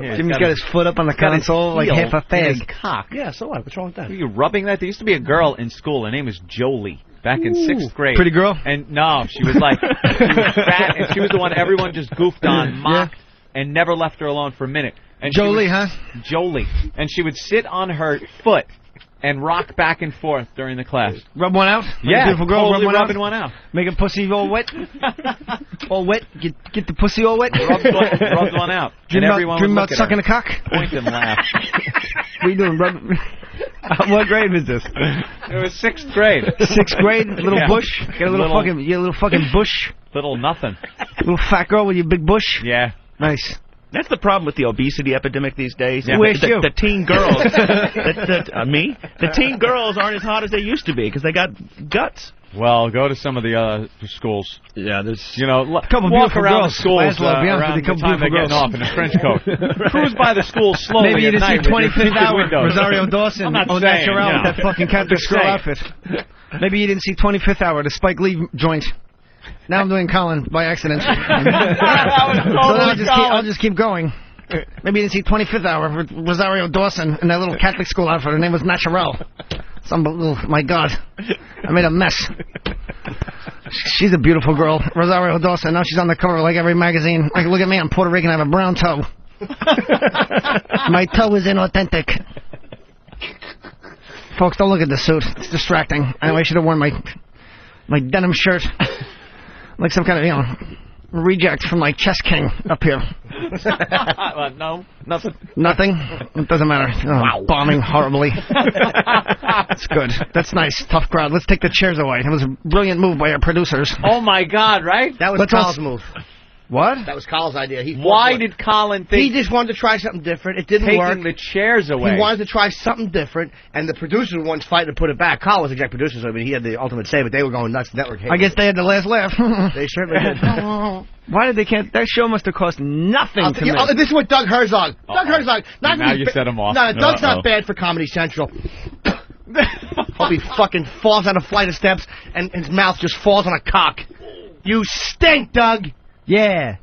Yeah, Jimmy's got his foot up on the console like half a fag. Cock. Yeah, so what? What's wrong with that? Are you rubbing that? There used to be a girl in school. Her name was Jolie. Back in 6th grade. Pretty girl? And no, she was like, she was fat, and she was the one everyone just goofed on, mocked, and never left her alone for a minute. And Jolie, huh? Jolie. And she would sit on her foot and rock back and forth during the class. Rub one out? Yeah, beautiful girl, totally rub rubbing one out. Make a pussy all wet? All wet? Get the pussy all wet? Rubbed one out. Dream and everyone about would look at sucking her, a cock? point and laugh. What are you doing, rub? What grade was this? It was 6th grade. 6th grade? Little Yeah. bush? Get a little fucking bush? Little nothing. Little fat girl with your big bush? Yeah. Nice. That's the problem with the obesity epidemic these days. Yeah. Where's you? The teen girls. Me? The teen girls aren't as hot as they used to be because they got guts. Well, go to some of the schools. Yeah, there's... You know, couple walk beautiful around girls. the schools Lazlow, be honest around with you, the time they're getting off in a trench coat. Cruise by the school slowly Maybe you at didn't night see with your 25th tinted hour windows. Rosario Dawson. I'm not Oh, saying, that's around with that fucking Catholic just girl saying. outfit. Maybe you didn't see 25th hour, the Spike Lee joint. Now I'm doing Colin by accident. So now I'll just keep going. Maybe you didn't see 25th hour with Rosario Dawson in that little Catholic school outfit. Her name was Naturel. My God. I made a mess. She's a beautiful girl. Rosario Dawson. Now she's on the cover of like every magazine. Like, look at me. I'm Puerto Rican. I have a brown toe. My toe is inauthentic. Folks, don't look at the suit. It's distracting. Anyway, I should have worn my denim shirt. Like some kind of, reject from like Chess King up here. No, nothing. Nothing? It doesn't matter. Wow. Bombing horribly. That's good. That's nice. Tough crowd. Let's take the chairs away. It was a brilliant move by our producers. Oh, my God, right? That was Kyle's move. What? That was Kyle's idea. Why did Colin think... He just wanted to try something different. It didn't work. Taking the chairs away. He wanted to try something different, and the producers were ones fighting to put it back. Kyle was exec producer, so I mean, he had the ultimate say, but they were going nuts. The network hated I guess they had the last laugh. They certainly did. Why did they can't... That show must have cost nothing to me. This is what Doug Herzog... Doug Herzog... Now you set him off. No, Doug's not bad for Comedy Central. Hope he fucking falls on a flight of steps, and his mouth just falls on a cock. You stink, Doug! Yeah.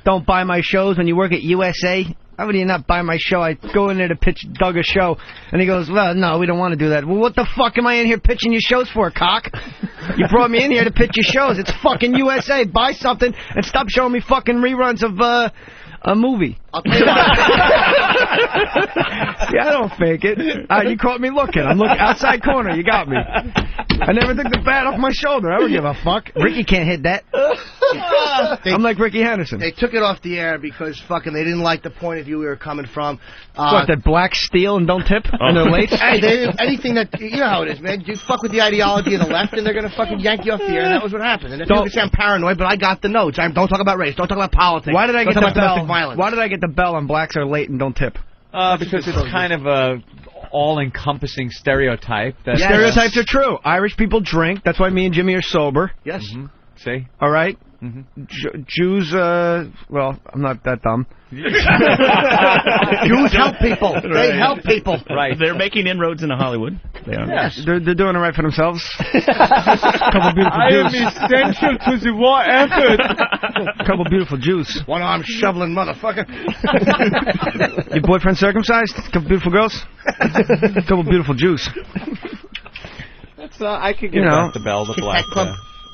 Don't buy my shows when you work at USA. How would you not buy my show? I go in there to pitch Doug a show, and he goes, well, no, we don't want to do that. Well, what the fuck am I in here pitching your shows for, cock? You brought me in here to pitch your shows. It's fucking USA. Buy something and stop showing me fucking reruns of a movie. I'll tell you what. See, I don't fake it. You caught me looking. I'm looking outside corner. You got me. I never took the bat off my shoulder. I don't give a fuck. Ricky can't hit that. I'm like Ricky Henderson. They took it off the air because fucking they didn't like the point of view we were coming from. What, that blacks steal and don't tip? And they're late? Hey, anything that, you know how it is, man. You fuck with the ideology of the left and they're going to fucking yank you off the air, and that was what happened. And if you sound paranoid, but I got the notes. Don't talk about race. Don't talk about politics. Why did I get the bell? Violence. Why did I get the bell on blacks are late and don't tip? Because it's kind of a all-encompassing stereotype. That Stereotypes are true. Irish people drink. That's why me and Jimmy are sober. Yes. See? All right? Jews, well, I'm not that dumb. Jews help people. Right. They help people. Right. They're making inroads into Hollywood. They are. Yes. They're doing it right for themselves. Couple beautiful Jews. I am essential to the war effort. Couple beautiful Jews. One-arm shoveling motherfucker. Your boyfriend circumcised? Couple beautiful girls? Couple beautiful Jews. That's I could give that the bell, the black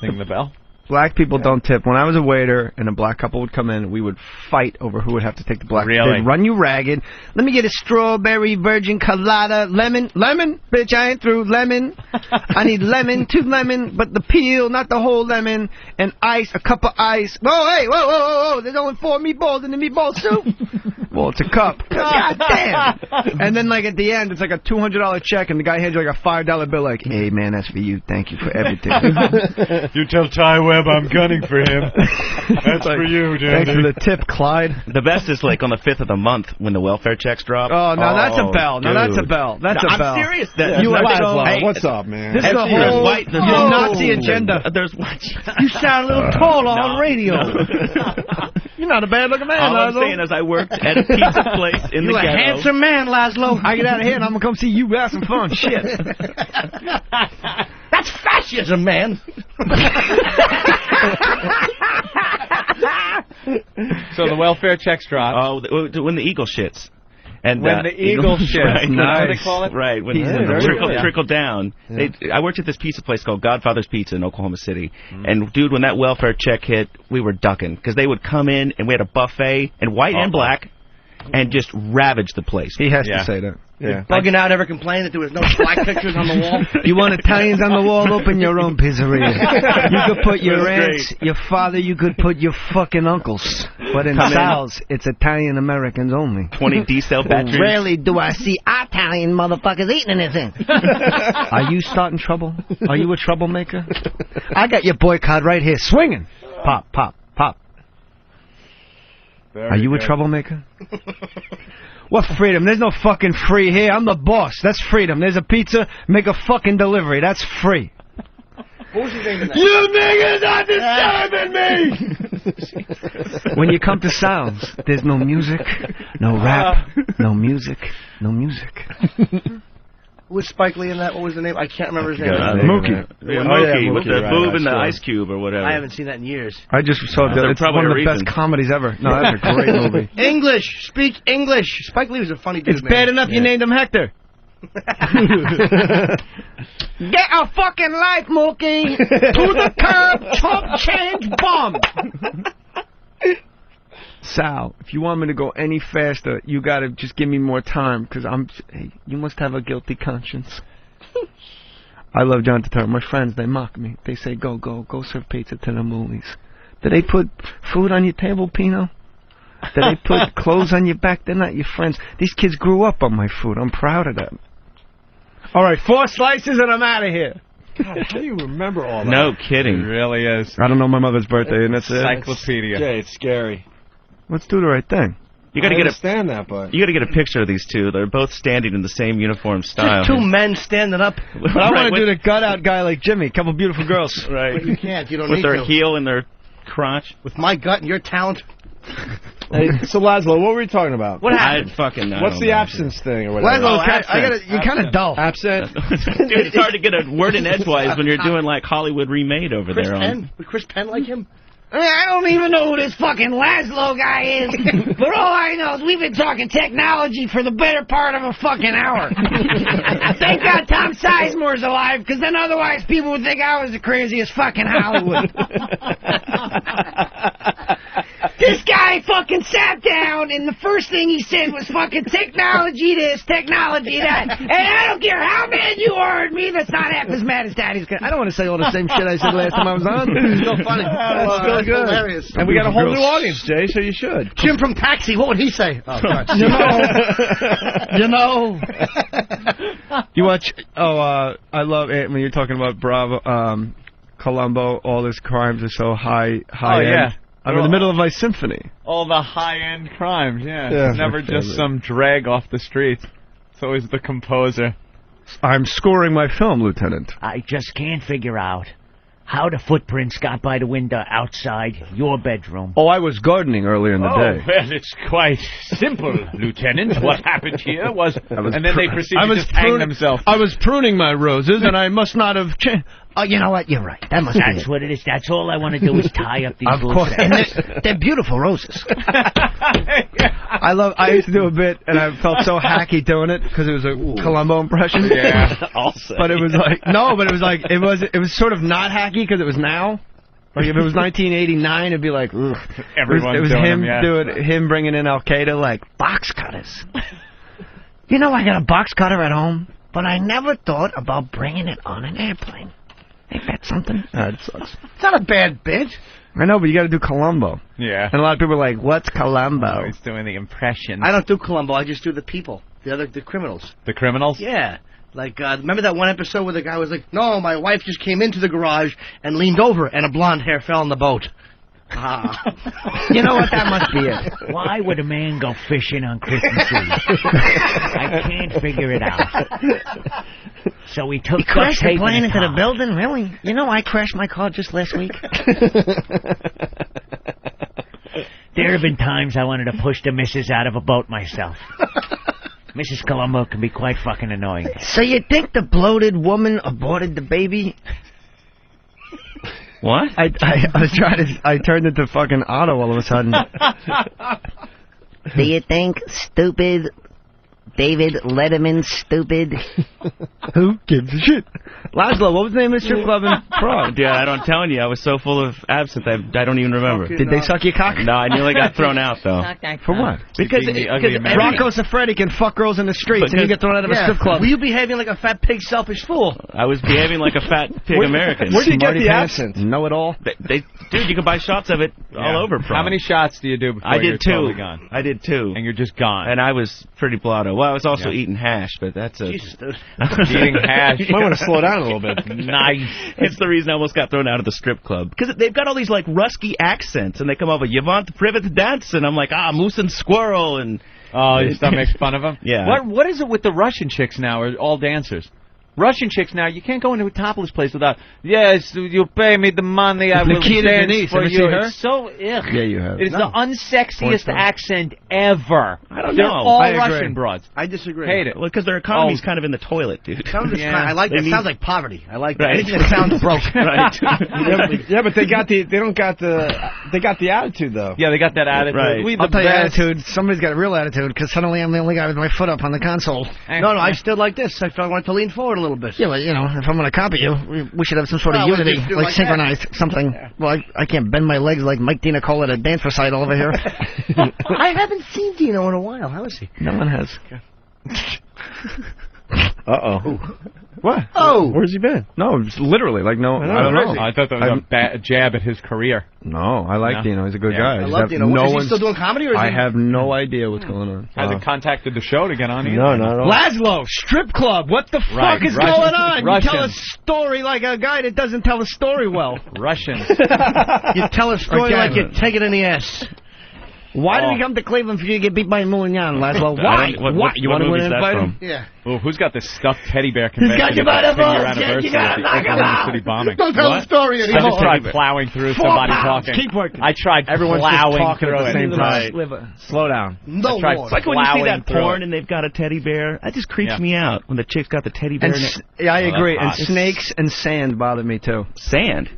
thing, the bell. Black people don't tip. When I was a waiter and a black couple would come in, we would fight over who would have to take the black. Really? They'd run you ragged. Let me get a strawberry virgin colada. Lemon. Bitch, I ain't through. Lemon. I need lemon, 2 lemon, but the peel, not the whole lemon. And ice, a cup of ice. Whoa, hey, whoa. There's only 4 meatballs in the meatball soup. Well, it's a cup. God damn. And then, like, at the end, it's like a $200 check, and the guy hands you like a $5 bill, like, hey, man, that's for you. Thank you for everything. You tell Ty Webb I'm gunning for him. That's for you, dude. Thanks for the tip, Clyde. The best is, like, on the 5th of the month when the welfare checks drop. Oh, no, that's a bell. No, that's a bell. That's a bell. I'm serious. You are so... Hey, what's up, man? This is a whole Nazi agenda. There's white. You sound a little taller on radio. You're not a bad-looking man, All I'm Lazlow. saying is I worked at a pizza place in the You're ghetto. a handsome man, Lazlow. I get out of here and I'm going to come see you have some fun. Shit. That's fascism, man. So the welfare checks drop. Oh, when the eagle shits. And when the eagle shits. Right, That's what they call it? Right. When trickle down. Yeah. I worked at this pizza place called Godfather's Pizza in Oklahoma City. And, dude, when that welfare check hit, we were ducking. Because they would come in, and we had a buffet, and white and black, and just ravage the place. He has to say that. Yeah. Bugging out, ever complained that there was no black pictures on the wall? You want Italians on the wall? Open your own pizzeria. You could put your aunts, your father, you could put your fucking uncles. But in Sal's, it's Italian-Americans only. 20 D-cell batteries. Rarely do I see Italian motherfuckers eating anything. Are you starting trouble? Are you a troublemaker? I got your boycott right here, swinging. Pop, pop, pop. Are you a troublemaker? What freedom? There's no fucking free here. I'm the boss. That's freedom. There's a pizza. Make a fucking delivery. That's free. What was his name in that? You niggas are disturbing me! When you come to sounds, there's no music, no rap, no music, no music. Who was Spike Lee in that? What was the name? I can't remember his name. Mookie. Mookie with the boob and the ice cube or whatever. I haven't seen that in years. I just saw it. It's one of the best comedies ever. No, that's a great movie. English. Speak English. Spike Lee was a funny dude, It's bad enough you named him Hector. Get a fucking life, Mookie! To the curb, chump change bomb! Sal, if you want me to go any faster, you gotta just give me more time, because you must have a guilty conscience. I love John Turturro. My friends, they mock me. They say, go serve pizza to the movies. Do they put food on your table, Pino? Do they put clothes on your back? They're not your friends. These kids grew up on my food. I'm proud of them. All right, 4 slices and I'm out of here. God, how do you remember all that? No kidding. It really is. I don't know my mother's birthday, and that's it. Encyclopedia. Yeah, it's scary. Let's do the right thing. You got to understand that, but you got to get a picture of these two. They're both standing in the same uniform style. Just 2 men standing up. But I want to do the gut-out guy like Jimmy. A couple beautiful girls. Right. But you can't. You don't with need their to. heel and their crotch. With my gut and your talent. Hey, so Lazlow, what were we talking about? What happened? What's the absence thing or whatever? Lazlow, you're kind of dull. Absent? Dude, it's hard to get a word in edgewise when you're doing like Hollywood Remade over there. Would Chris Penn like him? I don't even know who this fucking Lazlow guy is, but all I know is we've been talking technology for the better part of a fucking hour. Thank God Tom Sizemore's alive, because then otherwise people would think I was the craziest fucking Hollywood. This guy fucking sat down, and the first thing he said was fucking technology this, technology that. And I don't care how mad you are at me, that's not half as mad as Daddy's got. I don't want to say all the same shit I said last time I was on. It's so funny. That's still good. Hilarious. And we got a whole new audience, Jay, so you should. Jim from Taxi, what would he say? Oh, God. You know. You watch, I love it when you're talking about Bravo, Columbo, all his crimes are so high end. Yeah. I'm in the middle of my symphony. All the high-end crimes, Yeah, It's never just some drag off the streets. It's always the composer. I'm scoring my film, Lieutenant. I just can't figure out how the footprints got by the window outside your bedroom. Oh, I was gardening earlier in the day. Well, it's quite simple, Lieutenant. What happened here was... And then they proceeded to just hang themselves. I was pruning my roses, and I must not have... Oh, you know what? You're right. That must be That's what it is. That's all I want to do is tie up these Of loose course. ends. And they're beautiful roses. I used to do a bit, and I felt so hacky doing it, because it was a Columbo impression. Yeah. Also. But it was like... No, but it was like... It was sort of not hacky, because it was now. Like, if it was 1989, it'd be like... Ugh. Everyone's it was doing him them, yeah. doing him bringing in Al-Qaeda, like, Box cutters. You know, I got a box cutter at home, but I never thought about bringing it on an airplane. Ain't that something? It sucks. It's not a bad bit. I know, but you got to do Columbo. Yeah. And a lot of people are like, "What's Columbo?" Oh, he's doing the impression. I don't do Columbo. I just do the people, the criminals. The criminals? Yeah. Like, remember that one episode where the guy was like, "No, my wife just came into the garage and leaned over, and a blonde hair fell in the boat." You know what? That must be it. Why would a man go fishing on Christmas Eve? I can't figure it out. So he took He crashed the tape plane and a into the towel. building? Really? You know, I crashed my car just last week. There have been times I wanted to push the missus out of a boat myself. Mrs. Columbo can be quite fucking annoying. So you think the bloated woman aborted the baby? What? I was trying to... I turned into fucking Otto all of a sudden. Do you think stupid David Letterman stupid? Who gives a shit? Lazlow, what was the name of the strip club in Prague? Yeah, I'm telling you, I was so full of absinthe, I don't even remember. Did they suck your cock? No, I nearly got thrown out, though. For what? Because Rocco Siffredi can fuck girls in the streets and you get thrown out of a strip club. Were you behaving like a fat pig, selfish fool? I was behaving like a fat pig American. Where did you get the absinthe? Know it all? Dude, you can buy shots of it all over Prague. How many shots do you do before I did you're two. totally gone? I did two. And you're just gone. And I was pretty blotto. Well, I was also eating hash, but that's a... Jesus, dude. Eating hash. You might want to slow down a little bit. Nice. It's the reason I almost got thrown out of the strip club. Because they've got all these, like, rusky accents, and they come up with, "You want the private dance?" And I'm like, moose and squirrel, and... Oh, you still make fun of them? Yeah. What is it with the Russian chicks now, or all dancers? Russian chicks now, you can't go into a topless place without, "Yes, you pay me the money, I will Nikita dance Denise, for ever you." see her? It's so, ugh. Yeah, you have. It's the unsexiest accent ever. I don't They're know. all I agree. Russian broads. I disagree. Hate it. Well, because their economy's kind of in the toilet, dude. I like that. Sounds like poverty. I like that. Right. Anything that sounds broke. Right. Yeah, but they got the attitude though. Yeah, they got that attitude. Right. We I'll the tell you best. attitude. Somebody's got a real attitude because suddenly I'm the only guy with my foot up on the console. No, I stood like this. I felt I wanted to lean forward a little bit. Yeah, well, you know, if I'm going to copy you, we should have some sort of Well, we unity, just do like like synchronized something. Well, I can't bend my legs like Mike Dinocola at a dance recital over here. I haven't seen Dino in a while. How is he? No one has. Uh-oh. What? Oh. Where's he been? No, it's literally, like, no, I don't know. I thought that was a jab at his career. No, I like Dino. He's a good guy. I love Dino. Is he still doing comedy? Or is I he... have no idea what's going on. Hasn't contacted the show to get on either. No, not at all. Lazlow, strip club. What the Right, fuck is Russian- going on? Russian. You tell a story like a guy that doesn't tell a story well. Russian. You tell a story Okay. like you take it in the ass. Why did he come to Cleveland for you to get beat by Moulignan, Lazlow? Why? What You want to movie's win and that fight from? him? Yeah. Oh, who's got this stuffed teddy bear convention? got you by the at 10-year balls, anniversary you gotta of the knock him Oklahoma out. City bombing. Don't tell the story I anymore. just tried plowing through 4 somebody pounds. talking. Keep working. I tried Everyone's just plowing talking through at the it. same time. Sliver. Slow down. No tried more. It's like when you see plowing that through porn it. and they've got a teddy bear. That just creeps Yeah. me out when the chick's got the teddy bear And in it. yeah, I agree. And hot. snakes and sand bother me too. Sand.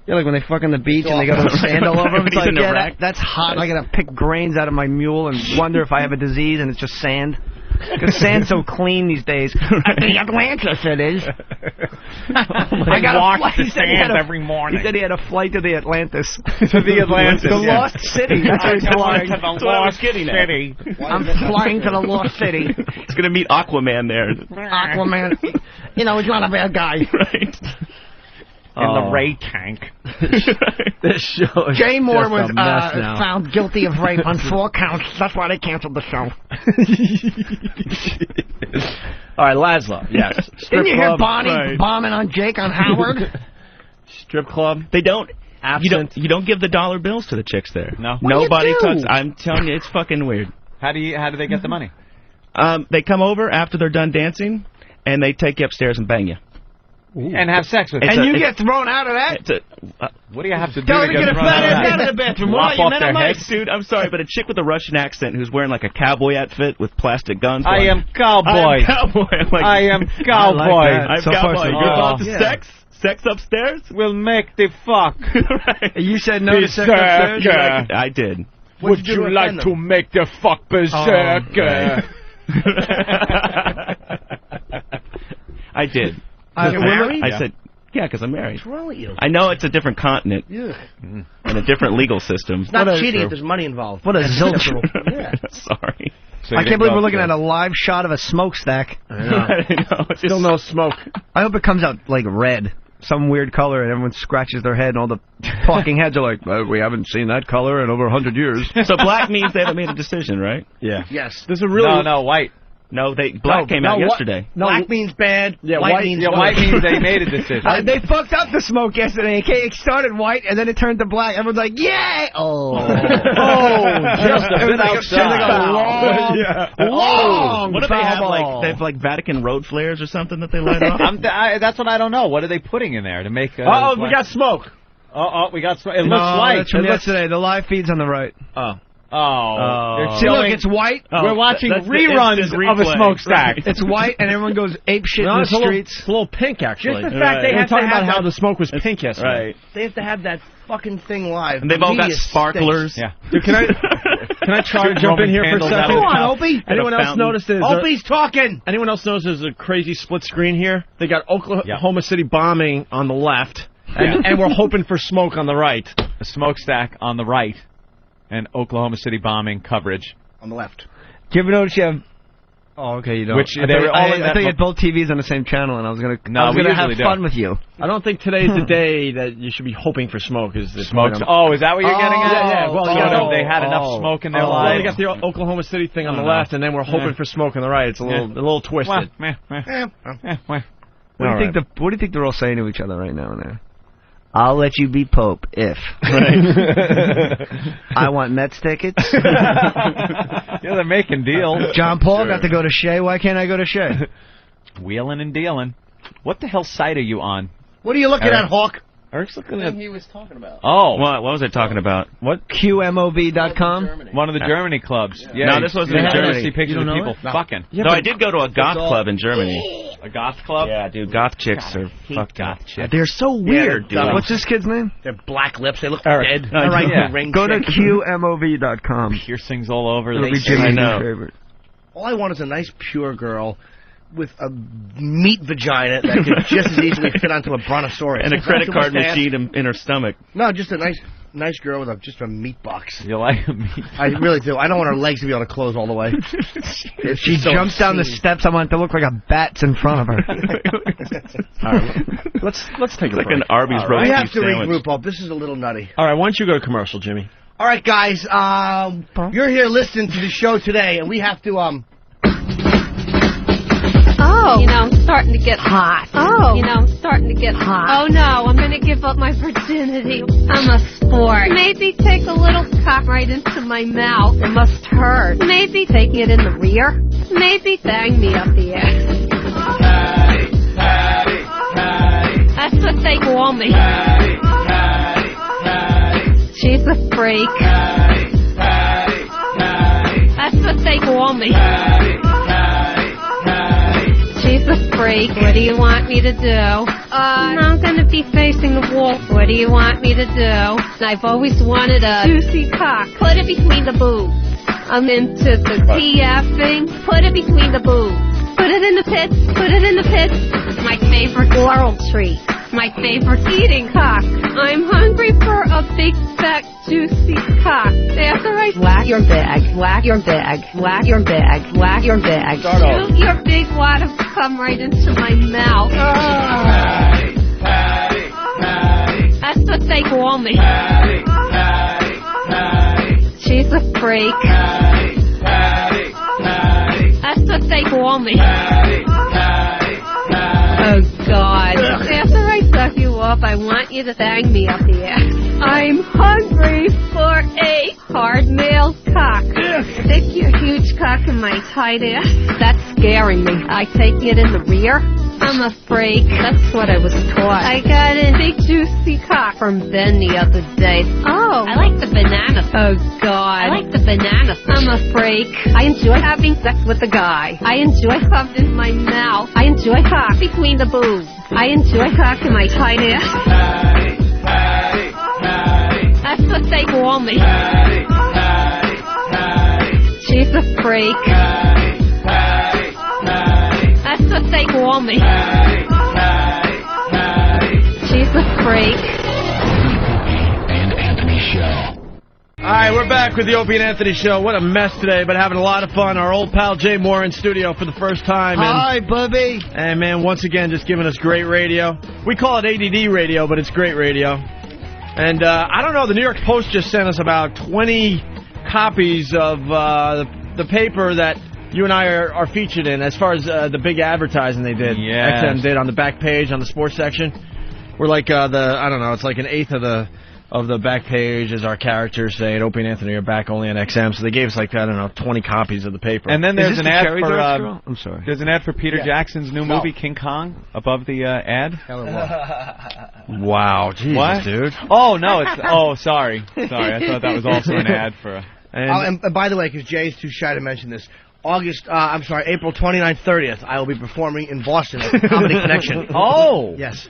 Yeah, like when they fuck on the beach and they got the sand all over them. It's He's like, in Iraq. that's hot. I gotta pick grains out of my mule and wonder if I have a disease, and it's just sand. Because sand's so clean these days. The Atlantis, it is. I got wash the sand every morning. He said he had a flight to the Atlantis. To the Atlantis. The Lost City. That's where he's flying. To the Lost City. I'm flying to the Lost City. He's going to meet Aquaman there. Aquaman. You know, he's not a bad guy. Right. In the Ray tank. This show is Jay Mohr just was a mess now. found guilty of rape on 4 counts. That's why they canceled the show. All right, Lazlow. Yes. Didn't you hear club, Bonnie right. bombing on Jake on Howard? Strip club. They don't. Absent. You don't give the dollar bills to the chicks there. No. What do you Nobody do? talks. I'm telling you, it's fucking weird. How do they get the money? They come over after they're done dancing, and they take you upstairs and bang you. And have sex with And you get thrown out of that? What do you have to do Tell her to to get a thrown fat out? ass out of the bathroom. Lop Why? off You their met a heads? Dude, I'm sorry, but a chick with a Russian accent who's wearing like a cowboy outfit with plastic guns. I am cowboy. I'm cowboy. I'm like, I am cowboy. I'm So far, cowboy. so You're good. about to Yeah. sex? Sex upstairs? We'll make the fuck. Right. You said no to sex upstairs? You're like, I did. Would you like to make the fuck berserker? I did. You're married? I said, yeah, because I'm married. What's wrong with you? I know it's a different continent Ugh. and a different legal system. It's not cheating if there's money involved. What a zilch. Yeah. Sorry. So I you can't believe go we're looking to- at a live shot of a smokestack. I know. It's Still no smoke. I hope it comes out like red, some weird color, and everyone scratches their head, and all the talking heads are like, well, we haven't seen that color in over 100 years. So black means they haven't made a decision, right? Yeah. Yes. There's a really... No, white. No, black came out yesterday. Black means bad. Yeah, white white- means Yeah, good. white means they made a decision. They fucked up the smoke yesterday. It started white, and then it turned to black. Everyone's like, yay! Oh. Just a bit outside. Long What do they have, foul like, ball. they have, like, Vatican road flares or something that they light off? That's what I don't know. What are they putting in there to make? Oh, we got smoke. we got. It looks No, white. that's from It looks- yesterday. The live feed's on the right. Oh, See, they're look, showing- it's white. We're watching that's the reruns instant of a replay. smokestack. Right. It's white, and everyone goes ape shit No, in the it's a little, streets. it's a little pink, actually. Just the fact they We're have to talking have about how that- the smoke was pink yesterday. Right. They have to have that fucking thing live. And they've all got Media sparklers. stinks. Yeah. Dude, can I try to jump Roman in here for a candles second? out of the Come on, top. Opie. Anyone else fountain. notice this? Opie's talking. Anyone else knows there's a crazy split screen here? They got Oklahoma City bombing on the left, and we're hoping for smoke on the right. A smokestack on the right, and Oklahoma City bombing coverage On the left. Do you ever notice you have... Oh, okay, you don't. Which I they thought- were all in I that thought you had both TVs on the same channel, and I was going to No, we have usually do. fun with you. I don't think today's the day that you should be hoping for smoke. Is the smoke. point I'm- Oh, is that what you're getting at? Yeah. Well, you know, they had enough smoke in their Well, lives. they got the Oklahoma City thing on the I don't know. left, and then we're hoping for smoke on the right. It's a little twisted. What do you think they're all saying to each other right now and there? I'll let you be Pope if. I want Mets tickets. Yeah, they're making deals. John Paul got to go to Shea. Why can't I go to Shea? Wheeling and dealing. What the hell site are you on? What are you looking at, Hawk? Eric's looking at... he was talking about. Oh. What was I talking about? What? QMOV.com? One of the Germany clubs. Yeah, No, this wasn't in you Germany. see pictures You of don't know people it? fucking. Yeah, no, I did go to a goth club in Germany. A goth club? Yeah, dude, goth chicks are fucked goth up. chicks. They're so weird, dude. What's this kid's name? They're black lips. They look Eric. dead. All right, yeah. Ring go to chick. QMOV.com. Piercings all over. It'll They be say- Jimmy's I know. favorite. All I want is a nice, pure girl with a meat vagina that could just as easily fit onto a brontosaurus. And a Not credit too much card to ask. machine in her stomach. No, just a nice girl with just a meat box. You like a meat I really do. I don't want her legs to be able to close all the way. If she jumps down the steps, I want it to look like a bat's in front of her. All right, let's take a Like break. an Arby's roast We have beef to sandwich. regroup up. This is a little nutty. All right, why don't you go to commercial, Jimmy? All right, guys. You're here listening to the show today, and we have to Oh. You know, I'm starting to get hot. Oh. You know, I'm starting to get hot. Oh, no, I'm going to give up my virginity. I'm a sport. Maybe take a little cock right into my mouth. It must hurt. Maybe take it in the rear. Maybe bang me up the ass. That's what they call me. She's a freak. That's what they call me. She's a freak. What do you want me to do? God. I'm gonna be facing the wall. What do you want me to do? I've always wanted a juicy cock. Put it between the boobs. I'm into the TFing. Put it between the boobs. Put it in the pits. Put it in the pits. My favorite oral treat. My favorite eating cock. I'm hungry for a big, fat, juicy cock. After I whack your bag, whack your bag, whack your bag, whack your bag. Shoot your big wad of cum right into my mouth. That's what they call me. She's a freak. That's what they call me. Oh, God. After I suck you up, I want you to bang me up the ass. I'm hungry for a hard male cock. Stick your huge cock in my tight ass. That's scaring me. I take it in the rear. I'm a freak. That's what I was taught. I got a big juicy cock from Ben the other day. Oh, I like the banana. Oh, God. I like the banana. I'm a freak. I enjoy having sex with a guy. I enjoy cum in my mouth. I enjoy cock between the boobs. I enjoy cock in my tight ass. That's what they call me. She's a freak. That's what they call me. She's a freak. And Anthony Show. All right, we're back with the Opie and Anthony Show. What a mess today, but having a lot of fun. Our old pal Jay Mohr in studio for the first time. Hi, Bubby. And, man, once again, just giving us great radio. We call it ADD radio, but it's great radio. And I don't know, the New York Post just sent us about 20 copies of the paper that you and I are featured in, as far as the big advertising they did. Yes. XM did on the back page, on the sports section. We're like I don't know, it's like an eighth of the back page is our characters saying Opie and Anthony are back only on XM. So they gave us 20 copies of the paper. And then there's an ad for I'm sorry. There's an ad for Peter Jackson's new movie King Kong above the ad. Wow, Jesus, what? Dude. Oh no, it's sorry. I thought that was also an ad for. And by the way, because Jay's too shy to mention this, April 29th, 30th, I will be performing in Boston at Comedy Connection. Oh, yes.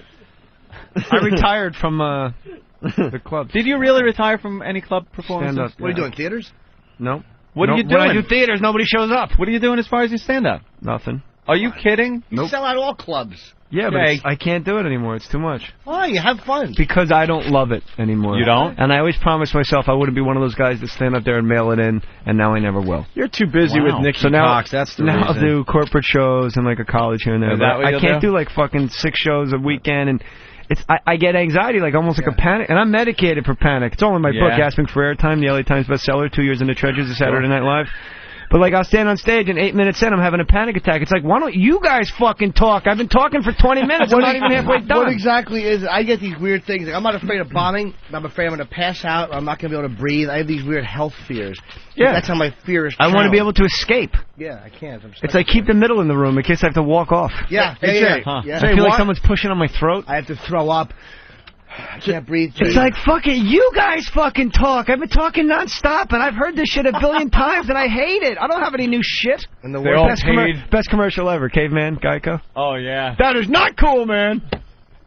I retired from the club. Did you really retire from any club performances? Stand-up. What are you doing, theaters? No. What are you doing? When I do theaters, nobody shows up. What are you doing as far as your stand-up? Nothing. Are you kidding? You sell out all clubs. Yeah, but I can't do it anymore. It's too much. Oh, you have fun. Because I don't love it anymore. You don't? And I always promised myself I wouldn't be one of those guys that stand up there and mail it in, and now I never will. You're too busy with Nicky Cox. That's the reason. Now I'll do corporate shows and like a college here and there. Is that what I can't do like fucking 6 shows a weekend, and I get anxiety, like almost like a panic, and I'm medicated for panic. It's all in my book, Gasping for Airtime, the LA Times bestseller, 2 years in the trenches of Saturday Night Live. But like I'll stand on stage and 8 minutes in, I'm having a panic attack. It's like, why don't you guys fucking talk? I've been talking for 20 minutes. I'm not even halfway done. What exactly is it? I get these weird things. Like, I'm not afraid of bombing. I'm afraid I'm going to pass out. Or I'm not going to be able to breathe. I have these weird health fears. Yeah. That's how my fear is. I want to be able to escape. Yeah, I can't. It's like keep the middle in the room in case I have to walk off. Yeah. Hey, Yeah. I feel like someone's pushing on my throat. I have to throw up. I can't breathe. It's like, fuck it, you guys fucking talk. I've been talking nonstop, and I've heard this shit a billion times, and I hate it. I don't have any new shit. And the best commercial ever, Caveman, Geico. Oh, yeah. That is not cool, man.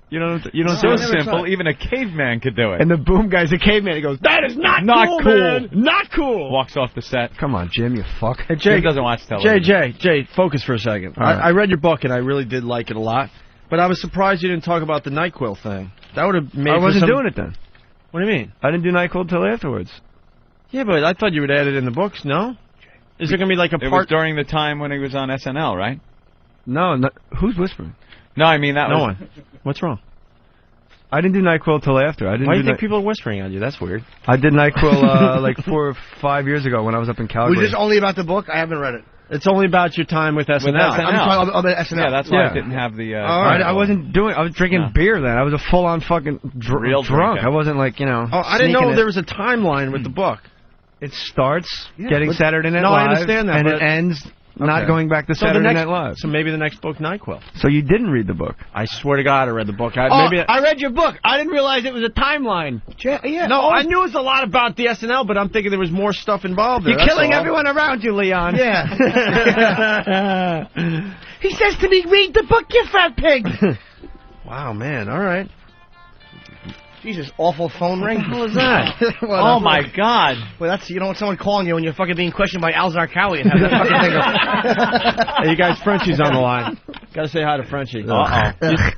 You don't so simple, even a caveman could do it. And the boom guy's a caveman. He goes, that is not cool, man. Not cool. Walks off the set. Come on, Jim, you fuck. Hey, Jay, Jim doesn't watch television. Jay, focus for a second. I read your book, and I really did like it a lot. But I was surprised you didn't talk about the NyQuil thing. That would have made. I wasn't doing it then. What do you mean? I didn't do NyQuil till afterwards. Yeah, but I thought you would add it in the books. No? Is there going to be like a part? It was during the time when he was on SNL, right? No, who's whispering? No, I mean that no was. One. What's wrong? I didn't do NyQuil till after. Why do you think people are whispering on you? That's weird. I did NyQuil like 4 or 5 years ago when I was up in Calgary. Was this only about the book? I haven't read it. It's only about your time with SNL. I'm talking about SNL. Yeah, that's why I didn't have the... I wasn't doing... I was drinking beer then. I was a full-on fucking real drunk. I wasn't like, Oh, I didn't know there was a timeline with the book. It starts getting Saturday Night Live. I understand that. And it ends not going back to Saturday Night Live. So maybe the next book, NyQuil. So you didn't read the book? I swear to God I read the book. I read your book. I didn't realize it was a timeline. I knew it was a lot about the SNL, but I'm thinking there was more stuff involved there. You're killing everyone around you, Leon. Yeah. He says to me, read the book, you fat pig. Wow, man. All right. Jesus, awful phone ring. What was that? Oh my God! Well, that's someone calling you when you're fucking being questioned by Al Zarqawi and have that fucking thing up. Hey, you guys, Frenchie's on the line. Got to say hi to Frenchie.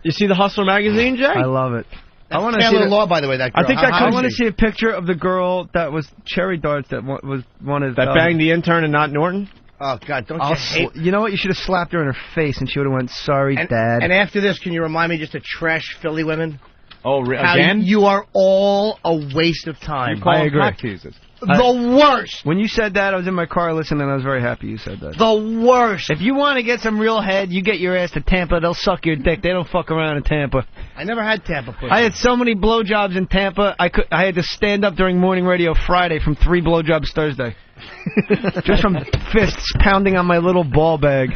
You see the Hustler magazine, Jay? I love it. I want to see Law, by the way. That girl. I think I want to see a picture of the girl that was cherry darts that was wanted that banged the intern and not Norton. Oh God! Don't you hate? You know what? You should have slapped her in her face, and she would have went, "Sorry, Dad." And after this, can you remind me just to trash Philly women? Oh, again? You are all a waste of time. I agree. The worst. When you said that, I was in my car listening, and I was very happy you said that. The worst. If you want to get some real head, you get your ass to Tampa. They'll suck your dick. They don't fuck around in Tampa. I never had Tampa pussy. I had so many blowjobs in Tampa, I had to stand up during morning radio Friday from 3 blowjobs Thursday. Just from fists pounding on my little ball bag.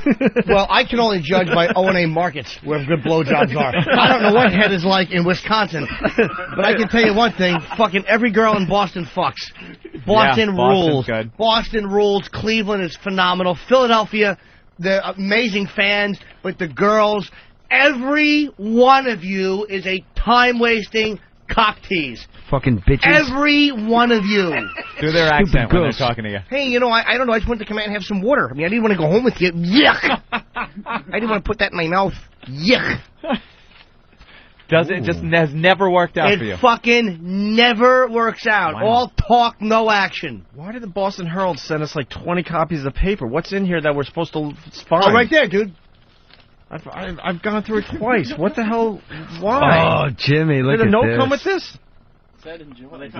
Well, I can only judge by O&A markets where good blowjobs are. I don't know what head is like in Wisconsin, but I can tell you one thing: fucking every girl in Boston fucks. Boston rules. Good. Boston rules. Cleveland is phenomenal. Philadelphia, the amazing fans, but the girls, every one of you is a time-wasting cock tease. Fucking bitches. Every one of you. Do their accent when they're talking to you. Hey, I don't know. I just wanted to come out and have some water. I mean, I didn't want to go home with you. Yuck. I didn't want to put that in my mouth. Yuck. It just has never worked out for you? It fucking never works out. Wow. All talk, no action. Why did the Boston Herald send us like 20 copies of paper? What's in here that we're supposed to find? Oh, right there, dude. I've gone through it twice. What the hell? Why? Oh, Jimmy, look at this. Did a note come with this? Said enjoy.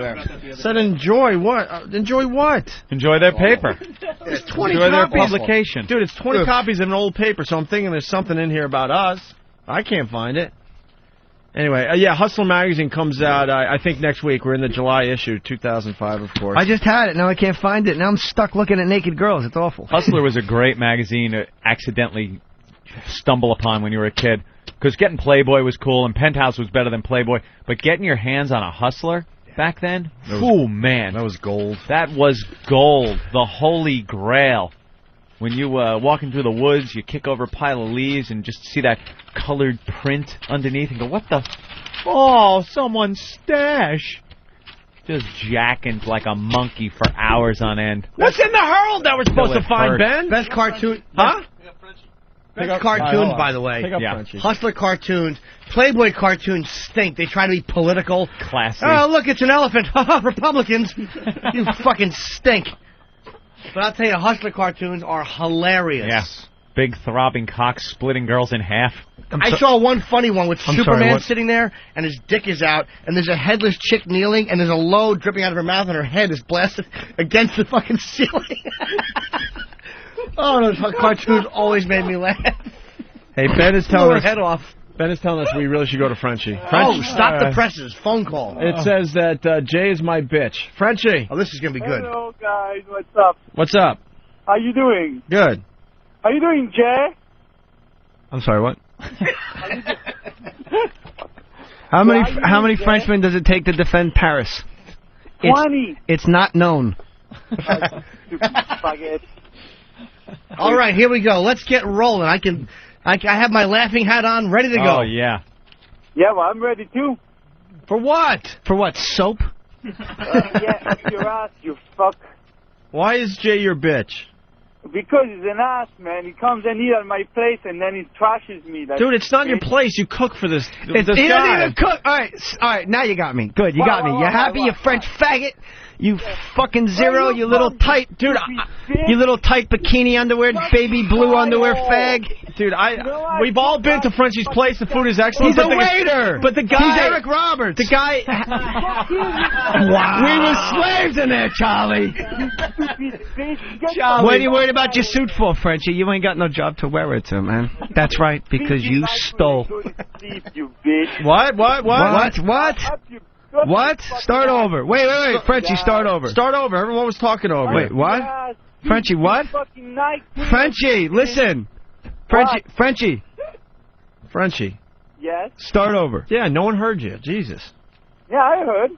Said enjoy what? Enjoy what? Enjoy their paper. It's 20 Enjoy their copies. publication. Dude, it's 20 copies of an old paper, so I'm thinking there's something in here about us. I can't find it. Anyway, yeah, Hustler Magazine comes out, I think, next week. We're in the July issue, 2005, of course. I just had it. Now I can't find it. Now I'm stuck looking at naked girls. It's awful. Hustler was a great magazine to accidentally stumble upon when you were a kid. Because getting Playboy was cool, and Penthouse was better than Playboy. But getting your hands on a Hustler back then, man. That was gold. That was gold. The holy grail. When you walking through the woods, you kick over a pile of leaves and just see that colored print underneath and go, what the? Oh, someone's stash. Just jacking like a monkey for hours on end. What's in the Herald that we're supposed to find, Ben? Best cartoon. Huh? Best cartoons, by the way. Hustler cartoons. Playboy cartoons stink. They try to be political. Classy. Oh, look, it's an elephant. Republicans. You fucking stink. But I'll tell you, Hustler cartoons are hilarious. Yes. Big throbbing cocks splitting girls in half. I saw one funny one with Superman sitting there, and his dick is out, and there's a headless chick kneeling, and there's a load dripping out of her mouth, and her head is blasted against the fucking ceiling. Oh, those cartoons always made me laugh. Hey, Ben is telling us. Head off. Ben is telling us we really should go to Frenchie. Oh, stop the presses. Phone call. It says that Jay is my bitch. Frenchie. Oh, this is going to be good. Hello, guys. What's up? What's up? How you doing? Good. How you doing, Jay? I'm sorry, what? How many Frenchmen does it take to defend Paris? 20. It's not known. All right, here we go. Let's get rolling. I have my laughing hat on, ready to go. Oh, yeah. Yeah, well, I'm ready, too. For what? For what, soap? Yeah, up your ass, you fuck. Why is Jay your bitch? Because he's an ass, man. He comes and eats at my place, and then he trashes me. Dude, it's not your place. You cook for this He doesn't even cook. All right, now you got me. Good, you got me. You happy, you French faggot? You fucking zero, you little tight, dude, you little tight bikini underwear, baby blue underwear fag. Dude, we've all been to Frenchie's place. The food is excellent. He's a waiter. But the guy, he's Eric Roberts. The guy. Wow. We were slaves in there, Charlie. What are you worried about your suit for, Frenchie? You ain't got no job to wear it to, man. That's right, because you stole. What? What? Start over. Wait. Frenchie, start over. Start over. Everyone was talking over. Wait, what? Frenchie, what? Frenchie, listen. Frenchie. Yes? Start over. Yeah, no one heard you. Jesus. Yeah, I heard.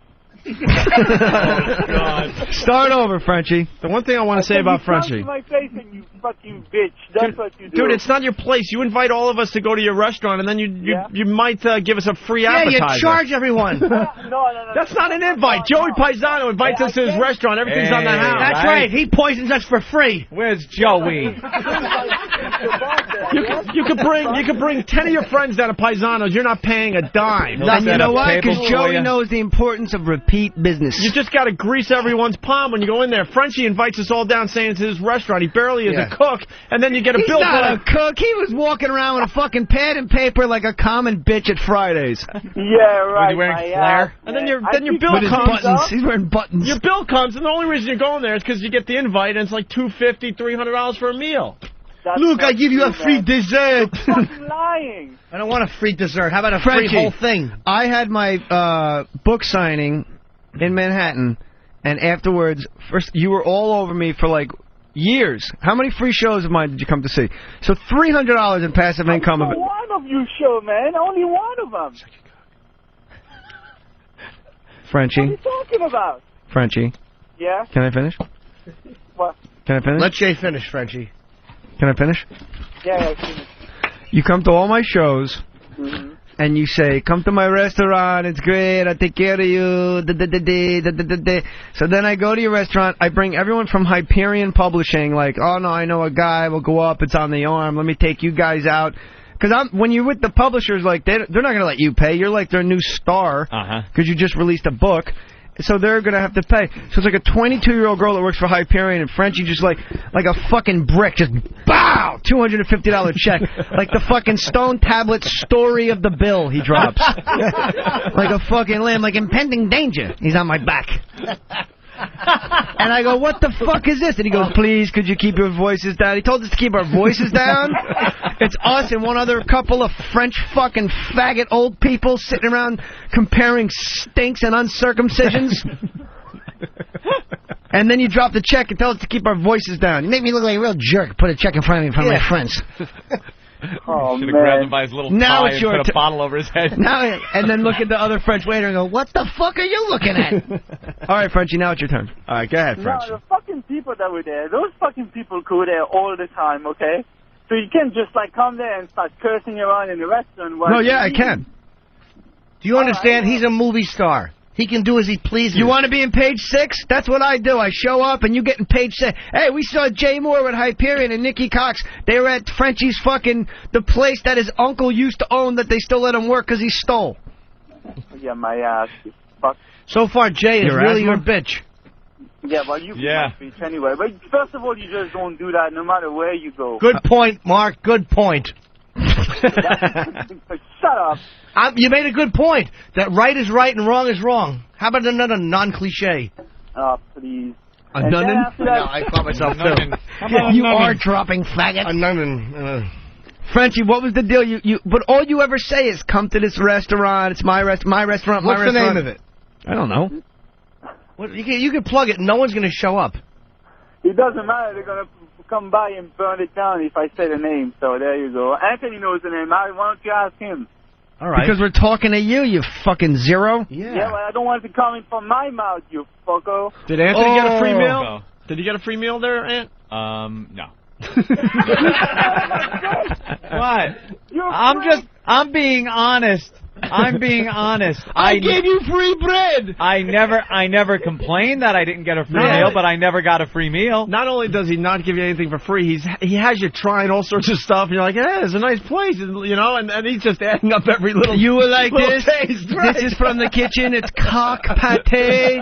God. Start over, Frenchie. The one thing I want to say about Frenchie. My face and you fucking bitch. That's what you do. Dude, it's not your place. You invite all of us to go to your restaurant, and then you might give us a free appetizer. Yeah, you charge everyone. No. That's not an invite. Joey Paisano invites us to his restaurant. Everything's on the house. That's right. He poisons us for free. Where's Joey? You could bring 10 of your friends down to Paisanos. You're not paying a dime. And you know why? Because Joey knows the importance of repeat business. You just got to grease everyone's palm when you go in there. Frenchie invites us all down saying it's his restaurant. He barely is a cook, and then you get a bill. He's not a cook. He was walking around with a fucking pad and paper like a common bitch at Fridays. Yeah, right. Was he wearing flair? And then your bill with comes. His buttons. He's wearing buttons. Your bill comes, and the only reason you're going there is because you get the invite, and it's like $250, $300 for a meal. Look, I give you a free dessert. Fucking lying. I don't want a free dessert. How about a Frenchie, free whole thing? I had my book signing in Manhattan, and afterwards, first you were all over me for like years. How many free shows of mine did you come to see? So $300 in passive income. Only one of you show, man. Only one of them. Frenchie. What are you talking about? Frenchie. Yeah? Can I finish? What? Can I finish? Let Jay finish, Frenchie. Can I finish? Yeah. You come to all my shows, Mm-hmm. and you say, come to my restaurant, it's great, I take care of you, So then I go to your restaurant, I bring everyone from Hyperion Publishing, like, oh no, I know a guy, we'll go up, it's on the arm, let me take you guys out. Because when you're with the publishers, like, they're not going to let you pay, you're like their new star, because you just released a book. So they're going to have to pay. So it's like a 22-year-old girl that works for Hyperion, and Frenchie just like a fucking brick, just bow, $250 check. Like the fucking stone tablet story of the bill he drops. Like a fucking lamb, like impending danger. He's on my back. And I go, what the fuck is this? And he goes, please, could you keep your voices down? He told us to keep our voices down. It's us and one other couple of French fucking faggot old people sitting around comparing stinks and uncircumcisions. And then you drop the check and tell us to keep our voices down. You make me look like a real jerk. Put a check in front of me in front of my friends. Oh, should have grabbed him by his little now tie it's and your put a bottle over his head. Now, and then look at the other French waiter and go, what the fuck are you looking at? All right, Frenchie, now it's your turn. All right, go ahead, Frenchie. No, the fucking people that were there, those fucking people go there all the time, okay? So you can't just, like, come there and start cursing around in the restaurant. No, yeah, I can. Do you understand? He's a movie star. He can do as he pleases. You want to be in page 6? That's what I do. I show up and you get in page 6. Hey, we saw Jay Mohr with Hyperion and Nikki Cox. They were at Frenchie's fucking, the place that his uncle used to own that they still let him work because he stole. Yeah, my ass. You fuck. So far, Jay is really your bitch. Yeah, well, you can my speech anyway. But first of all, you just don't do that no matter where you go. Good point, Mark. Good point. Shut up. You made a good point. That right is right and wrong is wrong. How about another non-cliche? Oh, please. A nunnin? No, I caught myself too. You are dropping faggot. A nunnin. Frenchie, what was the deal? But all you ever say is, come to this restaurant, it's my restaurant, my restaurant. What's the name of it? I don't know. Well, you can plug it. No one's going to show up. It doesn't matter. They're going to come by and burn it down if I say the name. So there you go. Anthony knows the name. Why don't you ask him? All right. Because we're talking to you, you fucking zero. Yeah, well, I don't want it coming from my mouth, you fucko. Did Anthony get a free meal? No. Did he get a free meal there, Ant? No. What? I'm being honest. I'm being honest. I gave you free bread. I never complained that I didn't get a free meal, but I never got a free meal. Not only does he not give you anything for free, he has you trying all sorts of stuff, and you're like, yeah, it's a nice place, you know, and he's just adding up every little. You were like this. Taste, right? This is from the kitchen. It's cock pate.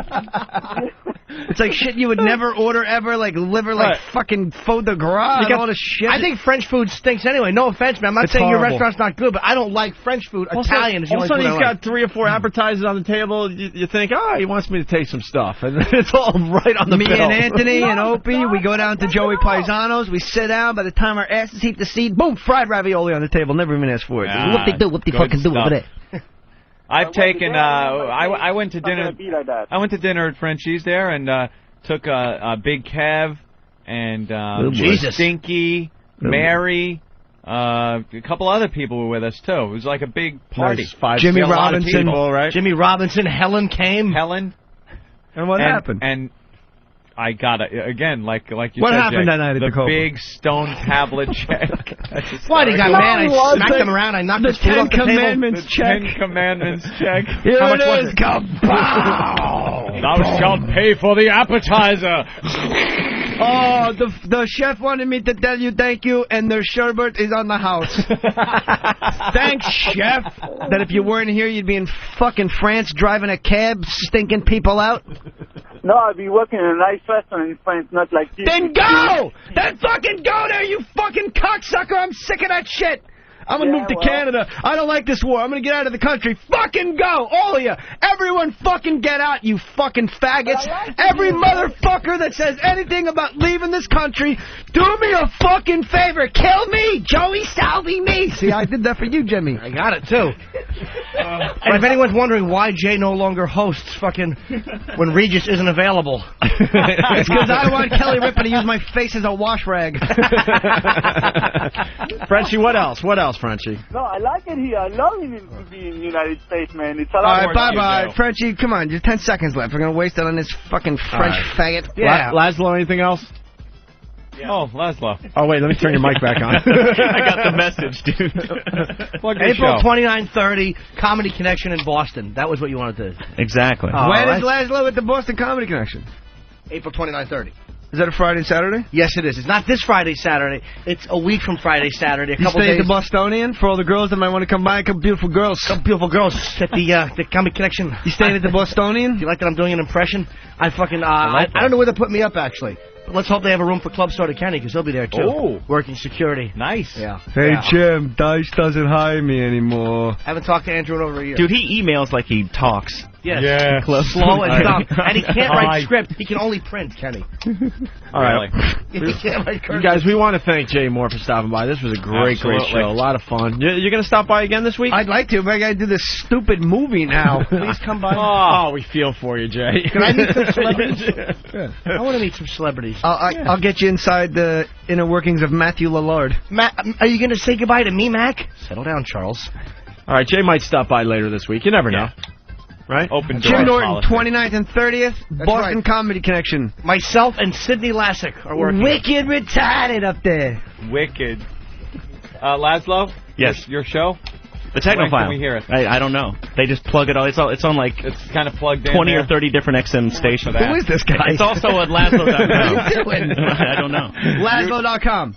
It's like shit you would never order ever, like liver, like fucking faux de gras and all this shit. I think French food stinks anyway. No offense, man. I'm not saying horrible. Your restaurant's not good, but I don't like French food. Italian is the only food I like. He's got 3 or 4 appetizers on the table. You think, he wants me to taste some stuff. And it's all right on the bill. Me and Anthony and Opie, we go down to Joey Paisano's. We sit down. By the time our asses hit the seat, boom, fried ravioli on the table. Never even asked for it. What they fucking do over there? I've taken. I went to dinner. I went to dinner at Frenchie's there and took a Big Kev and Stinky, Mary. A couple other people were with us too. It was like a big party. Jimmy Robinson, right? Jimmy Robinson. Helen came. Helen. And what happened? And I got again, like you what said, happened Jay, that night at the Cobra? big stone tablet check. Why, he got mad? I smacked him around. I knocked his food off the table. The Ten Commandments check. Here How much it was is. it? Kabow! Thou shalt pay for the appetizer. Oh, the chef wanted me to tell you thank you, and their sherbet is on the house. Thanks, chef. That if you weren't here, you'd be in fucking France driving a cab, stinking people out. No, I'll be working in a nice restaurant in France, not like this. Then go! Then fucking go there, you fucking cocksucker! I'm sick of that shit! I'm gonna move to Canada. I don't like this war. I'm gonna get out of the country. Fucking go! All of you! Everyone fucking get out, you fucking faggots! Every motherfucker that says anything about leaving this country, do me a fucking favor. Kill me! Joey Salvi me! See, I did that for you, Jimmy. I got it, too. And if anyone's wondering why Jay no longer hosts fucking when Regis isn't available. It's because I want Kelly Ripa to use my face as a wash rag. Frenchie, what else? What else, Frenchie? No, I like it here. I love it to be in the United States, man. It's a lot All right, more bye-bye. Frenchie, come on. Just 10 seconds left. We're going to waste it on this fucking French faggot. Yeah. Lazlow, anything else? Yeah. Oh, Lazlow. Oh, wait, let me turn your mic back on. I got the message, dude. April 29-30, Comedy Connection in Boston. That was what you wanted to... Exactly. When is Lazlow at the Boston Comedy Connection? April 29-30. Is that a Friday and Saturday? Yes, it is. It's not this Friday, Saturday. It's a week from Friday, Saturday. A You couple stay days. at the Bostonian for all the girls that might want to come by? A couple beautiful girls. Some beautiful girls at the Comedy Connection. You staying at the Bostonian? Do you like that I'm doing an impression? I fucking... I don't know where they put me up, actually. But let's hope they have a room for Club Starter Kenny, because he'll be there, too. Oh. Working security. Nice. Yeah. Hey, Jim, Dice doesn't hire me anymore. Haven't talked to Andrew in over a year. Dude, he emails like he talks. Yes. Yeah. Slow and dumb. And he can't write script. He can only print, Kenny. All right. He can't write You guys, we want to thank Jay Mohr for stopping by. This was a great show. A lot of fun. You're going to stop by again this week? I'd like to, but I got to do this stupid movie now. Please come by. Oh, we feel for you, Jay. Can I meet some celebrities? I want to meet some celebrities. I'll get you inside the inner workings of Matthew Lillard. Matt, are you going to say goodbye to me, Mac? Settle down, Charles. All right, Jay might stop by later this week. You never know. Right? Open Jim door Norton, policy. 29th and 30th, Boston right. Comedy Connection. Myself and Sidney Lassick are working. Wicked retarded up there. Wicked. Laszlo? Yes. Your show? The Technophile. When can we hear it? I don't know. They just plug it all. It's on like It's kind of plugged in 20 there. or 30 different XM stations. Who is this guy? It's also at Lazlow.com. What are you doing? I don't know. Lazlow.com.